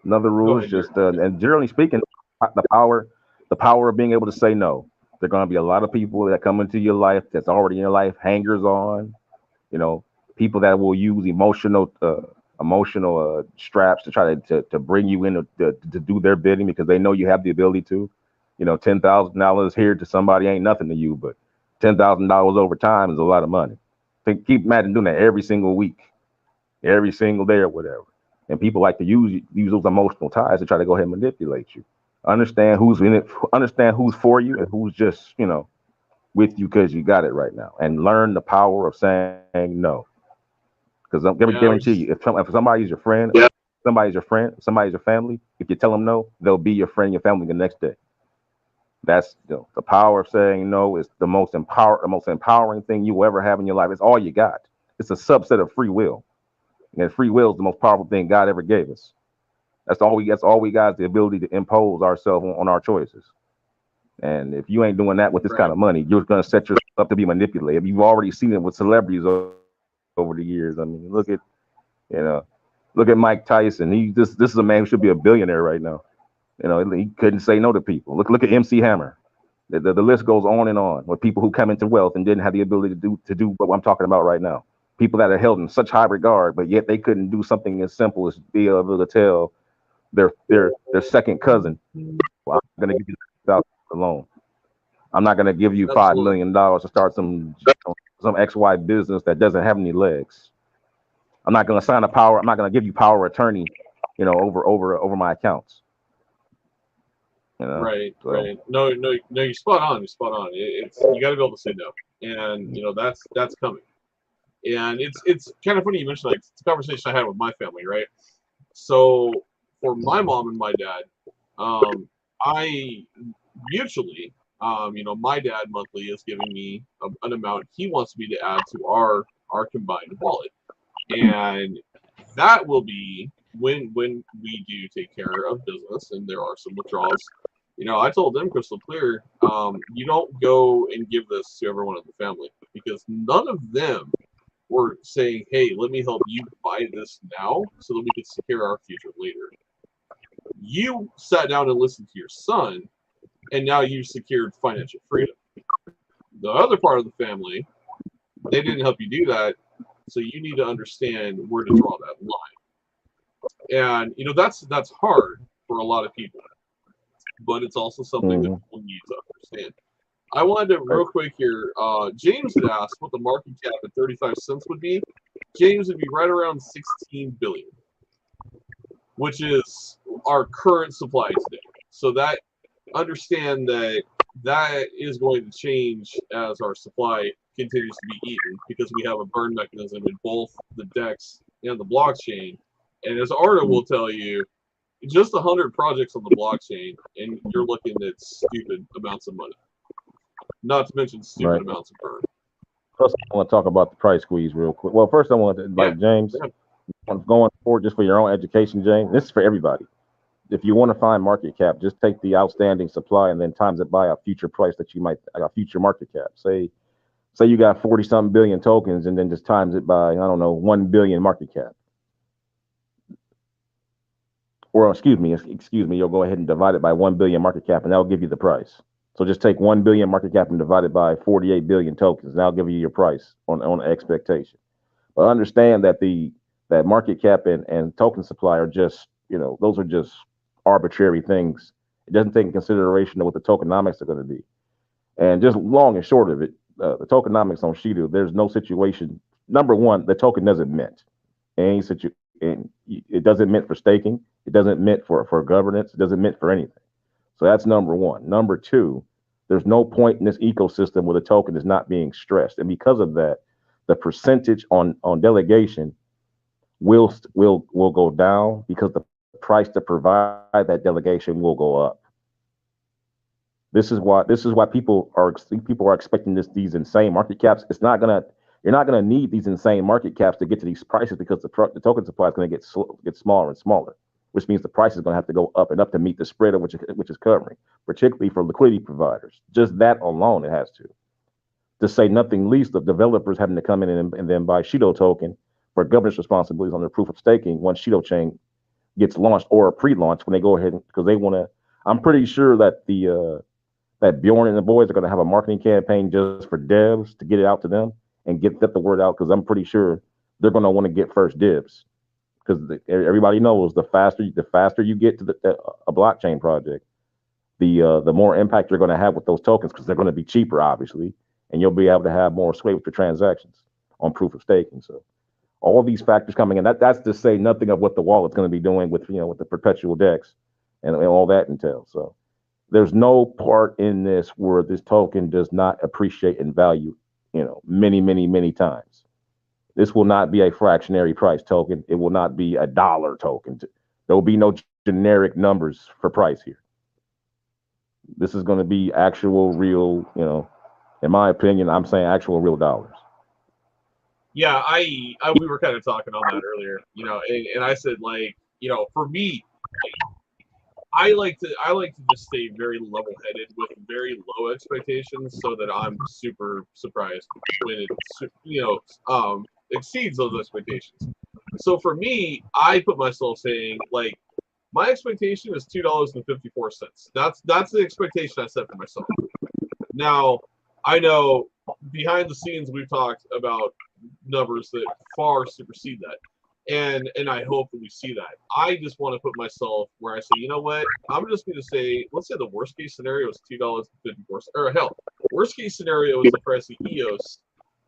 another rule is just, and generally speaking, the power of being able to say no. There are going to be a lot of people that come into your life that's already in your life, hangers on, people that will use emotional straps to try to bring you in to do their bidding because they know you have the ability to. $10,000 here to somebody ain't nothing to you, but $10,000 over time is a lot of money. Keep imagine doing that every single week, every single day or whatever. And people like to use those emotional ties to try to go ahead and manipulate you. Understand who's in it, understand who's for you and who's just, with you because you got it right now. And learn the power of saying no. Because I'm going to guarantee you, if somebody's your friend, somebody's your family, if you tell them no, they'll be your friend, your family the next day. That's the power of saying no is the most empowering thing you will ever have in your life. It's all you got. It's a subset of free will. And free will is the most powerful thing God ever gave us. That's all we got is the ability to impose ourselves on our choices. And if you ain't doing that with this kind of money, you're going to set yourself up to be manipulated. You've already seen it with celebrities over the years. I mean, look at Mike Tyson. This is a man who should be a billionaire right now. He couldn't say no to people. Look at MC Hammer. The list goes on and on with people who come into wealth and didn't have the ability to do what I'm talking about right now. People that are held in such high regard, but yet they couldn't do something as simple as be able to tell their second cousin, well, I'm going to give you $1,000 alone. I'm not going to give you $5 million to start some XY business that doesn't have any legs. I'm not going to sign I'm not going to give you power of attorney, over my accounts. Right. No, you're spot on. You're spot on. You got to be able to say no, and that's coming. And it's kind of funny you mentioned it's a conversation I had with my family, right? So for my mom and my dad, I mutually, my dad monthly is giving me an amount he wants me to add to our combined wallet, and that will be when we do take care of business and there are some withdrawals. I told them crystal clear, you don't go and give this to everyone in the family because none of them were saying, hey, let me help you buy this now so that we can secure our future later. You sat down and listened to your son, and now you've secured financial freedom. The other part of the family, they didn't help you do that, so you need to understand where to draw that line. And that's hard for a lot of people, but it's also something that people need to understand. I wanted to real quick here. James had asked what the market cap at 35 cents would be. James would be right around 16 billion, which is our current supply today. So that understand that is going to change as our supply continues to be eaten because we have a burn mechanism in both the DEX and the blockchain. And as Arno will tell you, just 100 projects on the blockchain, and you're looking at stupid amounts of money. Not to mention stupid amounts of burn. First, I want to talk about the price squeeze real quick. Well, first, I want to invite James. Going forward, just for your own education, James. This is for everybody. If you want to find market cap, just take the outstanding supply and then times it by a future price that you might, a future market cap. Say you got 40-something billion tokens, and then just times it by, I don't know, 1 billion market cap. Or excuse me, you'll go ahead and divide it by 1 billion market cap, and that'll give you the price. So just take 1 billion market cap and divide it by 48 billion tokens, and that'll give you your price on expectation. But understand that that market cap and token supply are just, those are just arbitrary things. It doesn't take into consideration of what the tokenomics are going to be. And just long and short of it, the tokenomics on Shido, there's no situation. Number one, the token doesn't mint. And it doesn't mint for staking. It doesn't mint for governance. It doesn't mint for anything. So that's number one. Number two, there's no point in this ecosystem where the token is not being stressed. And because of that, the percentage on delegation will go down because the price to provide that delegation will go up. This is why people are expecting these insane market caps. You're not gonna need these insane market caps to get to these prices because the token supply is going to get smaller and smaller, which means the price is going to have to go up and up to meet the spread of which is covering, particularly for liquidity providers. Just that alone, it has to say nothing least of developers having to come in and then buy Shido token for governance responsibilities on their proof of staking once Shido chain gets launched or pre-launch when they go ahead because they want to. I'm pretty sure that that Bjorn and the boys are going to have a marketing campaign just for devs to get it out to them and get the word out, because I'm pretty sure they're going to want to get first dibs, because everybody knows the faster you get to a blockchain project, the more impact you're going to have with those tokens, because they're going to be cheaper, obviously, and you'll be able to have more sway with your transactions on proof of staking. So all these factors coming in, that's to say nothing of what the wallet's going to be doing with with the perpetual DEX and all that entails. So there's no part in this where this token does not appreciate in value, many times. This will not be a fractionary price token. It will not be a dollar token. There will be no generic numbers for price here. This is going to be actual, real, in my opinion, I'm saying actual real dollars. Yeah, we were kind of talking on that earlier, and I said, for me, I like to just stay very level-headed with very low expectations, so that I'm super surprised when it exceeds those expectations. So for me, I put myself saying, my expectation is $2.54. That's the expectation I set for myself. Now, I know behind the scenes we've talked about numbers that far supersede that. And I hope that we see that. I just want to put myself where I say, you know what? I'm just going to say, let's say the worst case scenario is $2.54, or hell, worst case scenario is the price of EOS,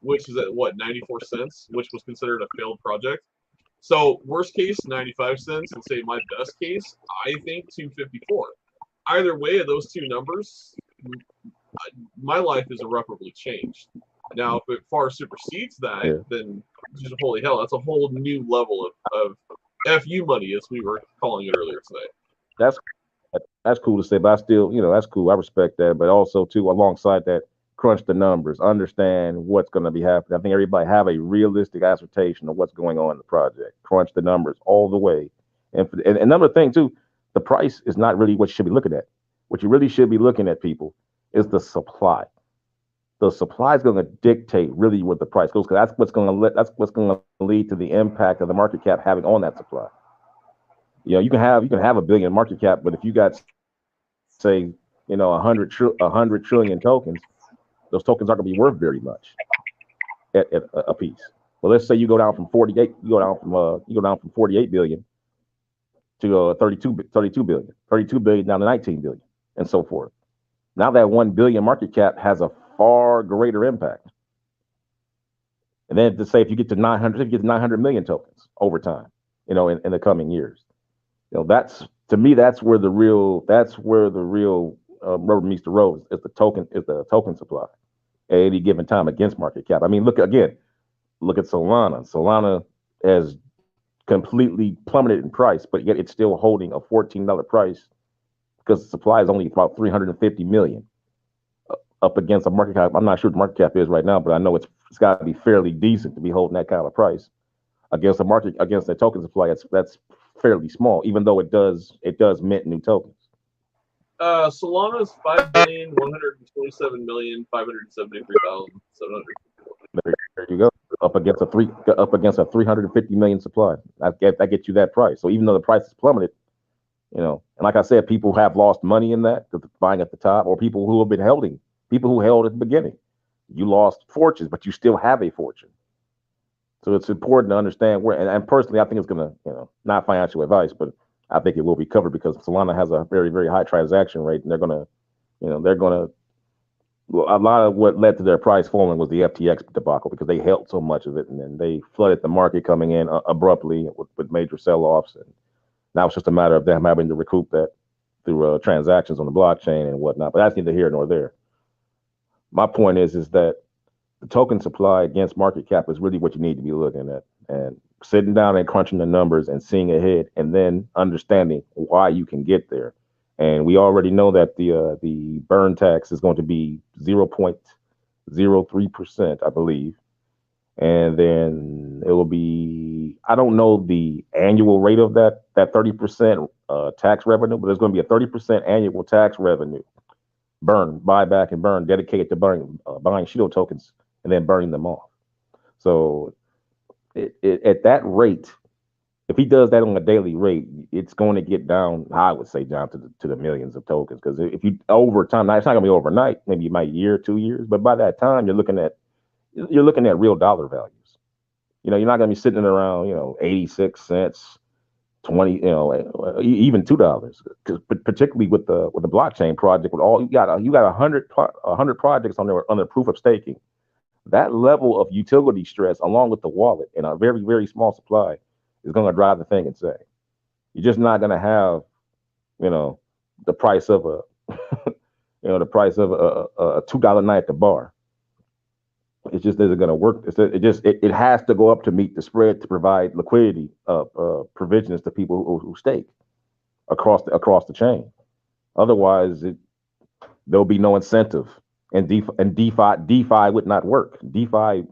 which is at what, 94 cents, which was considered a failed project. So worst case 95 cents, and say my best case, I think 254. Either way of those two numbers, my life is irreparably changed. Now, if it far supersedes that, then just holy hell, that's a whole new level of FU money, as we were calling it earlier today. That's cool to say, but I still, that's cool. I respect that, but also too, alongside that, crunch the numbers, understand what's going to be happening. I think everybody have a realistic assertion of what's going on in the project. Crunch the numbers all the way, and another thing too, the price is not really what you should be looking at. What you really should be looking at, people, is the supply. The supply is going to dictate really what the price goes, because that's what's going to lead to the impact of the market cap having on that supply. You can have a billion market cap, but if you got, say, 100 trillion tokens, those tokens aren't going to be worth very much at a piece. Well, let's say you go down from 48 billion to 32 billion, 32 billion down to 19 billion, and so forth. Now that 1 billion market cap has a far greater impact. And then to say if you get to 900 million tokens over time, in the coming years, that's, to me, that's where the real rubber meets the road, is the token supply at any given time against market cap. I mean, look at Solana. Solana has completely plummeted in price, but yet it's still holding a $14 price because the supply is only about 350 million up against a market cap. I'm not sure what the market cap is right now, but I know it's it's got to be fairly decent to be holding that kind of price against the market, against the token supply. That's fairly small, even though it does mint new tokens. Solana's 5,127,573,700. There you go. Up against a 350 million supply. That gets you that price. So even though the price has plummeted, and like I said, people have lost money in that, buying at the top, or people who have been holding, people who held at the beginning. You lost fortunes, but you still have a fortune. So it's important to understand where, and personally, I think it's going to, not financial advice, but I think it will be covered because Solana has a very, very high transaction rate, and they're going to, a lot of what led to their price falling was the FTX debacle because they held so much of it, and then they flooded the market coming in abruptly with major sell-offs, and now it's just a matter of them having to recoup that through transactions on the blockchain and whatnot. But that's neither here nor there. My point is that the token supply against market cap is really what you need to be looking at, and sitting down and crunching the numbers and seeing ahead, and then understanding why you can get there. And we already know that the burn tax is going to be 0.03%, I believe, and then it will be, I don't know the annual rate of that 30% tax revenue, but there's going to be a 30% annual tax revenue buyback and burn dedicated to buying Shido tokens and then burning them off. So at that rate, if he does that on a daily rate, it's going to get down, I would say, down to the millions of tokens. Because if you over time, now it's not going to be overnight, maybe a year, 2 years, but by that time you're looking at real dollar values. You're not going to be sitting around 86 cents, 20, even $2. Because particularly with the blockchain project, with all you got 100 projects on the proof of staking. That level of utility stress, along with the wallet and a very, very small supply, is going to drive the thing insane. You're just not going to have, the price of a $2 night at the bar. It just isn't going to work. It has to go up to meet the spread to provide liquidity provisions to people who stake across the chain. Otherwise, there'll be no incentive, and DeFi would not work. DeFi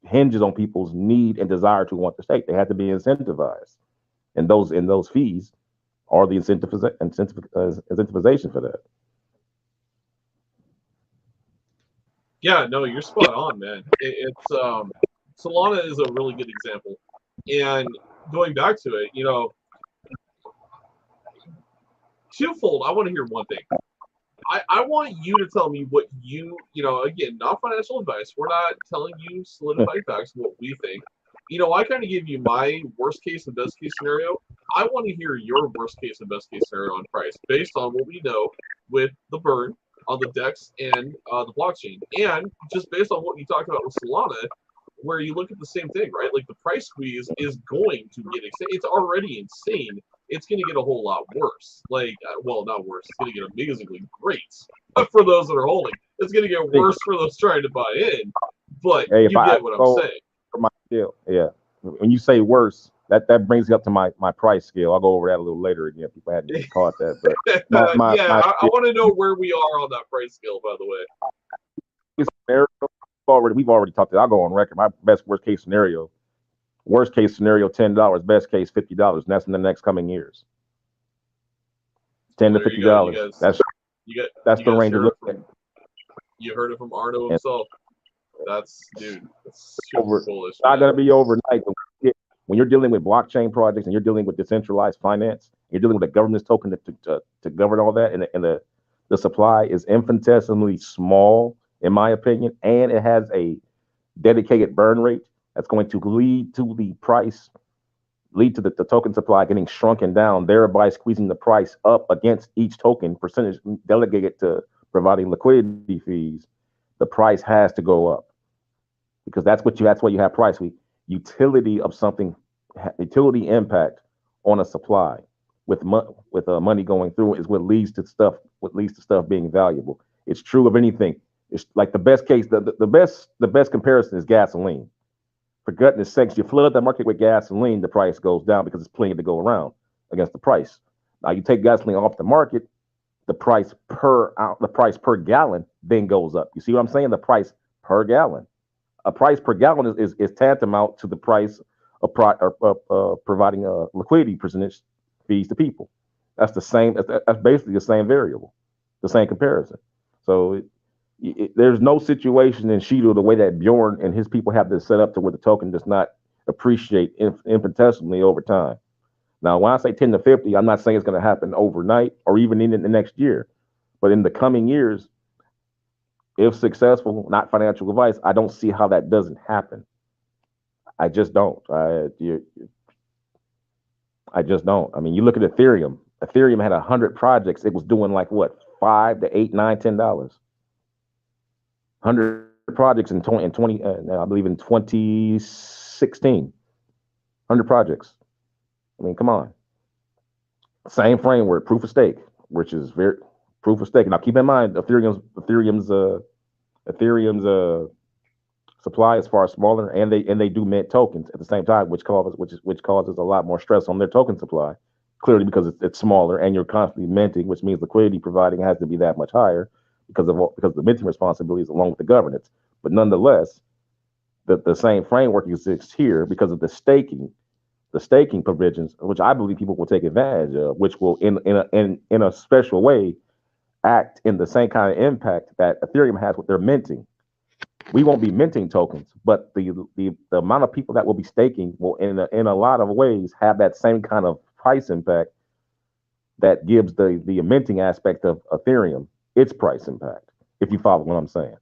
hinges on people's need and desire to want to stake. They have to be incentivized, and those fees are the incentivization for that. Yeah, no, you're spot on, man. Solana is a really good example. And going back to it, twofold, I want to hear one thing. I want you to tell me what again, not financial advice. We're not telling you solidified facts, what we think. I kind of give you my worst case and best case scenario. I want to hear your worst case and best case scenario on price based on what we know with the burn on the DEX and the blockchain. And just based on what you talked about with Solana, where you look at the same thing, right? Like the price squeeze is going to get insane. It's already insane. It's going to get a whole lot worse. Well, not worse. It's going to get amazingly great for those that are holding. It's going to get worse for those trying to buy in. But you get what I'm saying. For my scale, yeah. When you say worse, that brings me up to my price scale. I'll go over that a little later again. People hadn't caught that, but I want to know where we are on that price scale. By the way, we've already talked. I'll go on record. My worst case scenario, $10. Best case $50, and that's in the next coming years. $10 to $50. That's the range you're looking at. You heard it from Arno himself. That's super bullish. It's not going to be overnight. When you're dealing with blockchain projects and you're dealing with decentralized finance, you're dealing with a governance token to govern all that, and the supply is infinitesimally small, in my opinion, and it has a dedicated burn rate that's going to lead to the token supply getting shrunken down, thereby squeezing the price up against each token percentage delegated to providing liquidity fees. The price has to go up because that's why you have price. Utility of something, utility impact on a supply with money going through is what leads to stuff being valuable. It's true of anything. It's like the best case, the best comparison is gasoline. For goodness sakes, you flood the market with gasoline, the price goes down because it's plenty to go around against the price. Now you take gasoline off the market, the price per gallon then goes up. You see what I'm saying? The price per gallon A price per gallon is tantamount to the price of providing a liquidity percentage fees to people. That's the same. That's basically the same variable, the same comparison. So there's no situation in Shido the way that Bjorn and his people have this set up to where the token does not appreciate infinitesimally over time. Now, when I say 10 to 50, I'm not saying it's going to happen overnight or even in the next year, but in the coming years, if successful, not financial advice, I don't see how that doesn't happen. I just don't. I just don't. I mean, you look at Ethereum. Ethereum had 100 projects. It was doing like what, $5 to $8, $9, $10. 100 projects in 20, I believe in 2016. 100 projects. I mean, come on. Same framework, proof of stake, which is very proof of stake. Now, keep in mind, Ethereum's supply is far smaller, and they do mint tokens at the same time, which causes a lot more stress on their token supply. Clearly, because it's smaller, and you're constantly minting, which means liquidity providing has to be that much higher because of the minting responsibilities along with the governance. But nonetheless, the same framework exists here because of the staking provisions, which I believe people will take advantage of, which will in a special way act in the same kind of impact that Ethereum has with their minting. We won't be minting tokens, but the amount of people that will be staking will in a lot of ways have that same kind of price impact that gives the minting aspect of Ethereum its price impact, if you follow what I'm saying.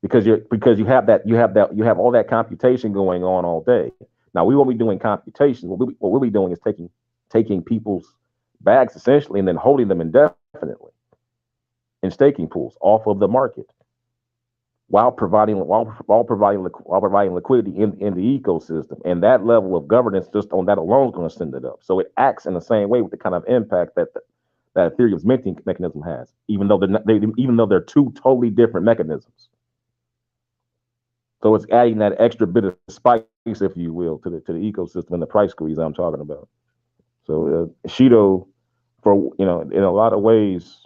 Because you have all that computation going on all day. Now we won't be doing computations. What we'll be doing is taking people's bags essentially and then holding them indefinitely in staking pools off of the market, while providing liquidity in the ecosystem. And that level of governance just on that alone is going to send it up. So it acts in the same way with the kind of impact that Ethereum's minting mechanism has, even though they're two totally different mechanisms. So it's adding that extra bit of spice, if you will, to the ecosystem and the price squeeze I'm talking about. So Shido, in a lot of ways,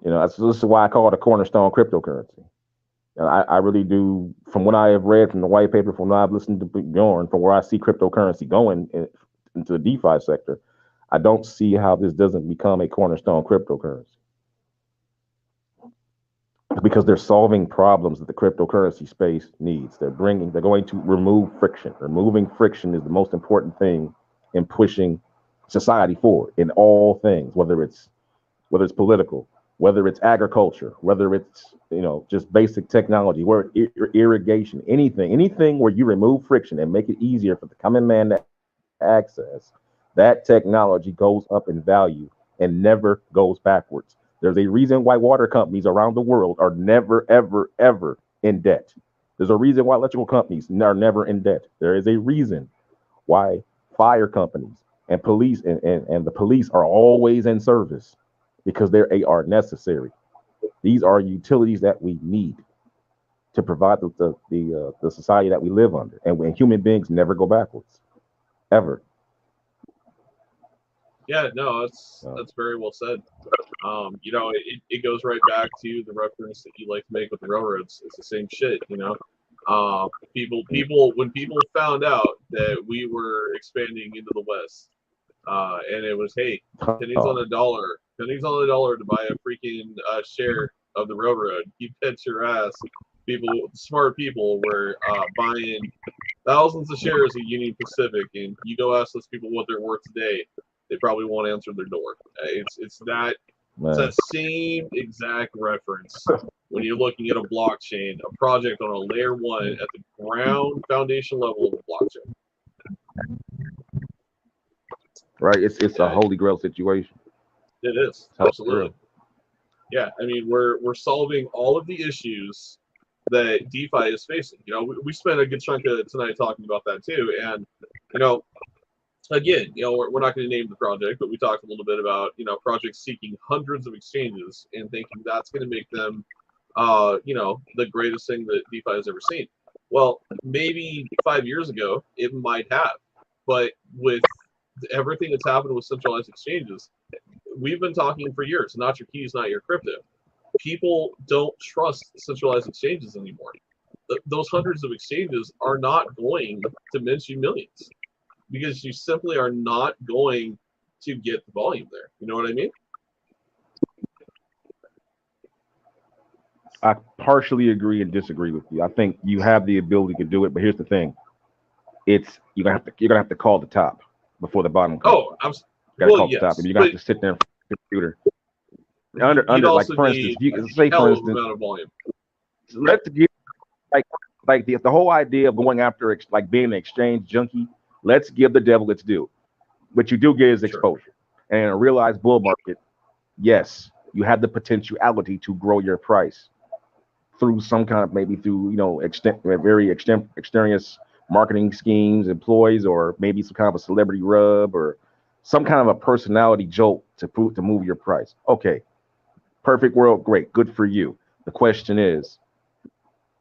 this is why I call it a cornerstone cryptocurrency. I really do, from what I have read from the white paper, from what I've listened to Bjorn, from where I see cryptocurrency going into the DeFi sector, I don't see how this doesn't become a cornerstone cryptocurrency. Because they're solving problems that the cryptocurrency space needs. They're going to remove friction. Removing friction is the most important thing in pushing society forward in all things, whether it's political, whether it's agriculture, whether it's just basic technology, where irrigation, anything where you remove friction and make it easier for the common man to access, that technology goes up in value and never goes backwards. There's a reason why water companies around the world are never, ever, ever in debt. There's a reason why electrical companies are never in debt. There is a reason why fire companies and police and the police are always in service, because they are necessary. These are utilities that we need to provide the society that we live under. And when human beings never go backwards, ever. Yeah, no, that's very well said. It goes right back to the reference that you like to make with the railroads. It's the same shit, People when people found out that we were expanding into the West, and it was, hey, pennies on the dollar to buy a freaking share of the railroad. You bet your ass. Smart people were buying thousands of shares of Union Pacific, and you go ask those people what they're worth today, they probably won't answer their door. It's that same exact reference when you're looking at a blockchain, a project on a layer 1 at the ground foundation level of the blockchain. Right, it's a holy grail situation. It is, absolutely. Yeah, I mean, we're solving all of the issues that DeFi is facing. We spent a good chunk of tonight talking about that too, and again, we're not going to name the project, but we talked a little bit about projects seeking hundreds of exchanges and thinking that's going to make them the greatest thing that DeFi has ever seen. Well, maybe 5 years ago it might have, but with everything that's happened with centralized exchanges, we've been talking for years, not your keys, not your crypto. People don't trust centralized exchanges anymore. those hundreds of exchanges are not going to mince you millions because you simply are not going to get the volume there. You know what I mean? I partially agree and disagree with you. I think you have the ability to do it, but here's the thing: it's you're gonna have to call the top before the bottom comes. Oh, I'm gotta well, call yes, the top, and you're gonna have to sit there in front of the computer. Under like also for instance, need if you say hell for of instance, amount of volume. let's give like the whole idea of going after like being an exchange junkie. Let's give the devil its due. What you do get is exposure, and in a realized bull market, yes, you have the potentiality to grow your price through some kind of maybe through extraneous marketing schemes, employees, or maybe some kind of a celebrity rub or some kind of a personality jolt to move your price. Okay, perfect world, great, good for you. The question is,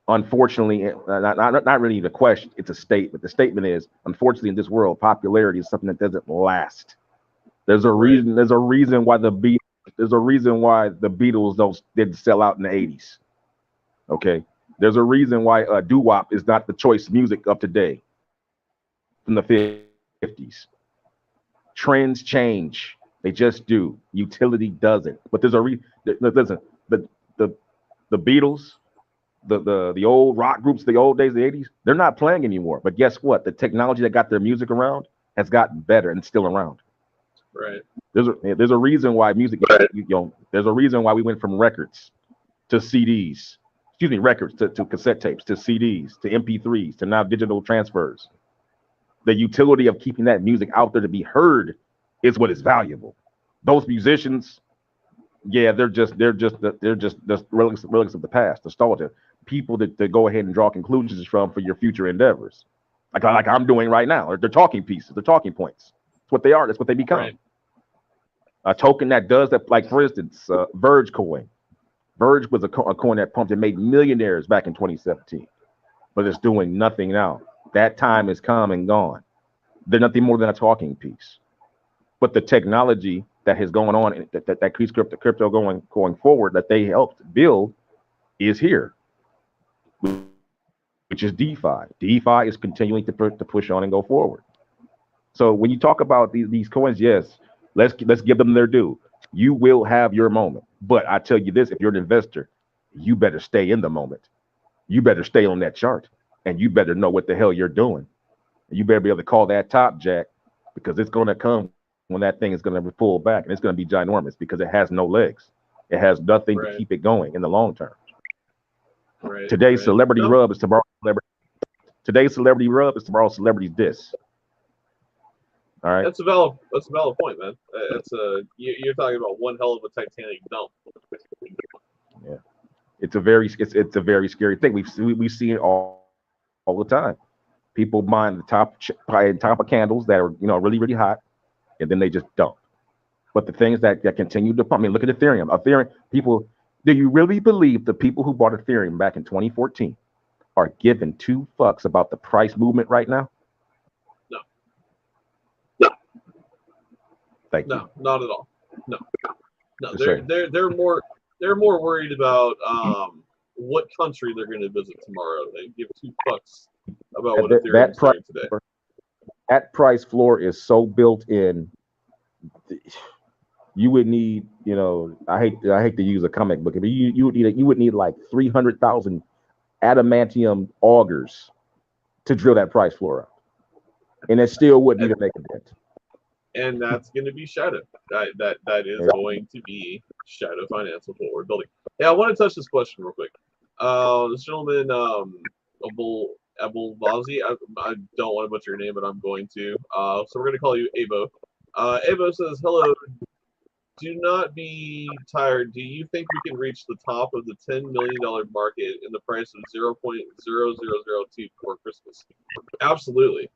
unfortunately, not really the question, it's a statement. The statement is, unfortunately, in this world, popularity is something that doesn't last. There's a reason. There's a reason why the Beatles didn't sell out in the 80s. Okay, there's a reason why doo-wop is not the choice music of today from the 50s. Trends change, they just do. Utility doesn't. But there's a listen, the Beatles, the old rock groups, the old days, the 80s, they're not playing anymore. But guess what? The technology that got their music around has gotten better and it's still around. Right. There's a reason why music, there's a reason why we went from records to CDs. Excuse me, records to cassette tapes, to CDs, to MP3s, to now digital transfers. The utility of keeping that music out there to be heard is what is valuable. Those musicians, yeah, they're just relics of the past, nostalgia. People to go ahead and draw conclusions from for your future endeavors, like I'm doing right now. They're talking pieces, they're talking points. That's what they are. That's what they become. Right. A token that does that, like for instance, Verge coin. Verge was a coin that pumped and made millionaires back in 2017, but it's doing nothing now. That time is come and gone. They're nothing more than a talking piece. But the technology that has gone on, that keeps crypto going forward, that they helped build, is here, which is DeFi. DeFi is continuing to push on and go forward. So when you talk about these coins, yes, let's give them their due. You will have your moment. But I tell you this, if you're an investor, you better stay in the moment. You better stay on that chart, and you better know what the hell you're doing. You better be able to call that top, Jack, because it's going to come when that thing is going to pull back, and it's going to be ginormous because it has no legs. It has nothing to keep it going in the long term. Today's celebrity rub is tomorrow's celebrity. Today's celebrity rub is tomorrow's celebrity's diss. All right. That's a valid point, man. You're talking about one hell of a Titanic dump. Yeah, it's a very scary thing. We see it all the time. People buying the top of candles that are really really hot, and then they just dump. But the things that continue to pump. I mean, look at Ethereum. People. Do you really believe the people who bought Ethereum back in 2014 are giving two fucks about the price movement right now? No. Thank you. No, not at all. No. They're more worried about what country they're going to visit tomorrow. They give two fucks about what Ethereum is doing today. That price floor is so built in. You would need, I hate to use a comic book, but you would need like 300,000 adamantium augers to drill that price floor up, and it still wouldn't even make a dent. And that's going to be Shadow. That is going to be Shido-Finance with what we're building. Yeah, I want to touch this question real quick. This gentleman, Abulvazi, I don't want to butcher your name, but I'm going to. So we're going to call you Abo. Abo says, hello. Do not be tired. Do you think we can reach the top of the $10 million market in the price of 0.0002 before Christmas? Absolutely.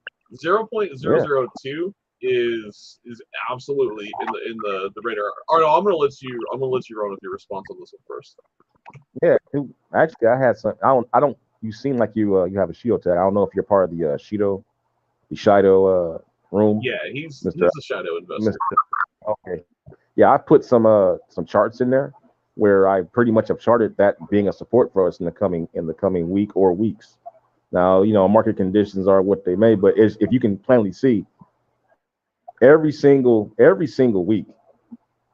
0.002 is absolutely in the radar. Arno, I'm gonna let you run with your response on this one first. Yeah, actually, I had some. I don't. You seem like you have a Shido tag. I don't know if you're part of the Shido room. Yeah, he's a shadow investor. Okay. Yeah, I put some charts in there. where I pretty much have charted that being a support for us in the coming week or weeks. Now, market conditions are what they may, but if you can plainly see, every single week,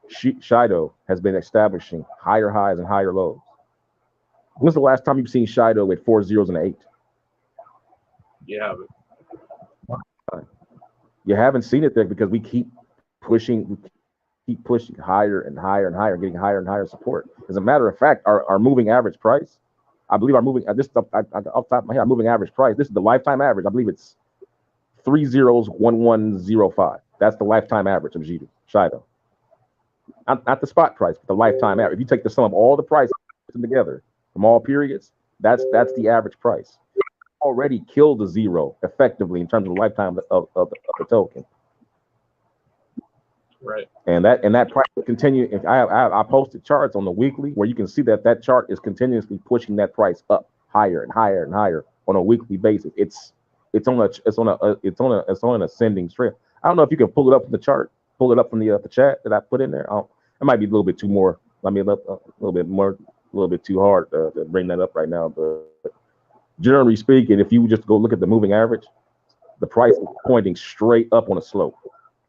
Shido has been establishing higher highs and higher lows. When's the last time you've seen Shido with 4 zeros and an 8? Yeah. You haven't seen it there because we keep pushing higher and higher and higher, getting higher and higher support. As a matter of fact, our moving average price, I believe our moving off the top of my head, our moving average price, this is the lifetime average. I believe it's 301105. That's the lifetime average of Shido. Not the spot price, but the lifetime average. If you take the sum of all the prices together from all periods, that's the average price. Already killed the zero effectively in terms of the lifetime of the token. Right. And that price will continue. I posted charts on the weekly where you can see that chart is continuously pushing that price up higher and higher and higher on a weekly basis. It's on an ascending trend. I don't know if you can pull it up from the chart, pull it up from the chat that I put in there. It might be a little bit too more. I mean, a little bit too hard to bring that up right now. But generally speaking, if you just go look at the moving average, the price is pointing straight up on a slope.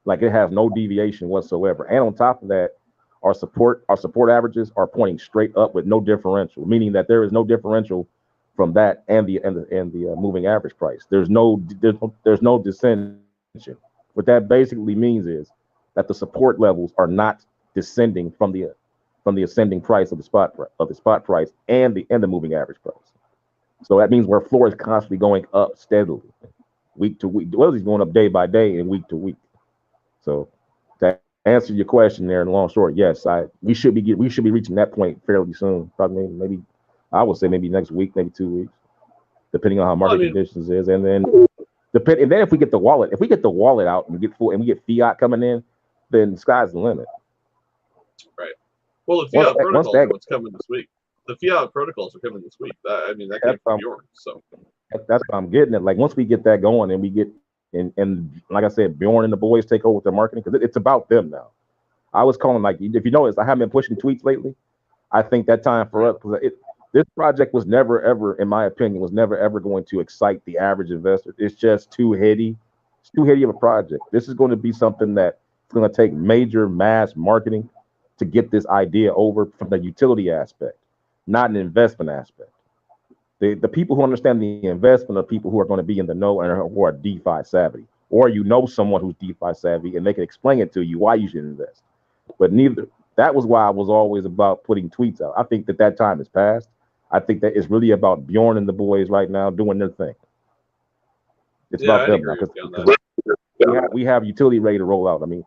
Like it has no deviation whatsoever. And on top of that, our support averages are pointing straight up with no differential, meaning that there is no differential from that and the moving average price. There's no descension. What that basically means is that the support levels are not descending from the ascending price of the spot price and the moving average price. So that means where floor is constantly going up steadily, week to week. Well, he's going up day by day and week to week. So to answer your question there in long short, yes, we should be reaching that point fairly soon. Probably maybe I would say maybe next week, maybe 2 weeks, depending on how market conditions is. And then if we get the wallet out and get full and we get fiat coming in, then the sky's the limit. Right. Well, the fiat protocols are what's coming this week. The fiat protocols are coming this week. That came from Bjorn. So that's what I'm getting at. Like once we get that going and we get and like I said, Bjorn and the boys take over with their marketing because it's about them now. I was calling, like, if you notice, I haven't been pushing tweets lately. I think that time for us, because this project was never ever, in my opinion, was never ever going to excite the average investor. It's just too heady. It's too heady of a project. This is going to be something that's going to take major mass marketing to get this idea over from the utility aspect, not an investment aspect. The people who understand the investment are people who are going to be in the know and who are DeFi savvy, or someone who's DeFi savvy and they can explain it to you why you should invest. But neither. That was why I was always about putting tweets out. I think that time has passed. I think that it's really about Bjorn and the boys right now doing their thing. It's about them now. We have utility ready to roll out. I mean,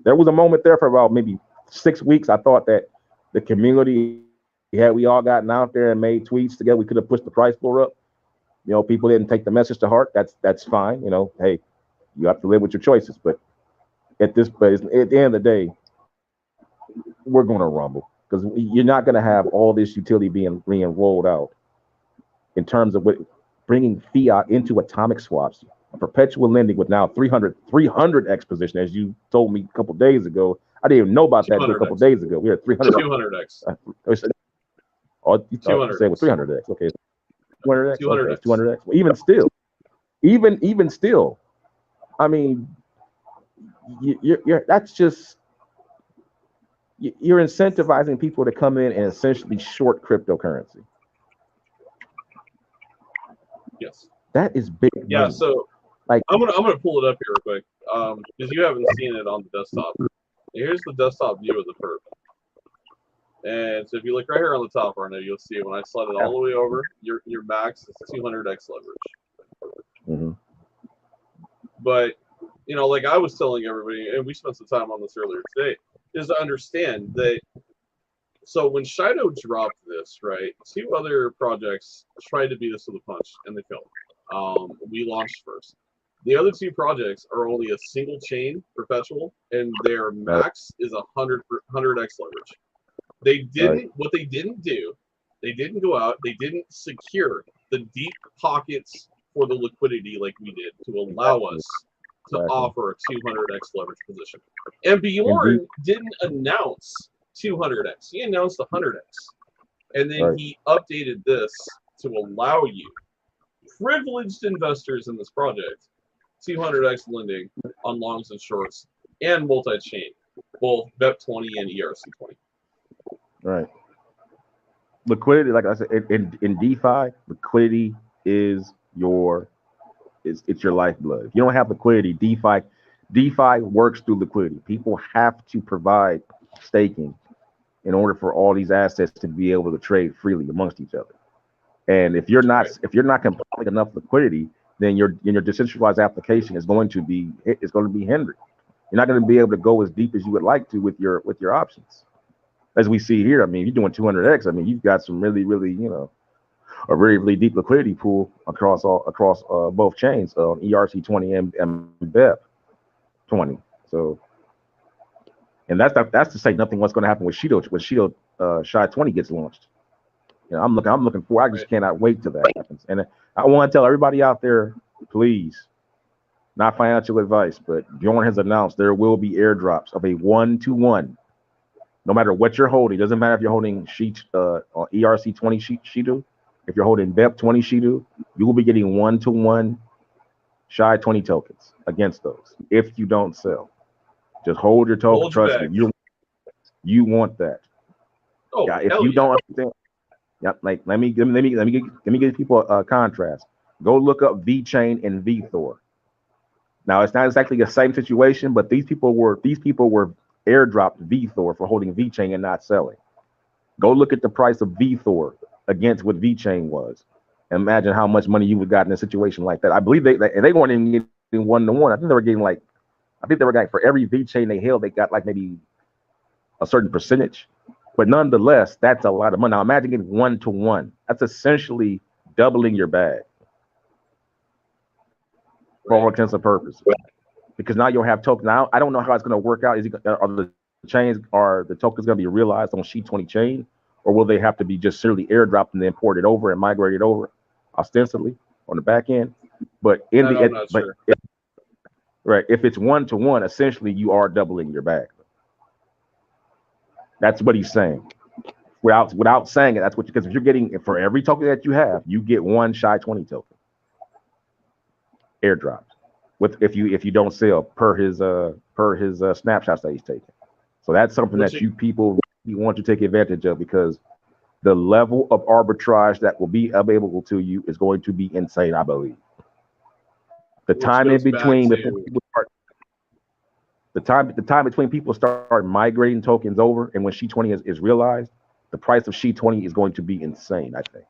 there was a moment there for about maybe 6 weeks. I thought that the community, we all gotten out there and made tweets together, we could have pushed the price floor up. People didn't take the message to heart. That's fine. Hey, you have to live with your choices. But at the end of the day, we're going to rumble because you're not going to have all this utility being rolled out in terms of bringing fiat into atomic swaps, perpetual lending with now 300x position, as you told me a couple of days ago. I didn't even know about that a couple of days ago. We had 200x. Oh, you say it was 300x. Okay, 200x. 200x. 200x. Well, even still, I mean, that's just you're incentivizing people to come in and essentially short cryptocurrency. Yes. That is big. Yeah. Money. So like I'm gonna pull it up here real quick because you haven't seen it on the desktop. Here's the desktop view of the perp. And so if you look right here on the top, Arno, you'll see when I slide it all the way over, your max is 200x leverage. Mm-hmm. But like I was telling everybody, and we spent some time on this earlier today, is to understand that. So when Shido dropped this, right, 2 other projects tried to beat us to the punch, and they failed. We launched first. The other 2 projects are only a single chain, Perpetual, and their max is 100x leverage. They didn't. What they didn't do, they didn't go out. They didn't secure the deep pockets for the liquidity like we did to allow us to offer a 200x leverage position. And Bjorn didn't announce 200x. He announced 100x. And then Right. he updated this to allow you, privileged investors in this project, 200x lending on longs and shorts and multi-chain, both BEP20 and ERC20. Right. Liquidity, like I said, in DeFi, liquidity is it's your lifeblood. If you don't have liquidity, DeFi works through liquidity. People have to provide staking in order for all these assets to be able to trade freely amongst each other. And if you're not compiling enough liquidity, then your decentralized application is going to be hindered. You're not going to be able to go as deep as you would like to with your options. As we see here, I mean, you're doing 200x. I mean, you've got some really, a very, really deep liquidity pool across both chains on ERC20 and BEP20. So, and that's to say nothing what's going to happen with Shido when Shido-20 gets launched. You know, I'm looking for. I just cannot wait till that happens. And I want to tell everybody out there, please, not financial advice, but Bjorn has announced there will be airdrops of a 1-to-1. No matter what you're holding, doesn't matter if you're holding ERC20 Shido, if you're holding BEP20 Shido, you will be getting 1-to-1 Shido-20 tokens against those if you don't sell. Just hold your token. Trust me, you want that. Oh, yeah, if you don't understand, yeah, like let me give people a contrast. Go look up VeChain and VeThor. Now it's not exactly the same situation, but these people were airdropped VeThor for holding VeChain and not selling. Go look at the price of VeThor against what VeChain was. Imagine how much money you would have gotten in a situation like that. I believe they weren't even getting 1-to-1. I think they were getting for every VeChain they held, they got like maybe a certain percentage. But nonetheless, that's a lot of money. Now imagine getting 1-to-1. That's essentially doubling your bag for all intents and purposes. Because now you'll have tokens. Now I don't know how it's going to work out. Are the tokens going to be realized on Shido-20 chain, or will they have to be just simply airdropped and then ported over and migrated over ostensibly on the back end? But if it's 1-to-1, essentially you are doubling your bag. That's what he's saying. Without saying it, that's what, because if you're getting, for every token that you have, you get one Shido-20 token airdropped. If you don't sell per his snapshots that he's taking. So that's something that you people really want to take advantage of, because the level of arbitrage that will be available to you is going to be insane, I believe. The time in between people start migrating tokens over and when Shido-20 is realized, the price of Shido-20 is going to be insane, I think.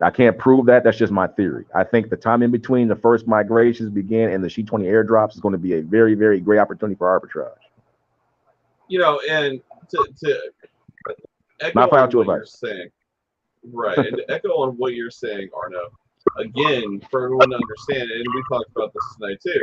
I can't prove that. That's just my theory. I think the time in between the first migrations begin and the Shido-20 airdrops is going to be a very, very great opportunity for arbitrage. You know, and to echo Not on financial what you're advice. saying, right? And to echo on what you're saying, Arno, again, for everyone to understand, and we talked about this tonight too,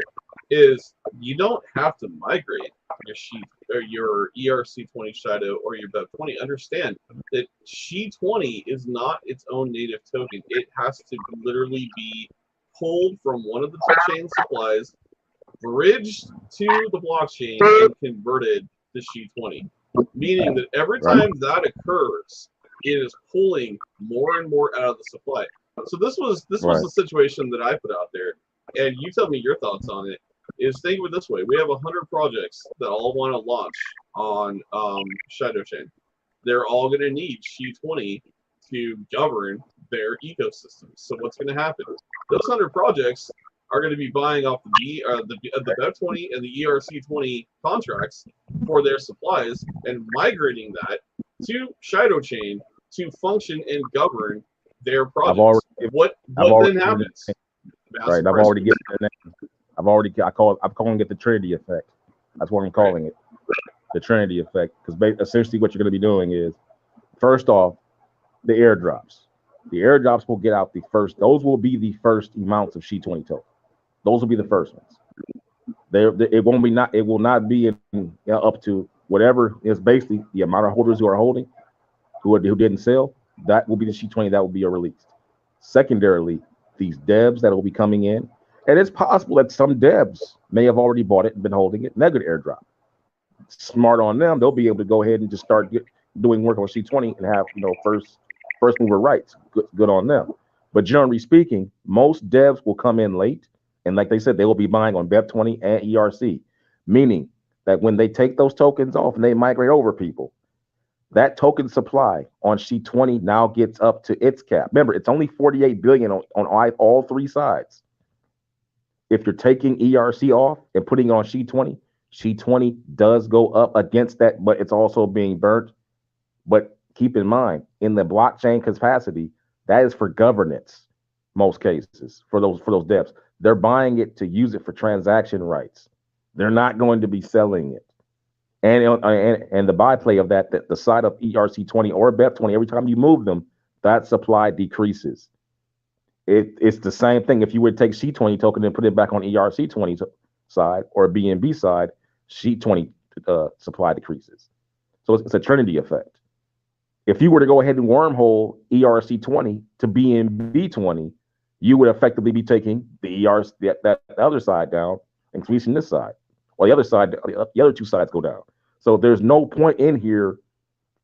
is you don't have to migrate your sheet or your ERC20 Shido or your BEP20. Understand that Shido-20 is not its own native token. It has to literally be pulled from one of the two chain supplies, bridged to the blockchain, and converted to Shido-20. Meaning that every time that occurs, it is pulling more and more out of the supply. So this was the situation that I put out there, and you tell me your thoughts on it. Is think of it this way: we have 100 projects that all want to launch on Shido Chain. They're all going to need Shido-20 to govern their ecosystems. So what's going to happen? Those 100 projects are going to be buying off the BEP20 and the ERC20 contracts for their supplies and migrating that to Shido Chain to function and govern their projects. What then happens? Right, I'm calling it the Trinity effect. That's what I'm calling it, the Trinity effect. Because essentially, what you're going to be doing is, first off, the airdrops. The airdrops will get out the first. Those will be the first amounts of Shido-20 tokens. Those will be the first ones. It will not be up to whatever is basically the amount of holders who are holding, who didn't sell. That will be the Shido-20 that will be released. Secondarily, these devs that will be coming in, and it's possible that some devs may have already bought it and been holding it, and they're going to airdrop. smart on them. They'll be able to go ahead and just start doing work on C20 and have, first mover rights. Good on them. But generally speaking, most devs will come in late, and like they said, they will be buying on BEP20 and ERC, meaning that when they take those tokens off and they migrate over people, that token supply on C20 now gets up to its cap. Remember, it's only 48 billion on all three sides. If you're taking ERC off and putting it on C20 does go up against that, but it's also being burnt. But keep in mind, in the blockchain capacity, that is for governance, most cases, for those devs. They're buying it to use it for transaction rights. They're not going to be selling it. And the byplay of that the side of ERC20 or BEP20, every time you move them, that supply decreases. It's the same thing if you would take C20 token and put it back on ERC20 side or BNB side, C20 supply decreases. So it's a trinity effect. If you were to go ahead and wormhole ERC20 to BNB20, you would effectively be taking the ERC that other side down, increasing this side. Well, the other two sides go down. So there's no point in here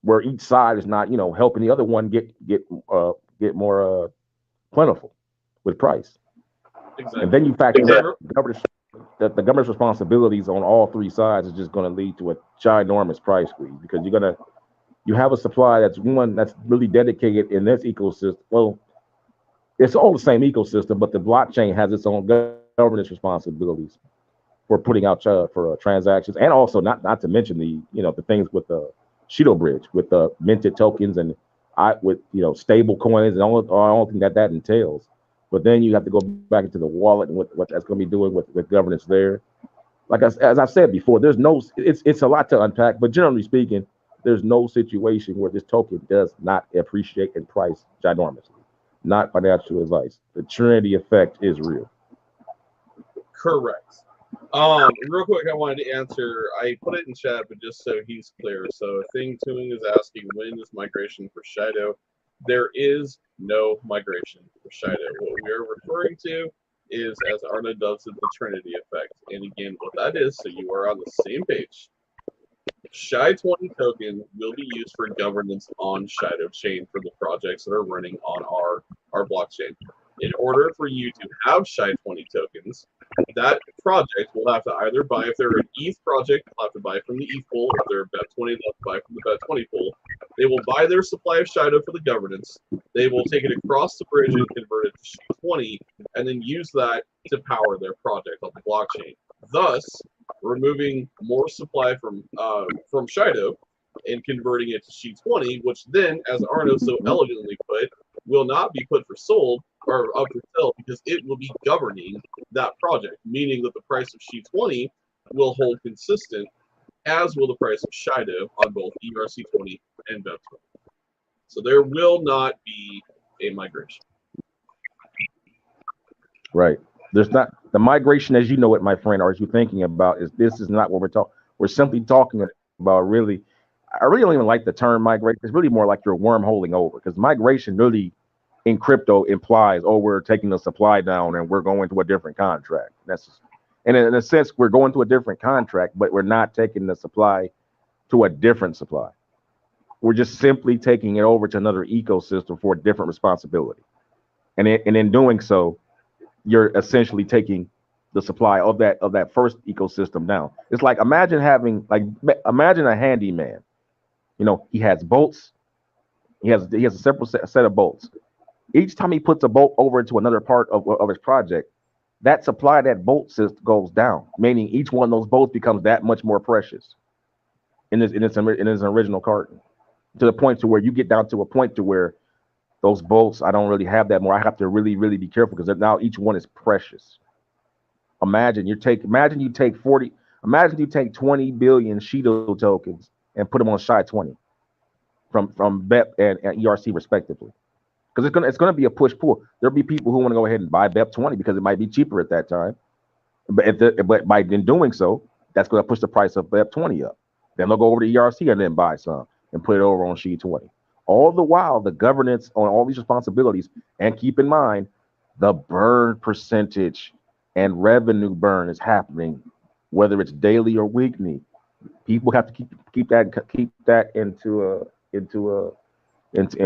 where each side is not, helping the other one get more plentiful with price. Exactly. And then you factor in the government's responsibilities on all three sides is just going to lead to a ginormous price squeeze, because you have a supply that's really dedicated in this ecosystem. Well, it's all the same ecosystem, but the blockchain has its own governance responsibilities for putting out for transactions, and also not to mention the things with the Shido bridge with the minted tokens and stable coins and all thing that entails. But then you have to go back into the wallet and what that's going to be doing with governance there. Like as I've said before, it's a lot to unpack, but generally speaking, there's no situation where this token does not appreciate in price ginormously. Not financial advice. The Trinity effect is real. Correct. Real quick, I wanted to answer. I put it in chat, but just so he's clear. So Thing Tuning is asking, when is migration for Shido? There is no migration for Shido. What we are referring to is, as Arno does, the Trinity effect. And again, what that is, so you are on the same page. SHI-20 token will be used for governance on Shido chain for the projects that are running on our blockchain. In order for you to have SHI-20 tokens, that project will have to either buy, if they're an ETH project, they'll have to buy from the ETH pool. If they're BEP20, they'll have to buy from the BEP20 pool. They will buy their supply of Shido for the governance. They will take it across the bridge and convert it to SHI-20, and then use that to power their project on the blockchain. Thus, removing more supply from Shido and converting it to SHI-20, which then, as Arno so elegantly put, will not be put for sold or up for sale, because it will be governing that project, meaning that the price of SHI-20 will hold consistent, as will the price of Shido on both ERC20 and BEP20. So there will not be a migration. Right. There's not the migration as you know it, my friend, or as you're thinking about, this is not what we're talking. We're simply talking about really. I really don't even like the term migration. It's really more like you're wormholing over, because migration really in crypto implies, we're taking the supply down and we're going to a different contract. And in a sense, we're going to a different contract, but we're not taking the supply to a different supply. We're just simply taking it over to another ecosystem for a different responsibility. And in doing so, you're essentially taking the supply of that first ecosystem down. It's like imagine a handyman. He has bolts. He has a separate set of bolts. Each time he puts a bolt over into another part of his project, that supply, that bolt system goes down, meaning each one of those bolts becomes that much more precious in his original carton, to the point to where you get down to a point to where those bolts, I don't really have that more. I have to really, really be careful, because now each one is precious. Imagine you take 20 billion Shido tokens and put them on SHI-20 from BEP and ERC respectively. Because it's gonna be a push-pull. There'll be people who want to go ahead and buy BEP20 because it might be cheaper at that time. But by doing so, that's going to push the price of BEP20 up. Then they'll go over to ERC and then buy some and put it over on SHI-20. All the while, the governance on all these responsibilities, and keep in mind, the burn percentage and revenue burn is happening, whether it's daily or weekly. People have to keep that in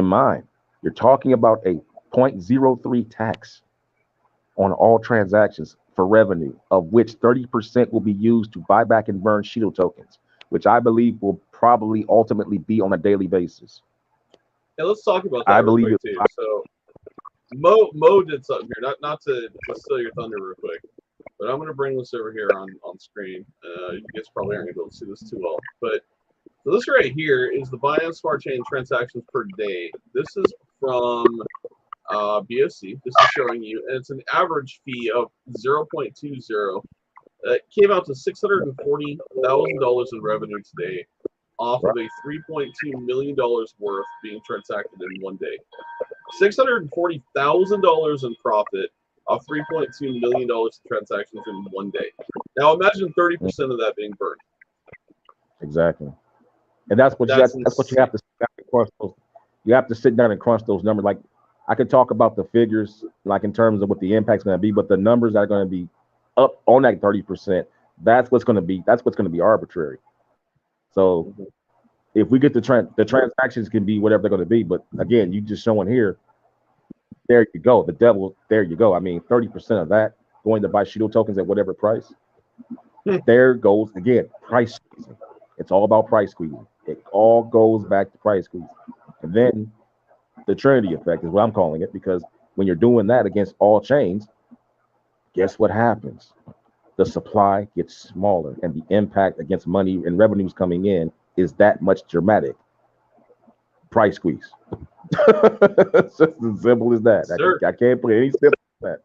mind. You're talking about a 0.03 tax on all transactions for revenue, of which 30% will be used to buy back and burn Shido tokens, which I believe will probably ultimately be on a daily basis. Yeah, let's talk about that I real believe quick too. So Mo did something here, not to steal your thunder real quick, but I'm gonna bring this over here on screen. You guys probably aren't gonna be able to see this too well, but so this right here is the buy on Smart Chain transactions per day. This is from BSC. This is showing you, and it's an average fee of 0.20. It came out to $640,000 in revenue today, off of a $3.2 million worth being transacted in one day. $640,000 in profit off $3.2 million in transactions in one day. Now imagine 30% of that being burned. Exactly, and that's what you have to crunch those. You have to sit down and crunch those numbers. Like, I could talk about the figures, like in terms of what the impact's going to be, but the numbers that are going to be up on that 30%, that's what's going to be arbitrary. So if we get the transactions can be whatever they're going to be, but again, you just showing here, there you go, the devil, there you go. I mean, 30% of that going to buy Shido tokens at whatever price. There goes again, price squeezing. It's all about price squeezing. It all goes back to price squeezing. And then the Trinity effect is what I'm calling it, because when you're doing that against all chains, guess what happens? The supply gets smaller, and the impact against money and revenues coming in is that much dramatic. Price squeeze. It's just as simple as that. I can't put any simple as that.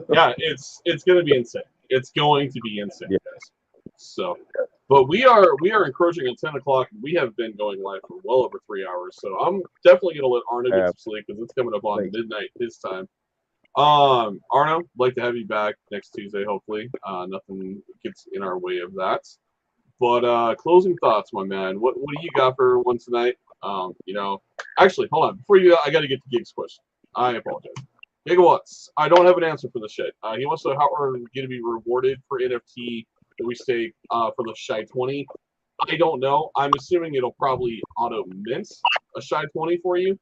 Yeah, it's going to be insane. It's going to be insane, Yeah. guys. So, but we are encroaching at 10 o'clock. We have been going live for well over 3 hours. So I'm definitely going to let Arno get some sleep because it's coming up on midnight his time. Arno, like to have you back next Tuesday, hopefully. Nothing gets in our way of that. But closing thoughts, my man. What do you got for everyone tonight? Actually, hold on. Before I got to get to Gig's question. I apologize. Gigawatts, I don't have an answer for the shit. He wants to know how we're going to be rewarded for NFT that we stake for the Shy 20. I don't know. I'm assuming it'll probably auto mint a Shy 20 for you.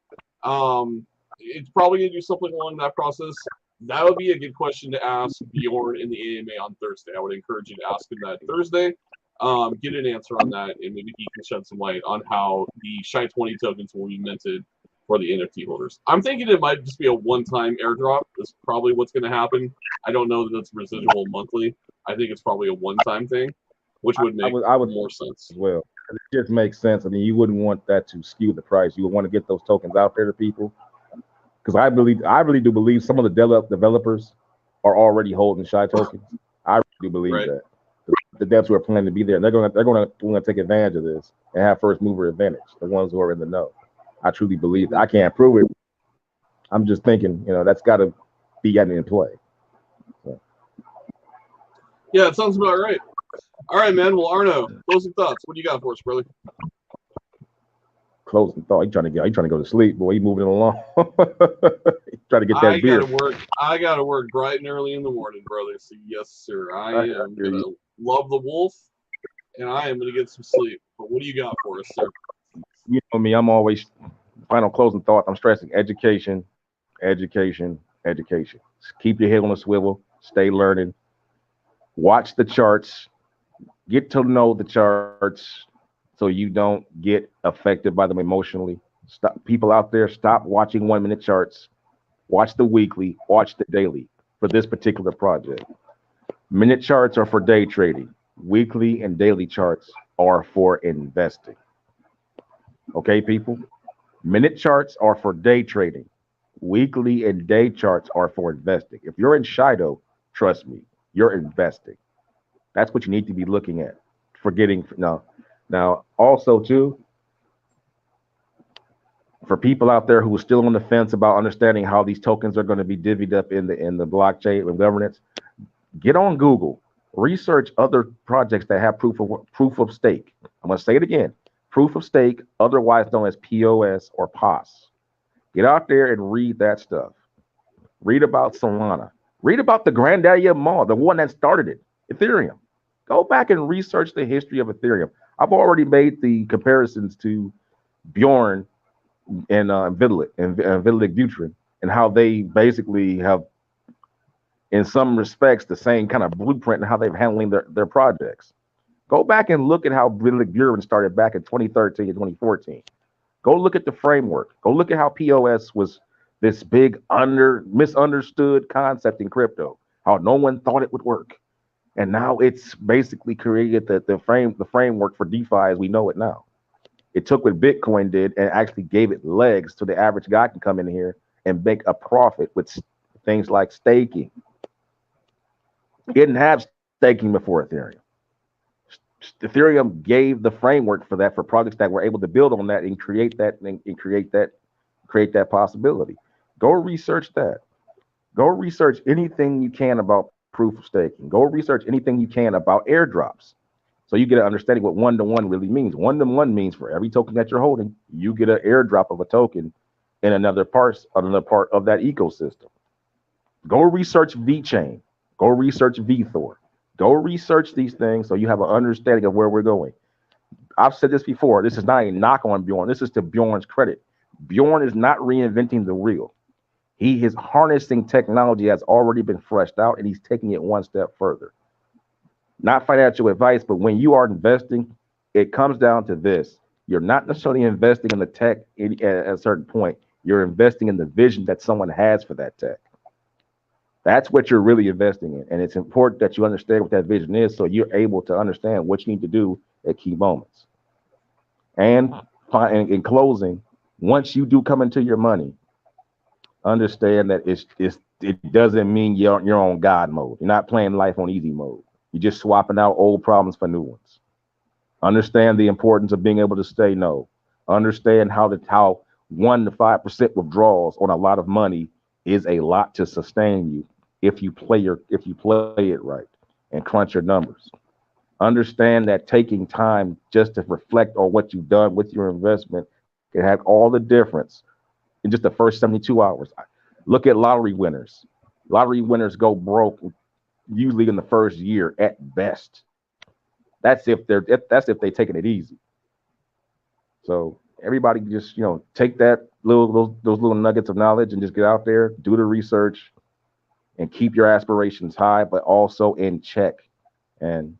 It's probably going to do something along that process. That would be a good question to ask Bjorn in the AMA on Thursday. I would encourage you to ask him that Thursday. Get an answer on that, and maybe he can shed some light on how the Shy 20 tokens will be minted for the NFT holders. I'm thinking it might just be a one-time airdrop. That's probably what's going to happen. I don't know that it's residual monthly. I think it's probably a one-time thing, which would make more sense. As well. It just makes sense. I mean, you wouldn't want that to skew the price. You would want to get those tokens out there to people. Because I really do believe some of the developers are already holding Shy tokens. I really do believe that. The devs who are planning to be there, they're going to take advantage of this and have first mover advantage. The ones who are in the know. I truly believe that. I can't prove it. I'm just thinking, that's got to be in play. So. Yeah, it sounds about right. All right, man. Well, Arno, closing thoughts. What do you got for us, brother? Closing thought. He trying to go to sleep, boy. He moving along. He's trying to get that beer. I gotta work bright and early in the morning, brother. So yes, sir. I am gonna love the wolf, and I am gonna get some sleep. But what do you got for us, sir? You know me. I'm always final closing thought. I'm stressing education, education, education. Keep your head on a swivel. Stay learning. Watch the charts. Get to know the charts so you don't get affected by them emotionally. Stop, people out there, stop watching 1 minute charts. Watch the weekly, watch the daily for this particular project. Minute charts are for day trading. Weekly and daily charts are for investing. Okay, people? Minute charts are for day trading. Weekly and day charts are for investing. If you're in Shido, trust me, you're investing. That's what you need to be looking at. Now, also too, for people out there who are still on the fence about understanding how these tokens are going to be divvied up in the blockchain and governance, get on Google, research other projects that have proof of stake. I'm going to say it again, proof of stake, otherwise known as POS or POS. Get out there and read that stuff. Read about Solana. Read about the granddaddy of them all, the one that started it, Ethereum. Go back and research the history of Ethereum. I've already made the comparisons to Bjorn and Vitalik and Vitalik Buterin, and how they basically have, in some respects, the same kind of blueprint and how they've handling their projects. Go back and look at how Vitalik Buterin started back in 2013 and 2014. Go look at the framework. Go look at how POS was this big misunderstood concept in crypto, how no one thought it would work. And now it's basically created the framework for DeFi as we know it now. It took what Bitcoin did and actually gave it legs so the average guy can come in here and make a profit with things like staking. It didn't have staking before Ethereum. Ethereum gave the framework for that for projects that were able to build on that and create that possibility. Go research that. Go research anything you can about proof of staking. Go research anything you can about airdrops, so you get an understanding what one-to-one really means. One-to-one means for every token that you're holding, you get an airdrop of a token in another part of that ecosystem. Go research VeChain. Go research VeThor. Go research these things so you have an understanding of where we're going. I've said this before. This is not a knock on Bjorn. This is to Bjorn's credit. Bjorn is not reinventing the wheel. He is harnessing technology that's already been fleshed out, and he's taking it one step further. Not financial advice, but when you are investing, it comes down to this. You're not necessarily investing in the tech at a certain point. You're investing in the vision that someone has for that tech. That's what you're really investing in. And it's important that you understand what that vision is so you're able to understand what you need to do at key moments. And in closing, once you do come into your money, understand that it doesn't mean you're on God mode. You're not playing life on easy mode. You're just swapping out old problems for new ones. Understand the importance of being able to say no. Understand how 1 to 5% withdrawals on a lot of money is a lot to sustain you if you play it right and crunch your numbers. Understand that taking time just to reflect on what you've done with your investment can have all the difference in just the first 72 hours. Look at lottery winners. Lottery winners go broke usually in the first year at best. That's if they're taking it easy. So everybody just take those little nuggets of knowledge and just get out there, do the research, and keep your aspirations high, but also in check. And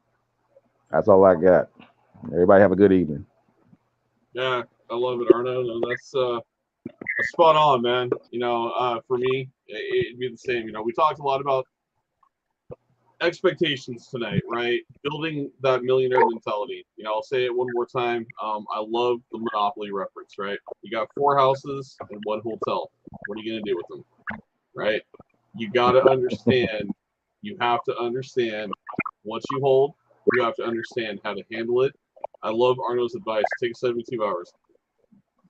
that's all I got. Everybody have a good evening. Yeah, I love it, Arno. No, that's spot on, man. For me, it'd be the same. We talked a lot about expectations tonight, right? Building that millionaire mentality. I'll say it one more time. I love the Monopoly reference, right? You got 4 houses and 1 hotel. What are you gonna do with them, right? You gotta understand. You have to understand what you hold. You have to understand how to handle it. I love Arno's advice. Take 72 hours.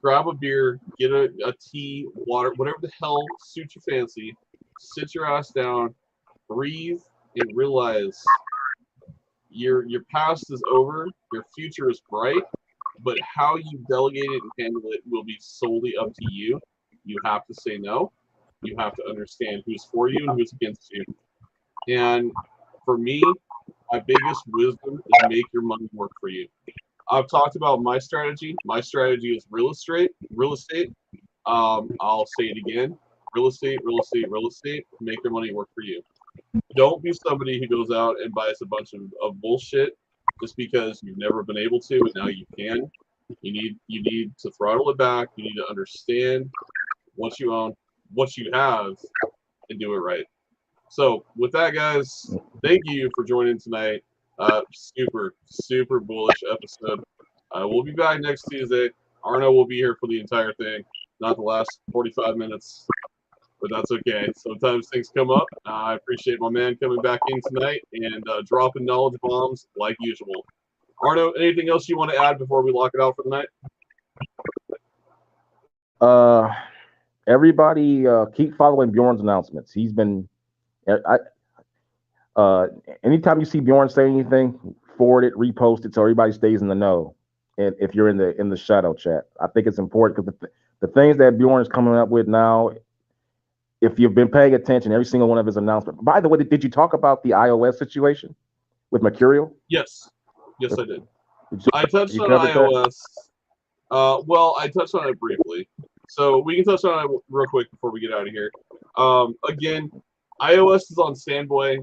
Grab a beer, get a tea, water, whatever the hell suits your fancy. Sit your ass down, breathe, and realize your past is over, your future is bright, but how you delegate it and handle it will be solely up to you. You have to say no. You have to understand who's for you and who's against you. And for me, my biggest wisdom is make your money work for you. I've talked about my strategy. My strategy is real estate. I'll say it again. Real estate. Make your money work for you. Don't be somebody who goes out and buys a bunch of bullshit just because you've never been able to and now you can. You need to throttle it back. You need to understand what you own, what you have, and do it right. So with that, guys, thank you for joining tonight. Super bullish episode. We'll be back next Tuesday. Arno will be here for the entire thing, not the last 45 minutes, but that's okay. Sometimes things come up. I appreciate my man coming back in tonight and dropping knowledge bombs like usual. Arno, anything else you want to add before we lock it out for the night? Everybody keep following Bjorn's announcements. He's been anytime you see Bjorn say anything, forward it, repost it so everybody stays in the know. And if you're in the shadow chat, I think it's important because the things that Bjorn is coming up with now, if you've been paying attention, every single one of his announcements. By the way, did you talk about the iOS situation? with Mercurial? Yes, yes, I did. Did you- I touched you on covered that? iOS. Well, I touched on it briefly, so we can touch on it real quick before we get out of here. Again, iOS is on standby.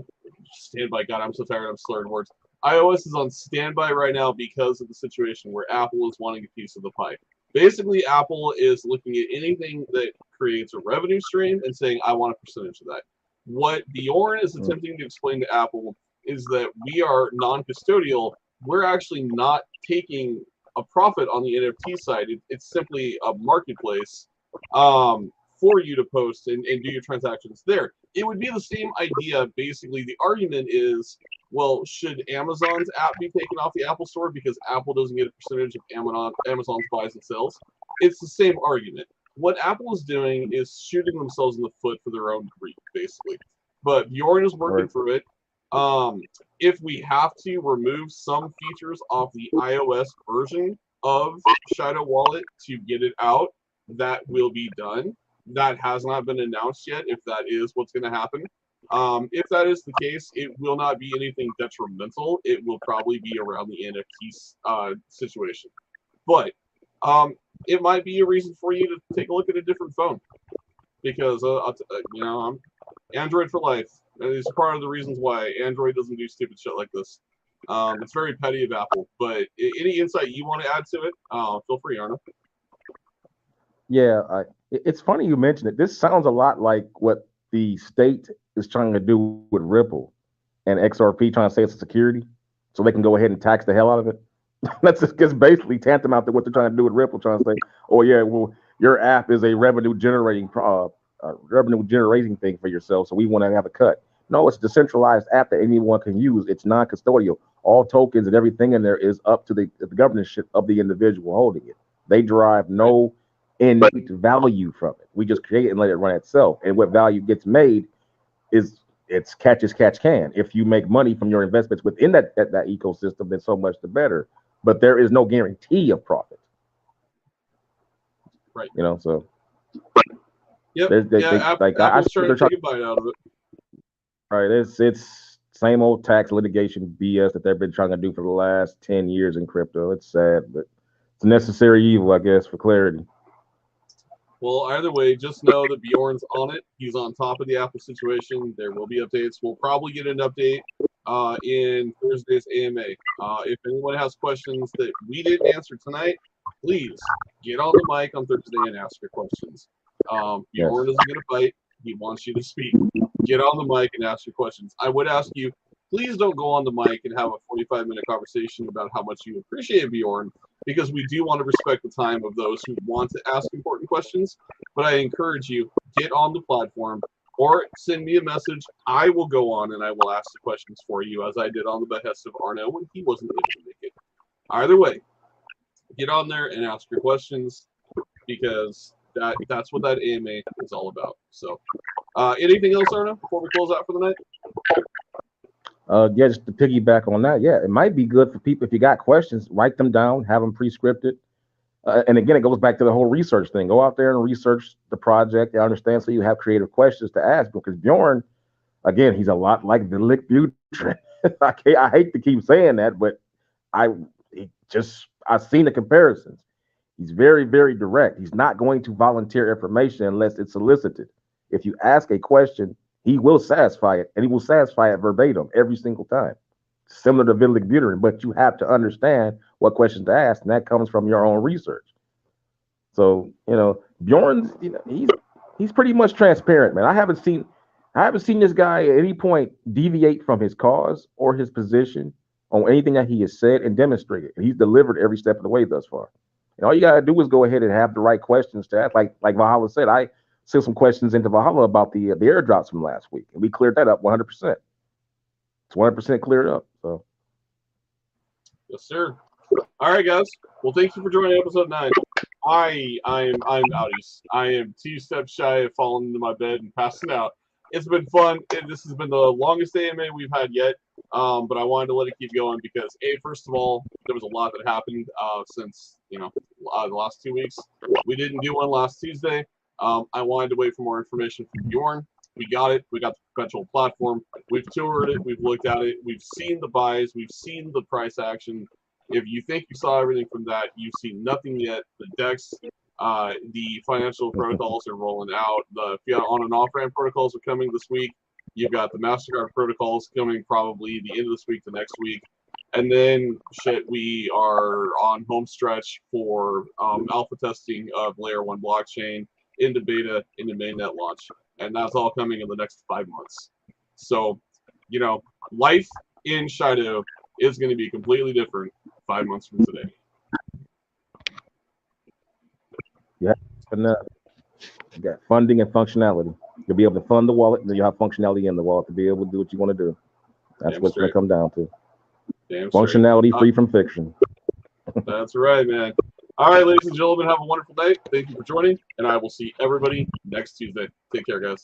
Standby. God, I'm so tired. I'm slurring words. iOS is on standby right now because of the situation where Apple is wanting a piece of the pie. Basically, Apple is looking at anything that creates a revenue stream and saying, I want a percentage of that. What Bjorn is attempting to explain to Apple is that we are non-custodial. We're actually not taking a profit on the NFT side. It's simply a marketplace for you to post and do your transactions there. It would be the same idea. Basically, the argument is, well, should Amazon's app be taken off the Apple Store because Apple doesn't get a percentage of Amazon's buys and sells? It's the same argument. What Apple is doing is shooting themselves in the foot for their own greed, basically. But Bjorn is working through it. If we have to remove some features off the iOS version of Shido Wallet to get it out, that will be done. That has not been announced yet if that is what's going to happen. If that is the case, it will not be anything detrimental. It will probably be around the NFT situation. But it might be a reason for you to take a look at a different phone. Because, I'm Android for life. It's part of the reasons why Android doesn't do stupid shit like this. It's very petty of Apple. But any insight you want to add to it, feel free, Arno. Yeah, it's funny you mentioned it. This sounds a lot like what the state is trying to do with Ripple and XRP, trying to say it's a security, so they can go ahead and tax the hell out of it. That's just basically tantamount to what they're trying to do with Ripple, trying to say, oh yeah, well, your app is a revenue generating thing for yourself, so we want to have a cut. No, it's a decentralized app that anyone can use. It's non-custodial. All tokens and everything in there is up to the governorship of the individual holding it. They derive no innate value from it. We just create it and let it run itself. And what value gets made is it's catch as catch can. If you make money from your investments within that ecosystem, then so much the better. But there is no guarantee of profit. Right. So. Yep. Apple's trying to take a bite out of it. Right. It's same old tax litigation BS that they've been trying to do for the last 10 years in crypto. It's sad, but it's a necessary evil, I guess, for clarity. Well, either way, just know that Bjorn's on it. He's on top of the Apple situation. There will be updates. We'll probably get an update in Thursday's AMA. If anyone has questions that we didn't answer tonight, please get on the mic on Thursday and ask your questions. Bjorn isn't going to bite. He wants you to speak. Get on the mic and ask your questions. I would ask you, please don't go on the mic and have a 45-minute conversation about how much you appreciate Bjorn, because we do want to respect the time of those who want to ask important questions. But I encourage you, get on the platform or send me a message. I will go on and I will ask the questions for you, as I did on the behest of Arno when he wasn't able to make it. Either way, get on there and ask your questions, because that's what that AMA is all about. So anything else, Arno, before we close out for the night? Yeah, just to piggyback on that, yeah, it might be good for people, if you got questions, write them down, have them pre-scripted. And again, it goes back to the whole research thing. Go out there and research the project, understand, so you have creative questions to ask. Because Bjorn, again, he's a lot like the Lick Butrin. I hate to keep saying that, but I've seen the comparisons. He's very, very direct. He's not going to volunteer information unless it's solicited. If you ask a question, he will satisfy it, and he will satisfy it verbatim every single time. Similar to Vitalik Buterin, but you have to understand what questions to ask, and that comes from your own research. So, Bjorn's, he's pretty much transparent, man. I haven't seen this guy at any point deviate from his cause or his position on anything that he has said and demonstrated. And he's delivered every step of the way thus far. And all you gotta do is go ahead and have the right questions to ask. Like Valhalla said, I sent some questions into Valhalla about the airdrops from last week, and we cleared that up 100%. It's 100% cleared up. So, yes, sir. All right, guys. Well, thank you for joining episode 9. I'm outies. I am 2 steps shy of falling into my bed and passing out. It's been fun. This has been the longest AMA we've had yet, but I wanted to let it keep going because, first of all, there was a lot that happened since the last 2 weeks. We didn't do one last Tuesday. I wanted to wait for more information from Bjorn. We got it. We got the Perpetual platform. We've toured it. We've looked at it. We've seen the buys. We've seen the price action. If you think you saw everything from that, you've seen nothing yet. The DEX, the financial protocols are rolling out. The fiat on and off ramp protocols are coming this week. You've got the MasterCard protocols coming probably the end of this week to next week. And then, we are on home stretch for alpha testing of Layer 1 blockchain into beta, into mainnet launch. And that's all coming in the next 5 months. So, life in Shido is going to be completely different 5 months from today. Yeah, enough. You got funding and functionality. You'll be able to fund the wallet, and then you have functionality in the wallet to be able to do what you want to do. That's what's going to come down to. Functionality free from fiction. That's right, man. All right, ladies and gentlemen, have a wonderful day. Thank you for joining, and I will see everybody next Tuesday. Take care, guys.